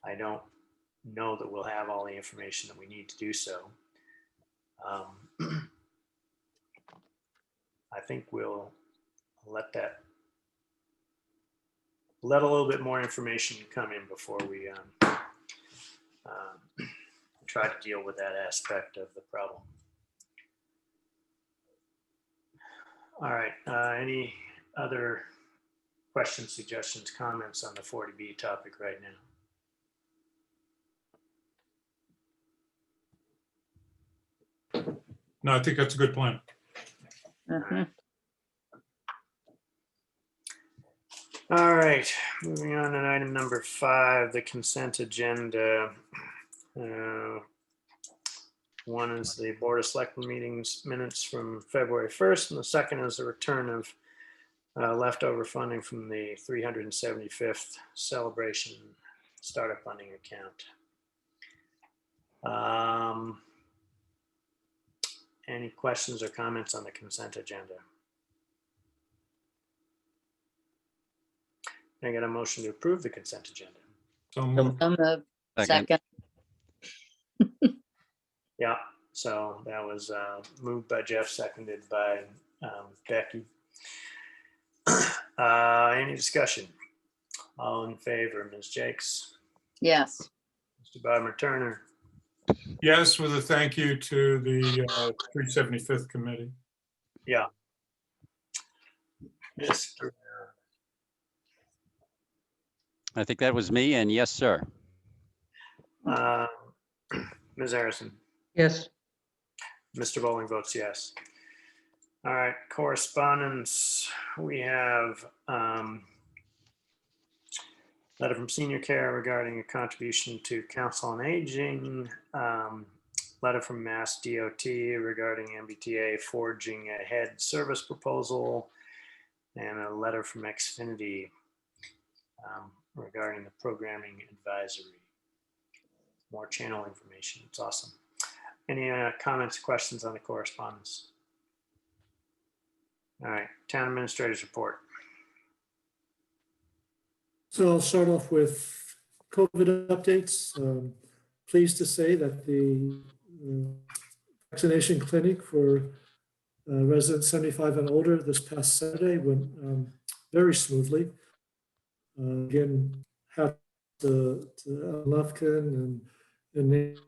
I don't know that we'll have all the information that we need to do so. I think we'll let a little bit more information come in before we try to deal with that aspect of the problem. All right, any other questions, suggestions, comments on the 40B topic right now? No, I think that's a good plan. All right, moving on to item number 5, the consent agenda. One is the Board of Selectmen meetings minutes from February 1st, and the second is the return of leftover funding from the 375th celebration startup funding account. Any questions or comments on the consent agenda? Can I get a motion to approve the consent agenda? So moved. On the second. Yeah, so that was moved by Jeff, seconded by Becky. Any discussion? All in favor, Ms. Jakes, Yes. Mr. Bodmer Turner, Yes, with a thank you to the 375th committee. yeah. Mr. I think that was me, and yes, sir. Ms. Harrison, Yes. Mr. Bowling votes yes. All right, correspondence. We have letter from Senior Care regarding a contribution to Council on Aging. Letter from Mass DOT regarding MBTA forging ahead service proposal, and a letter from Xfinity regarding the programming advisory. More channel information. It's awesome. Any comments, questions on the correspondence? All right, Town Administrator's report. So I'll start off with COVID updates. Pleased to say that the vaccination clinic for residents 75 and older this past Saturday went very smoothly. Again, hats to Lufkin and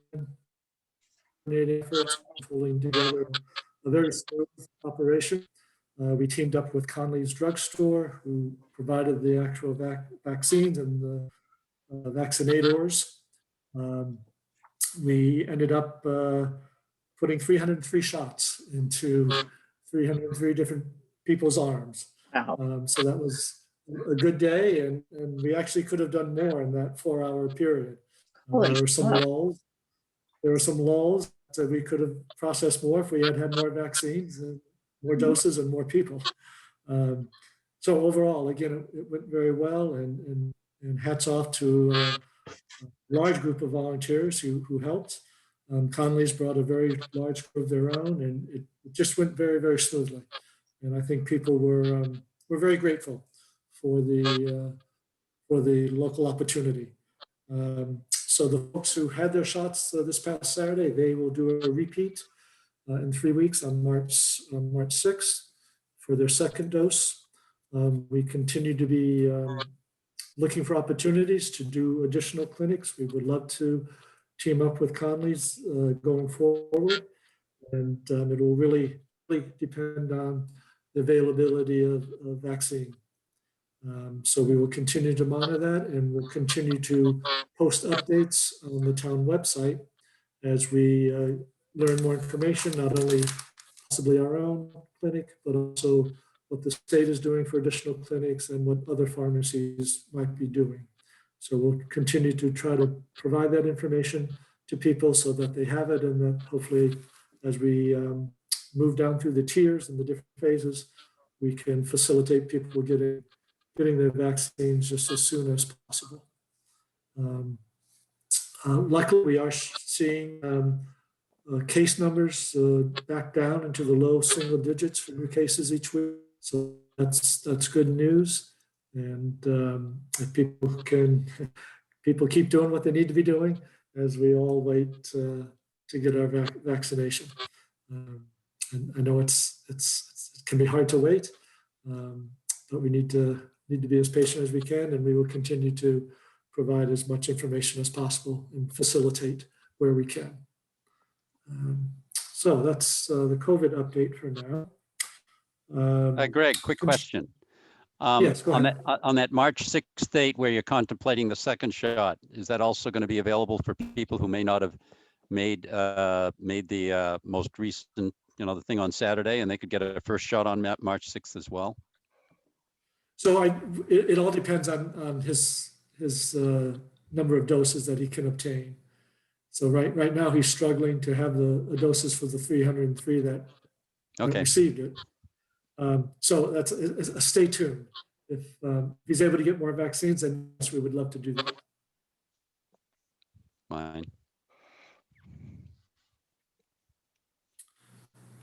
coordinating efforts, pulling together a very smooth operation. We teamed up with Conley's Drugstore, who provided the actual vaccines and the vaccinators. We ended up putting 303 shots into 303 different people's arms. Wow. So that was a good day, and we actually could have done more in that 4-hour period. Holy There were some crap. lulls. There were some lulls that we could have processed more if we had had more vaccines and more doses and more people. So overall, again, it went very well, and hats off to a large group of volunteers who helped. Conley's brought a very large group of their own, and it just went very, very smoothly. And I think people were very grateful for the local opportunity. So the folks who had their shots this past Saturday, they will do a repeat in 3 weeks on March 6th for their second dose. We continue to be looking for opportunities to do additional clinics. We would love to team up with Conley's going forward, and it will really depend on the availability of vaccine. So we will continue to monitor that, and we'll continue to post updates on the town website as we learn more information, not only possibly our own clinic, but also what the state is doing for additional clinics and what other pharmacies might be doing. So we'll continue to try to provide that information to people so that they have it, and that hopefully as we move down through the tiers and the different phases, we can facilitate people getting their vaccines just as soon as possible. Luckily, we are seeing case numbers back down into the low single digits for new cases each week. So that's good news. And if people keep doing what they need to be doing as we all wait to get our vaccination. And I know it can be hard to wait, but we need to be as patient as we can, and we will continue to provide as much information as possible and facilitate where we can. So that's the COVID update for now. Greg, quick question. Yes, go ahead. On that March 6th date where you're contemplating the second shot, is that also going to be available for people who may not have made the most recent, the thing on Saturday, and they could get a first shot on March 6th as well? So it all depends on his number of doses that he can obtain. So right now he's struggling to have the doses for the 303 that received it. So that's stay tuned. If he's able to get more vaccines, then yes, we would love to do that. Fine.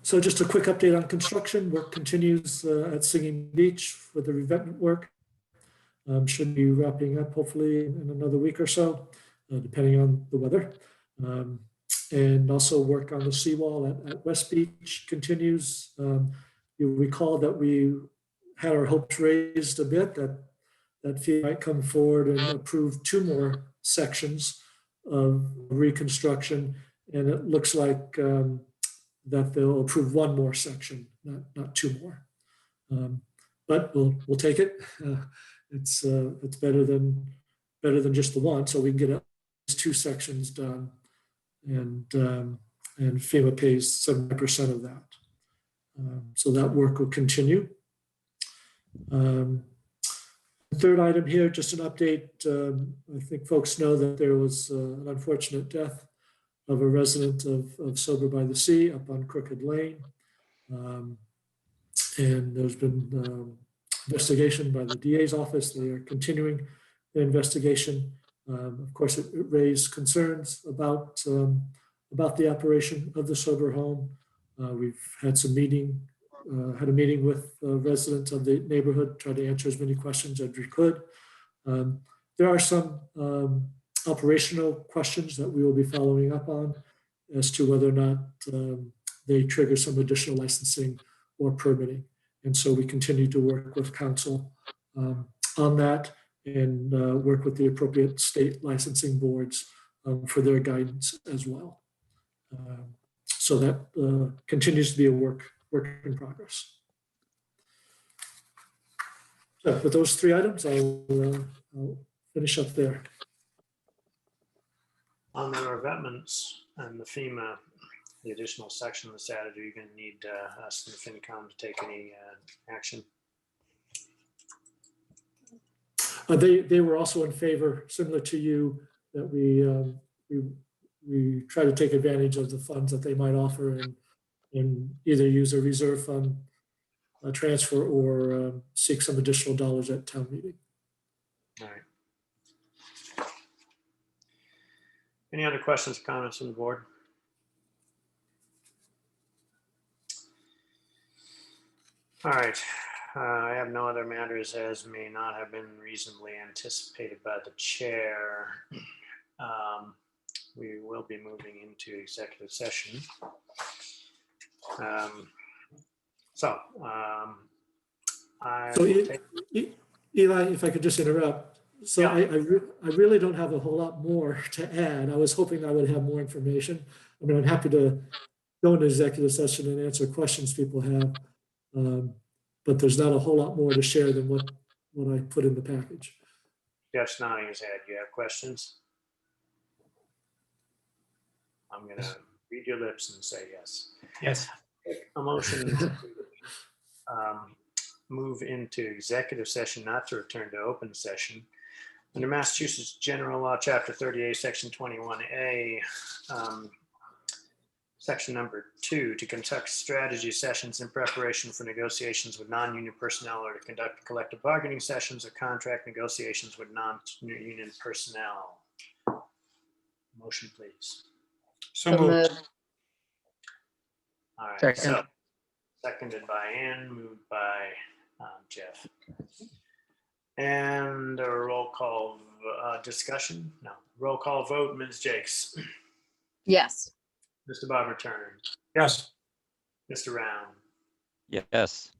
So just a quick update on construction. Work continues at Singing Beach with the revetment work. Should be wrapping up hopefully in another week or so, depending on the weather. And also work on the seawall at West Beach continues. You recall that we had our hopes raised a bit that FEMA might come forward and approve 2 more sections of reconstruction, and it looks like that they'll approve 1 more section, not 2 more. But we'll take it. It's better than just the 1, so we can get at least 2 sections done, and FEMA pays 70% of that. So that work will continue. Third item here, just an update. I think folks know that there was an unfortunate death of a resident of Sober by the Sea up on Crooked Lane. And there's been investigation by the DA's office. They are continuing the investigation. Of course, it raised concerns about the operation of the sober home. We've had a meeting with residents of the neighborhood, tried to answer as many questions as we could. There are some operational questions that we will be following up on as to whether or not they trigger some additional licensing or permitting. And so we continue to work with council on that, and work with the appropriate state licensing boards for their guidance as well. So that continues to be a work in progress. So with those three items, I'll finish up there. On the revetments and the FEMA, the additional section of the statute, you're going to need us and FinCom to take any action. They were also in favor, similar to you, that we try to take advantage of the funds that they might offer and either use a reserve fund transfer or seek some additional dollars at town meeting. All right. Any other questions or comments from the board? All right. I have no other matters as may not have been reasonably anticipated by the chair. We will be moving into executive session. So Eli, if I could just interrupt. So Yeah. I really don't have a whole lot more to add. I was hoping I would have more information. I mean, I'm happy to go into executive session and answer questions people have. But there's not a whole lot more to share than what I put in the package. Jeff's nodding his head. You have questions? I'm going to read your lips and say yes. Yes. A motion to move into executive session, not to return to open session. Under Massachusetts General Law, Chapter 38, Section 21A, Section number 2, to conduct strategy sessions in preparation for negotiations with non-union personnel or to conduct collective bargaining sessions or contract negotiations with non-union personnel. Motion, please. So So moved. moved. All right. Second. So, seconded by Ann, moved by Jeff. And a roll call discussion? No. Roll call vote, Ms. Jakes. Yes. Mr. Barber Turner. Yes. Mr. Round. Yes.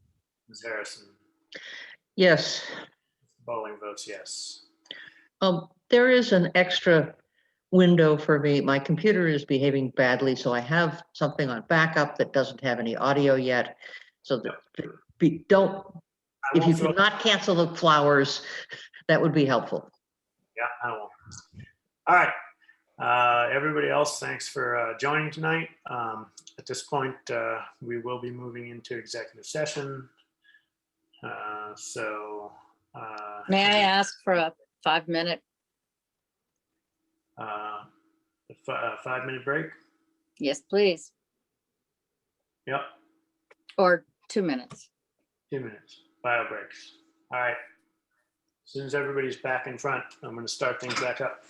Ms. Harrison. Yes. Bowling votes yes. There is an extra window for me. My computer is behaving badly, so I have something on backup that doesn't have any audio yet. So if you could not cancel the flowers, that would be helpful. Yeah, I won't. All right. Everybody else, thanks for joining tonight. At this point, we will be moving into executive session. May I ask for a 5-minute? A 5-minute break? Yes, please. Yep, Or 2 minutes. 2 minutes. Bio breaks. All right. As soon as everybody's back in front, I'm going to start things back up.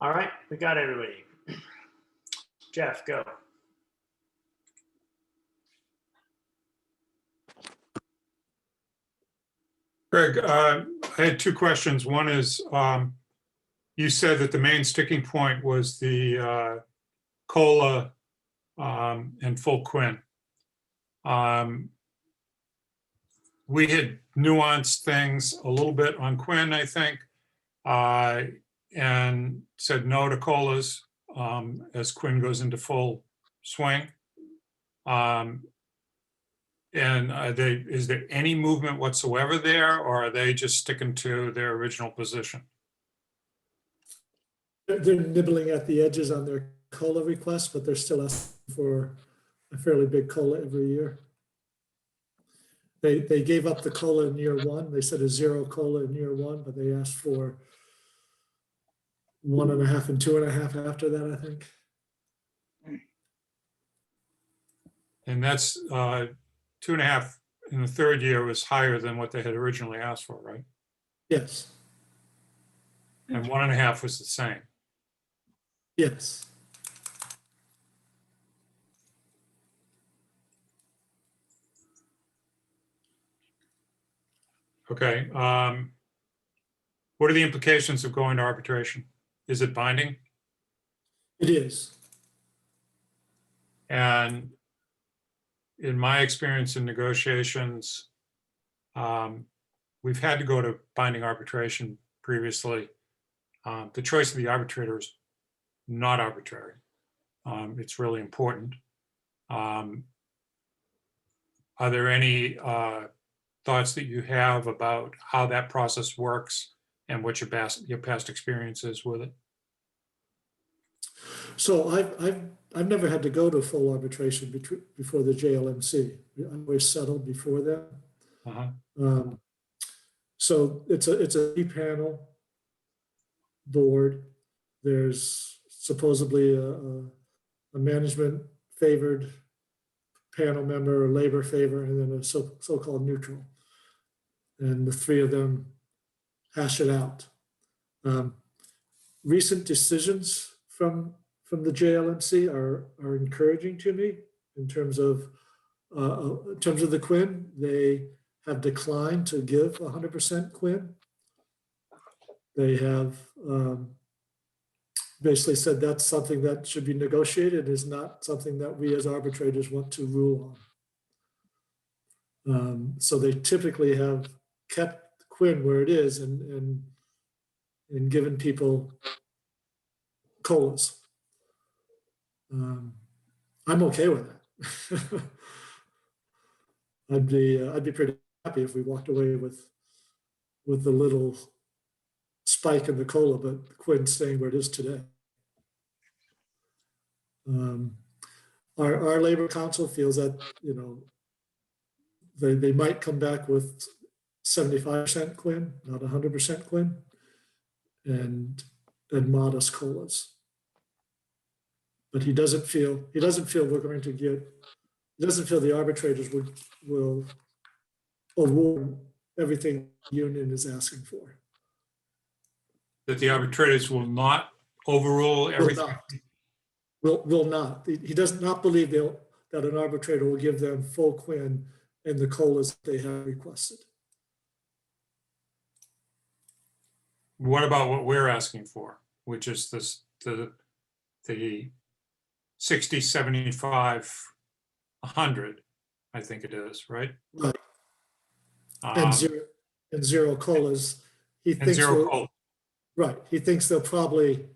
All right, we got everybody. Jeff, go. Greg, I had two questions. One is, you said that the main sticking point was the COLA and full Quinn. We had nuanced things a little bit on Quinn, I think, and said no to COLAs as Quinn goes into full swing. And is there any movement whatsoever there, or are they just sticking to their original position? They're nibbling at the edges on their COLA request, but they're still asking for a fairly big COLA every year. They gave up the COLA in year one. They said a 0 COLA in year one, but they asked for 1.5 and 2.5 after that, I think. And that's 2.5 in the third year was higher than what they had originally asked for, right? Yes, And 1.5 was the same. yes. Okay. What are the implications of going to arbitration? Is it binding? It is. And in my experience in negotiations, we've had to go to binding arbitration previously. The choice of the arbitrator is not arbitrary. It's really important. Are there any thoughts that you have about how that process works and what your past experience is with it? So I've never had to go to full arbitration before the JLMC. I always settled before that. Uh-huh. So it's a 3-panel board. There's supposedly a management favored panel member, a labor favor, and then a so-called neutral. And the three of them hash it out. Recent decisions from the JLMC are encouraging to me in terms of the Quinn. They have declined to give 100% Quinn. They have basically said that's something that should be negotiated, is not something that we as arbitrators want to rule on. So they typically have kept Quinn where it is and given people COLAs. I'm okay with that. I'd be pretty happy if we walked away with the little spike in the COLA, but Quinn staying where it is today. Our labor council feels that, you know, they might come back with 75% Quinn, not 100% Quinn, and modest COLAs. But he doesn't feel we're going to get. He doesn't feel the arbitrators will award everything the union is asking for. That the arbitrators will not overrule everything? Will not. He does not believe that an arbitrator will give them full Quinn and the COLAs they have requested. What about what we're asking for, which is the 60, 75, 100, I think it is, right? Right. And zero COLAs. He thinks zero COLA. Right. He thinks they'll probably.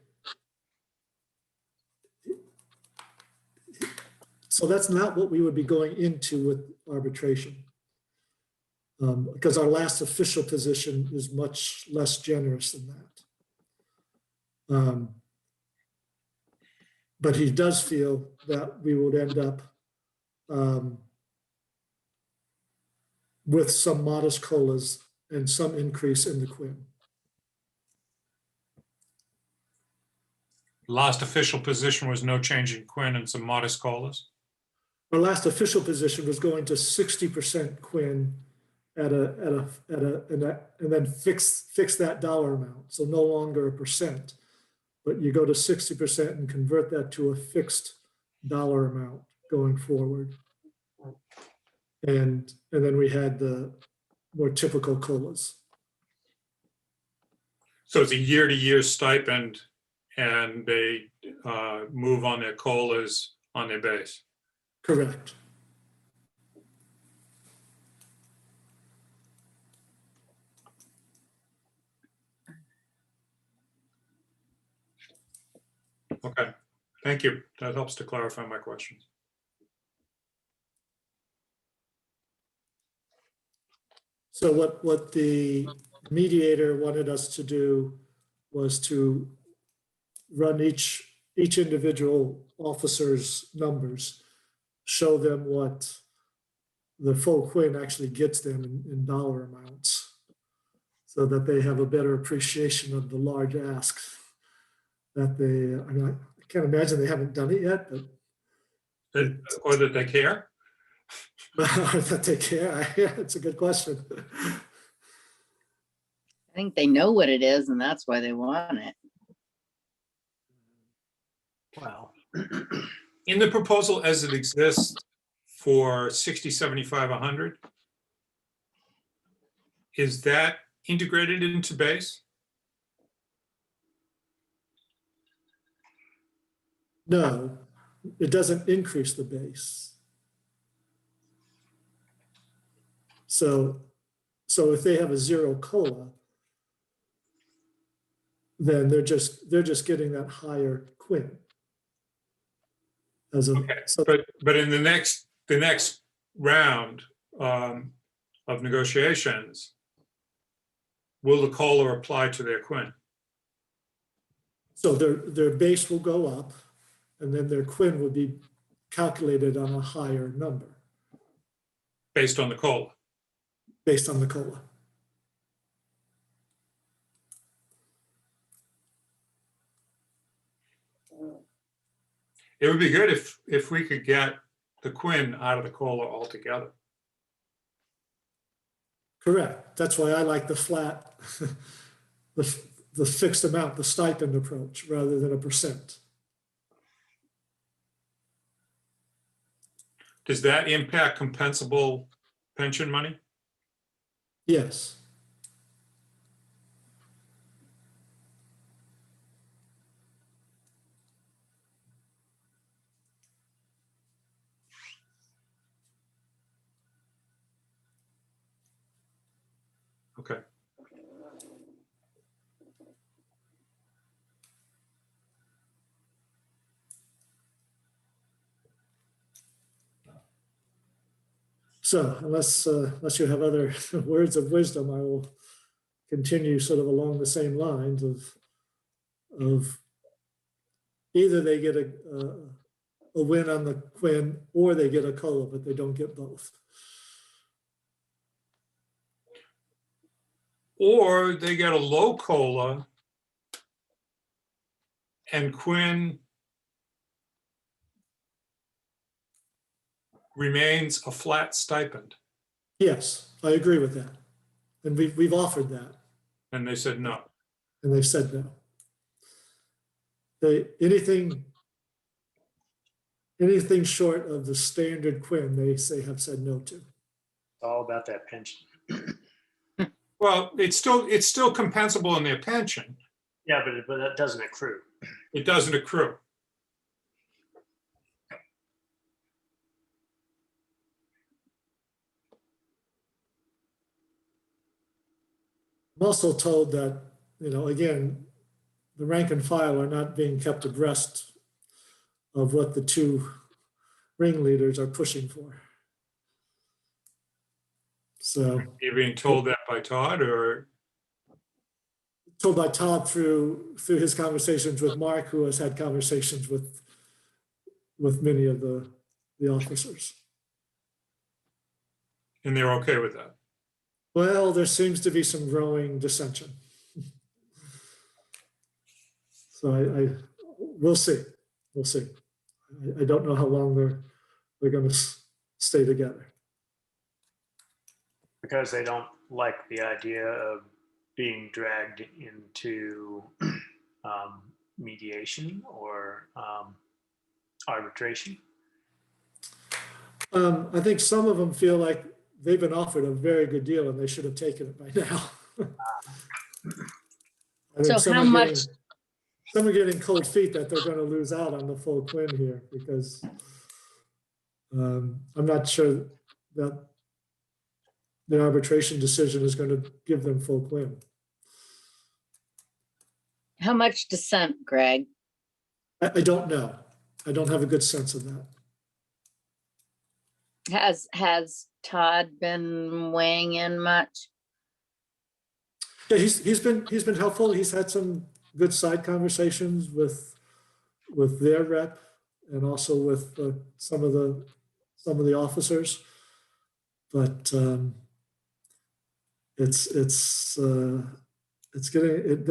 So that's not what we would be going into with arbitration. Because our last official position is much less generous than that. But he does feel that we would end up with some modest COLAs and some increase in the Quinn. Last official position was no change in Quinn and some modest COLAs. Our last official position was going to 60% Quinn and then fix that dollar amount. So no longer a percent, but you go to 60% and convert that to a fixed dollar amount going forward. And then we had the more typical COLAs. So it's a year-to-year stipend, and they move on their COLAs on their base. Correct. Okay, thank you. That helps to clarify my questions. So what the mediator wanted us to do was to run each individual officer's numbers, show them what the full Quinn actually gets them in dollar amounts, so that they have a better appreciation of the large ask that they, I mean, I can't imagine they haven't done it yet, but Or that they care? that they care. Yeah, it's a good question. I think they know what it is and that's why they want it. Wow. In the proposal as it exists for 60, 75, 100, is that integrated into base? No, it doesn't increase the base. So if they have a zero COLA, then they're just getting that higher Quinn. Okay, but in the next round of negotiations, will the COLA apply to their Quinn? So their base will go up, and then their Quinn would be calculated on a higher number Based on the COLA? based on the COLA. It would be good if we could get the Quinn out of the COLA altogether. Correct. That's why I like the flat, the fixed amount, the stipend approach, rather than a percent. Does that impact compensable pension money? Yes. Okay. So unless you have other words of wisdom, I will continue sort of along the same lines of either they get a win on the Quinn or they get a COLA, but they don't get both. Or they get a low COLA and Quinn remains a flat stipend. Yes, I agree with that. And we've offered that. And they said no. And they've said no. Anything short of the standard Quinn, they have said no to. All about that pension. Well, it's still compensable in their pension. Yeah, but that doesn't accrue. It doesn't accrue. I'm also told that, again, the rank and file are not being kept abreast of what the two ringleaders are pushing for. So You're being told that by Todd, or? told by Todd through his conversations with Mark, who has had conversations with many of the officers. And they're okay with that? Well, there seems to be some growing dissension. So we'll see. We'll see. I don't know how long they're going to stay together. Because they don't like the idea of being dragged into mediation or arbitration. I think some of them feel like they've been offered a very good deal and they should have taken it by now. I think So how much, some are getting cold feet that they're going to lose out on the full Quinn here because I'm not sure that the arbitration decision is going to give them full Quinn. how much dissent, Greg? I don't know. I don't have a good sense of that. Has Todd been weighing in much? Yeah, he's been helpful. He's had some good side conversations with their rep and also with some of the officers, but it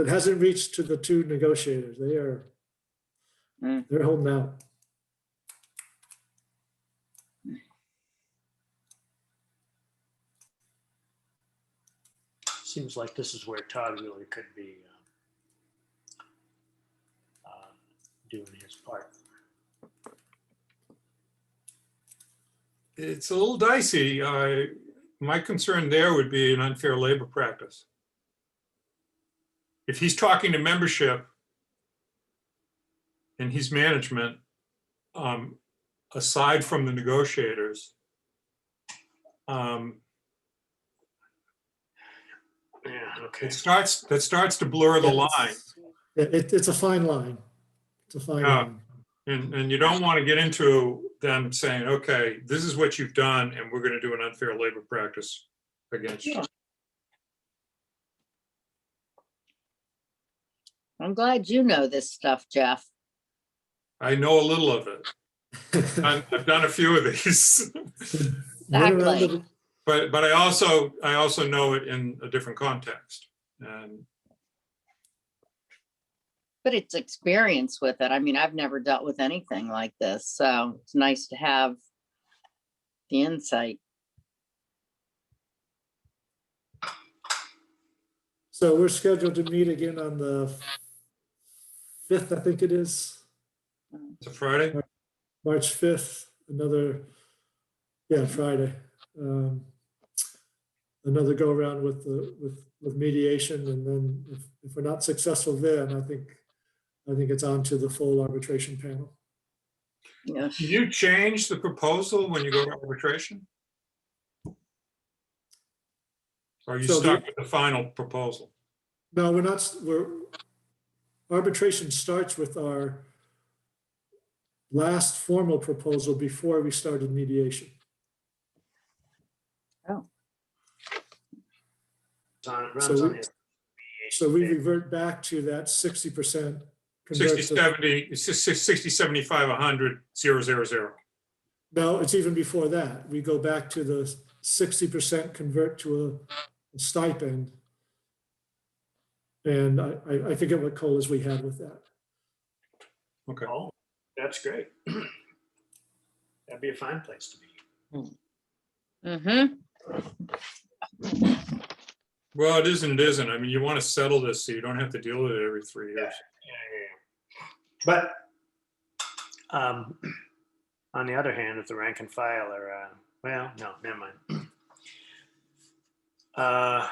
hasn't reached to the two negotiators. They're holding out. Seems like this is where Todd really could be doing his part. It's a little dicey. My concern there would be an unfair labor practice. If he's talking to membership and he's management, aside from the negotiators, Yeah, okay. that starts to blur the line. It's a fine line. It's a fine line. And you don't want to get into them saying, okay, this is what you've done, and we're going to do an unfair labor practice against you. I'm glad you know this stuff, Jeff. I know a little of it. I've done a few of these. Exactly. But I also know it in a different context. And But it's experience with it. I mean, I've never dealt with anything like this, so it's nice to have the insight. So we're scheduled to meet again on the 5th, I think it is. it's a Friday. March 5th, Friday. Another go around with mediation, and then if we're not successful then, I think it's on to the full arbitration panel. Yes. Do you change the proposal when you go to arbitration? Or are you stuck with the final proposal? No, we're not. Arbitration starts with our last formal proposal before we started mediation. Oh. So we revert back to that 60%. 60, 70, 60, 75, 100, 000. No, it's even before that. We go back to the 60% convert to a stipend. And I forget what COLAs we had with that. Okay. Oh, that's great. That'd be a fine place to be. Mm-hmm. Well, it is and it isn't. I mean, you want to settle this so you don't have to deal with it every 3 years. Yeah. But on the other hand, if the rank and file are, well, no, never mind.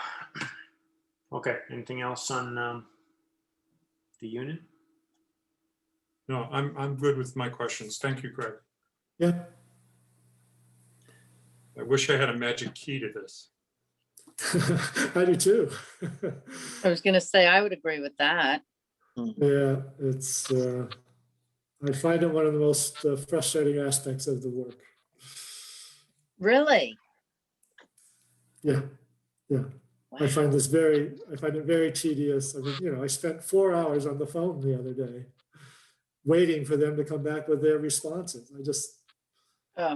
Okay, anything else on the unit? No, I'm good with my questions. Thank you, Greg. Yeah. I wish I had a magic key to this. I do too. I was gonna say, I would agree with that. Yeah, it's, I find it one of the most frustrating aspects of the work. Really? Yeah, yeah. I find it very tedious. I mean, I spent 4 hours on the phone the other day waiting for them to come back with their responses. Oh,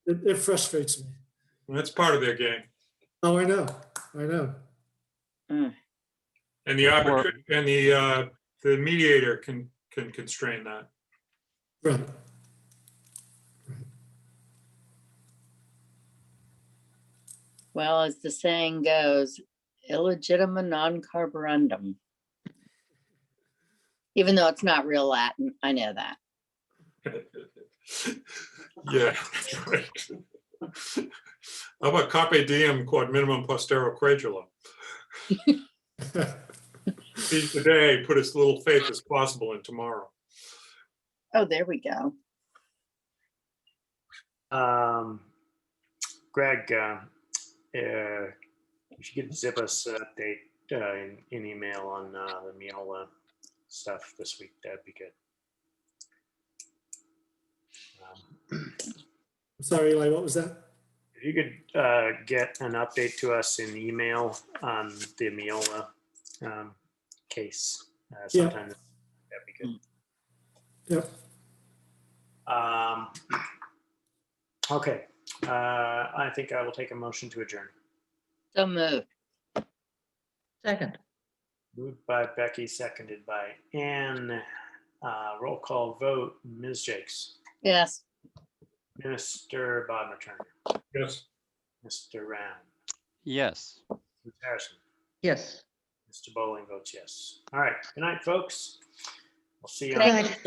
It frustrates me. That's part of their game. Oh, I know. mm. And the mediator can constrain that. Right. Well, as the saying goes, illegitimate non carborundum. Even though it's not real Latin, I know that. Yeah. That's right. How about carpe diem quod minimum postero credula? Seize the day, put as little faith as possible in tomorrow. Oh, there we go. Greg, if you could zip us an update in email on the Miele stuff this week, that'd be good. I'm sorry, Eli, what was that? If you could get an update to us in email on the Miele case sometime, that'd be good. Yep. Okay, I think I will take a motion to adjourn. So moved. Second, Moved by Becky, seconded by Ann. Roll call vote, Ms. Jakes, Yes. Mr. Bodmer Turner, Yes. Mr. Round, Yes. Ms. Harrison, yes. Mr. Bowling votes yes. All right, good night, folks. We'll see you. Good night.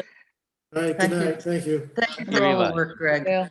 All right, good Thank you. night. Thank you. Thank you Here, for all Eli. the work, Greg. Yeah.